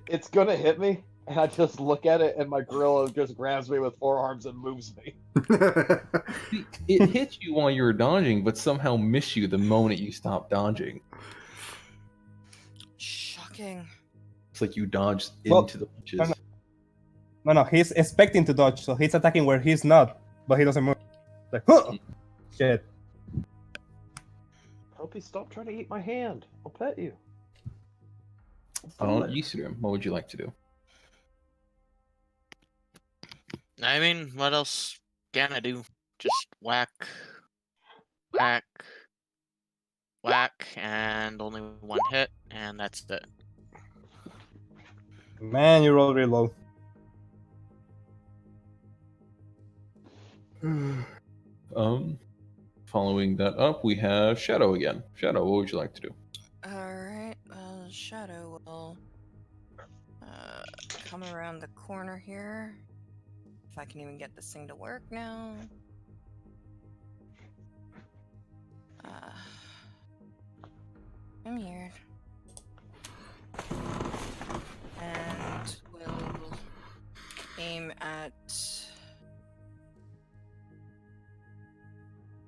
It's gonna hit me, and I just look at it, and my gorilla just grabs me with four arms and moves me. It hit you while you were dodging, but somehow missed you the moment you stopped dodging. Shocking. It's like you dodged Well, into the punches. No, he's expecting to dodge, so he's attacking where he's not, but he doesn't move. Like, huh! Shit. Hope stop trying to eat my hand. I'll pet you. Yisrim, what would you like to do? I mean, what else can I do? Just whack, whack, whack, and only one hit, and that's it. Man, you rolled really low. Following that up, we have Shadow again. Shadow, what would you like to do? Alright, Shadow will come around the corner here. If I can even get this thing to work now. I'm here. And will aim at...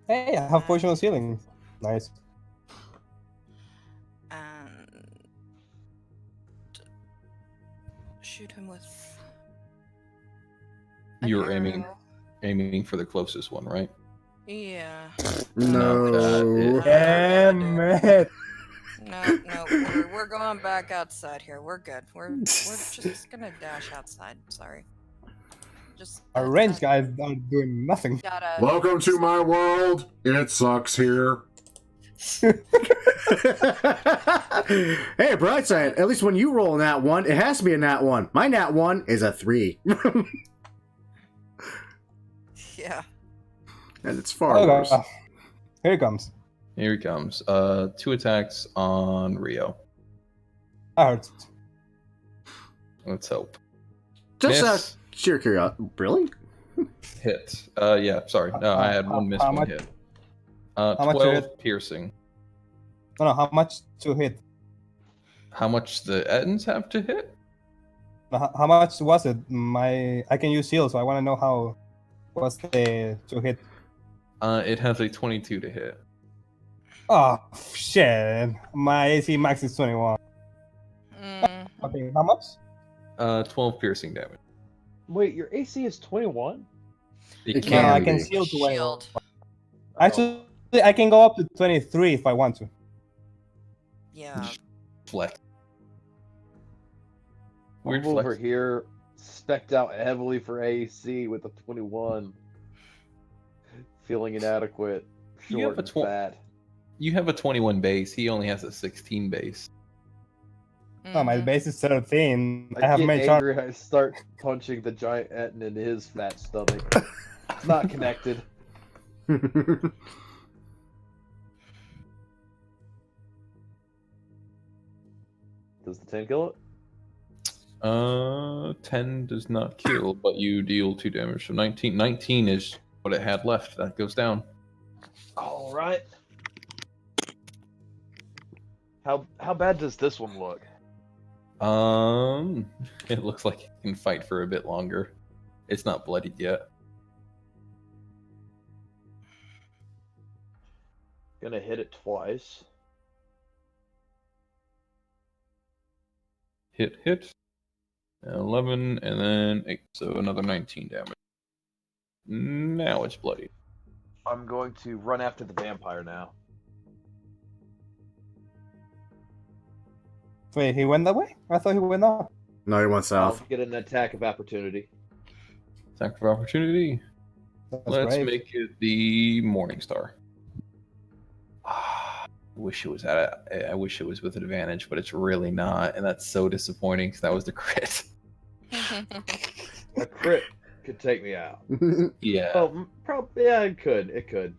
Hey, I have potion of healing. Nice. and shoot him with an You're aiming arrow. for the closest one, right? Yeah. No. Damn it! No, we're going back outside here. We're good. We're just gonna dash outside. Sorry. Just Our range guys aren't doing nothing. gotta. Welcome to my world. It sucks here. Hey, bright side. At least when you roll a nat 1, it has to be a nat 1. My nat 1 is a 3. Yeah. And it's far worse. Here he comes. Here he comes. 2 attacks on Rio. That hurts. Let's hope. Just Miss. sheer curiosity. Really? Hit. Yeah, sorry. No, I had one miss, how one much- hit. much you 12 hit? piercing. No, how much to hit? How much the Ettins have to hit? How much was it? I can use shield, so I want to know how what's the to hit. It has a 22 to hit. Oh shit! My AC max is 21. Mm, Okay, how much? 12 piercing damage. Wait, your AC is 21? It No, can I can be. shield to shield. Actually, I can go up to 23 if I want to. Yeah. Flex. I'm Weird over flex. here, specced out heavily for AC with a 21. Feeling inadequate, You have short, a and tw- fat. You have a 21 base. He only has a 16 base. Oh, my Mhm. base is 13. I I have get mage angry, I start punching the giant Etten in his fat stomach. It's not connected. Does the 10 kill it? 10 does not kill, but you deal 2 damage. So 19. 19 is what it had left. That goes down. All right. How bad does this one look? It looks like it can fight for a bit longer. It's not bloodied yet. Gonna hit it twice. Hit. 11, and then 8. So another 19 damage. Now it's bloodied. I'm going to run after the vampire now. Wait, he went that way? I thought he went up. No, he went south. I'll get an attack of opportunity. Attack of opportunity. That's Let's brave. make it the Morning Star. I wish it was I wish it was with advantage, but it's really not, and that's so disappointing because that was the crit. A crit could take me out. Yeah. Oh, probably. Yeah, it could. It could.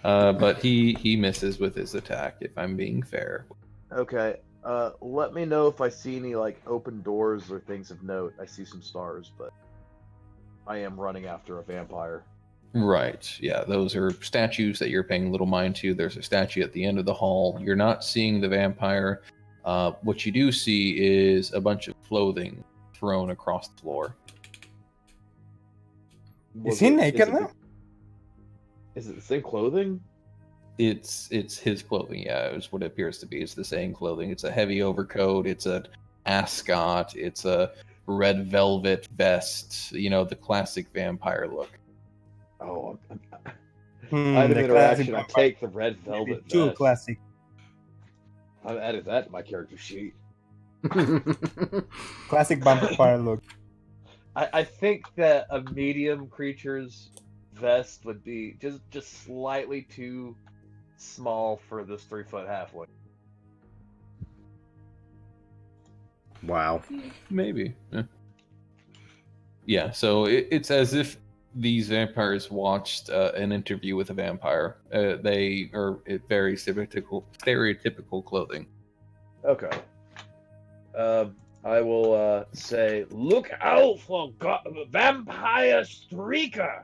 But he misses with his attack. If I'm being fair. Okay. Let me know if I see any like open doors or things of note. I see some stars, but I am running after a vampire. Right. Yeah, those are statues that you're paying little mind to. There's a statue at the end of the hall. You're not seeing the vampire. What you do see is a bunch of clothing thrown across the floor. Is he naked now? Is it the same clothing? It's his clothing. Yeah, it's what it appears to be. It's the same clothing. It's a heavy overcoat. It's an ascot. It's a red velvet vest. You know, the classic vampire look. Oh, Hmm, item the interaction. I classic take the red velvet Too vest. classic. I've added that to my character sheet. Classic vampire look. I think that a medium creature's vest would be just slightly too small for this 3-foot halfling. Wow. Maybe. Yeah, so it's as if these vampires watched an interview with a vampire. They are very stereotypical clothing. Okay. I will say, look out for vampire streaker.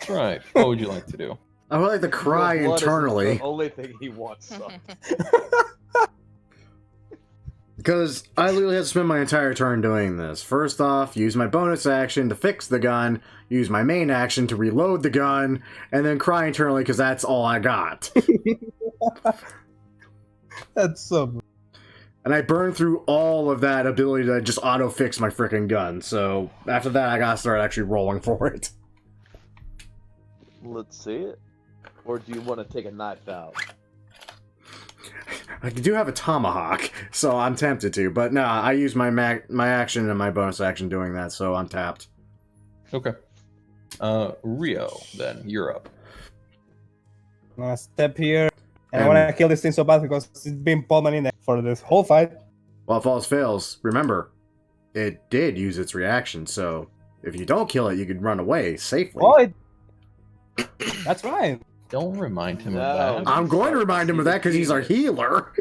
Right. What would you like to do? I would like to cry Your blood isn't internally. The only thing he wants. Son. Because I literally had to spend my entire turn doing this. First off, use my bonus action to fix the gun, use my main action to reload the gun, and then cry internally because that's all I got. That's so. And I burned through all of that ability to just auto-fix my freaking gun. So after that, I gotta start actually rolling for it. Let's see it. Or do you want to take a knife out? I do have a tomahawk, so I'm tempted to. But nah, I use my action and my bonus action doing that, so I'm tapped. Okay. Rio, then you're up. I'm gonna step here, and I And- want to kill this thing so bad because it's been pulling in there for this whole fight. Well, if all else fails, remember, it did use its reaction, so if you don't kill it, you could run away safely. Oh, that's right. Don't remind him No. of that. I'm going to remind him of that because he's our healer.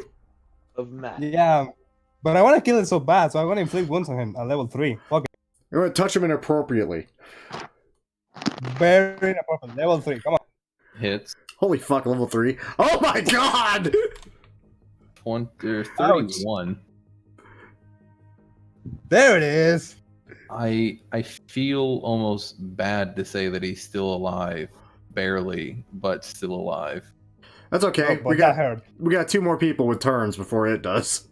Of Matt. Yeah, but I want to kill it so bad, so I want to inflict wounds on him at level 3. Fuck it. You're going to touch him inappropriately. Very important. Level 3. Come on. Hits. Holy fuck, level 3. Oh my god! 31. There it is. I feel almost bad to say that he's still alive. Barely, but still alive. That's okay. Oh, but that hurt. We got 2 more people with turns before it does.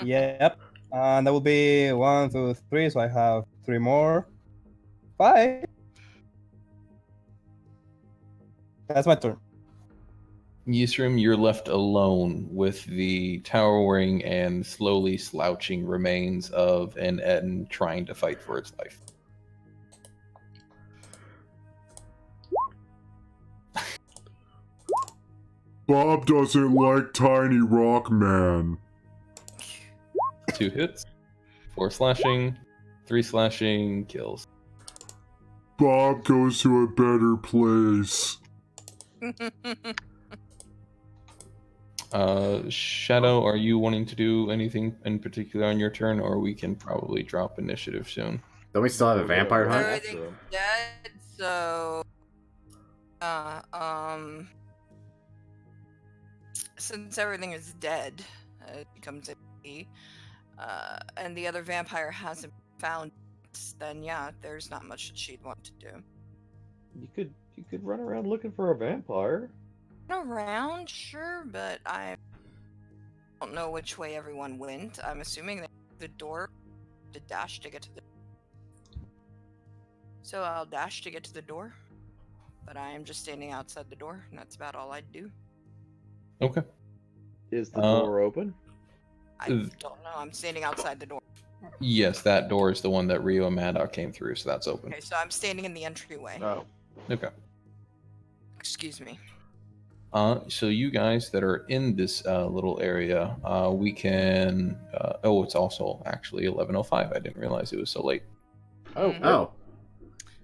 Yep. And that will be 1, 2, 3. So I have 3 more. 5. That's my turn. Yisrim, you're left alone with the towering and slowly slouching remains of an Etten trying to fight for its life. Bob doesn't like Tiny Rock Man. 2 hits, 4 slashing, 3 slashing, kills. Bob goes to a better place. Shadow, are you wanting to do anything in particular on your turn, or we can probably drop initiative soon? Don't we still have a vampire hunt? Everything's dead, so since everything is dead, it becomes a and the other vampire hasn't found us, then yeah, there's not much that she'd want to do. You could run around looking for a vampire. Around, sure, but I don't know which way everyone went. I'm assuming that the door to dash to get to the. So I'll dash to get to the door, but I am just standing outside the door, and that's about all I'd do. Okay. Is the door open? I don't know. I'm standing outside the door. Yes, that door is the one that Rio and Maddox came through, so that's open. Okay, so I'm standing in the entryway. Oh. Okay. Excuse me. So you guys that are in this little area, we can. Oh, it's also actually 11:05. I didn't realize it was so late. Oh. Mhm. Oh.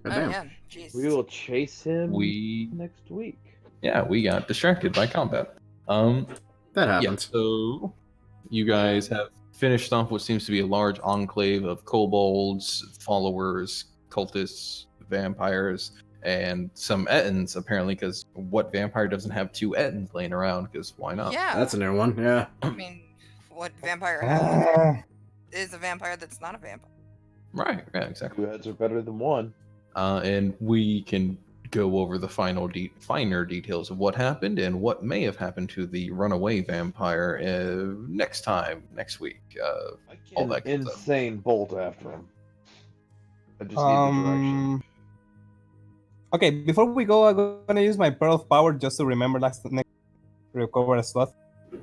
Oh Damn. yeah, jeez. We will chase him We next week. yeah, we got distracted by combat. That Yeah. happens. So you guys have finished off what seems to be a large enclave of kobolds, followers, cultists, vampires, and some Ettins, apparently, because what vampire doesn't have 2 Ettins laying around? Because why not? Yeah. That's a new one, yeah. I mean, what vampire Ah. is a vampire that's not a vampire? Right, yeah, exactly. 2 heads are better than 1. And we can go over the finer details of what happened and what may have happened to the runaway vampire next week. All that good stuff. Insane bolt after him. I just need the direction. Okay, before we go, I'm gonna use my Pearl of Power just to remember next recover a slot.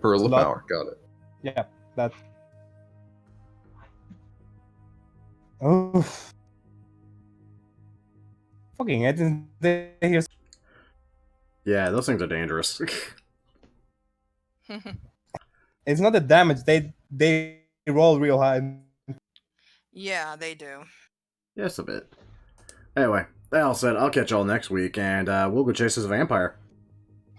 Pearl of Slot. Power, got it. Yeah, that. Oh. Fucking I didn't hear. Yeah, those things are dangerous. It's not the damage. They roll real high. Yeah, they do. Yes, a bit. Anyway, that all said, I'll catch y'all next week, and we'll go chase this vampire.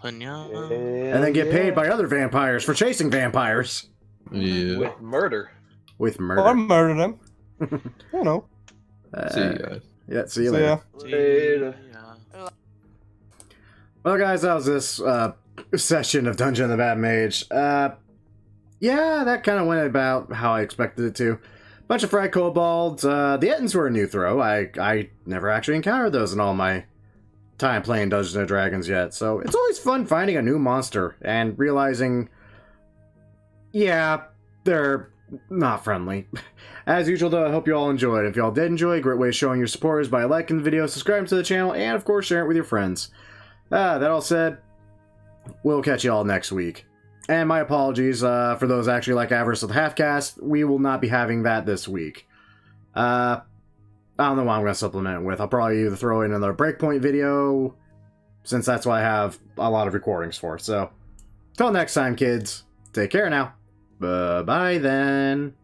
And And then get paid by other vampires for chasing vampires. Yeah. With murder. With Or murder. murder them. You know. See you guys. Yeah, see you So, later. Later. Well, guys, that was this session of Dungeon of the Bad Mage. Yeah, that kind of went about how I expected it to. Bunch of fried kobolds. The Ettins were a new throw. I never actually encountered those in all my time playing Dungeons and Dragons yet. So it's always fun finding a new monster and realizing, yeah, they're not friendly. As usual, though, I hope you all enjoyed. If y'all did enjoy, a great way of showing your support is by liking the video, subscribing to the channel, and of course sharing it with your friends. That all said, we'll catch you all next week. And my apologies for those actually like Avarice of the Halfcast. We will not be having that this week. I don't know what I'm going to supplement it with. I'll probably either throw in another Breakpoint video, since that's what I have a lot of recordings for. So, till next time, kids. Take care now. Bye-bye then.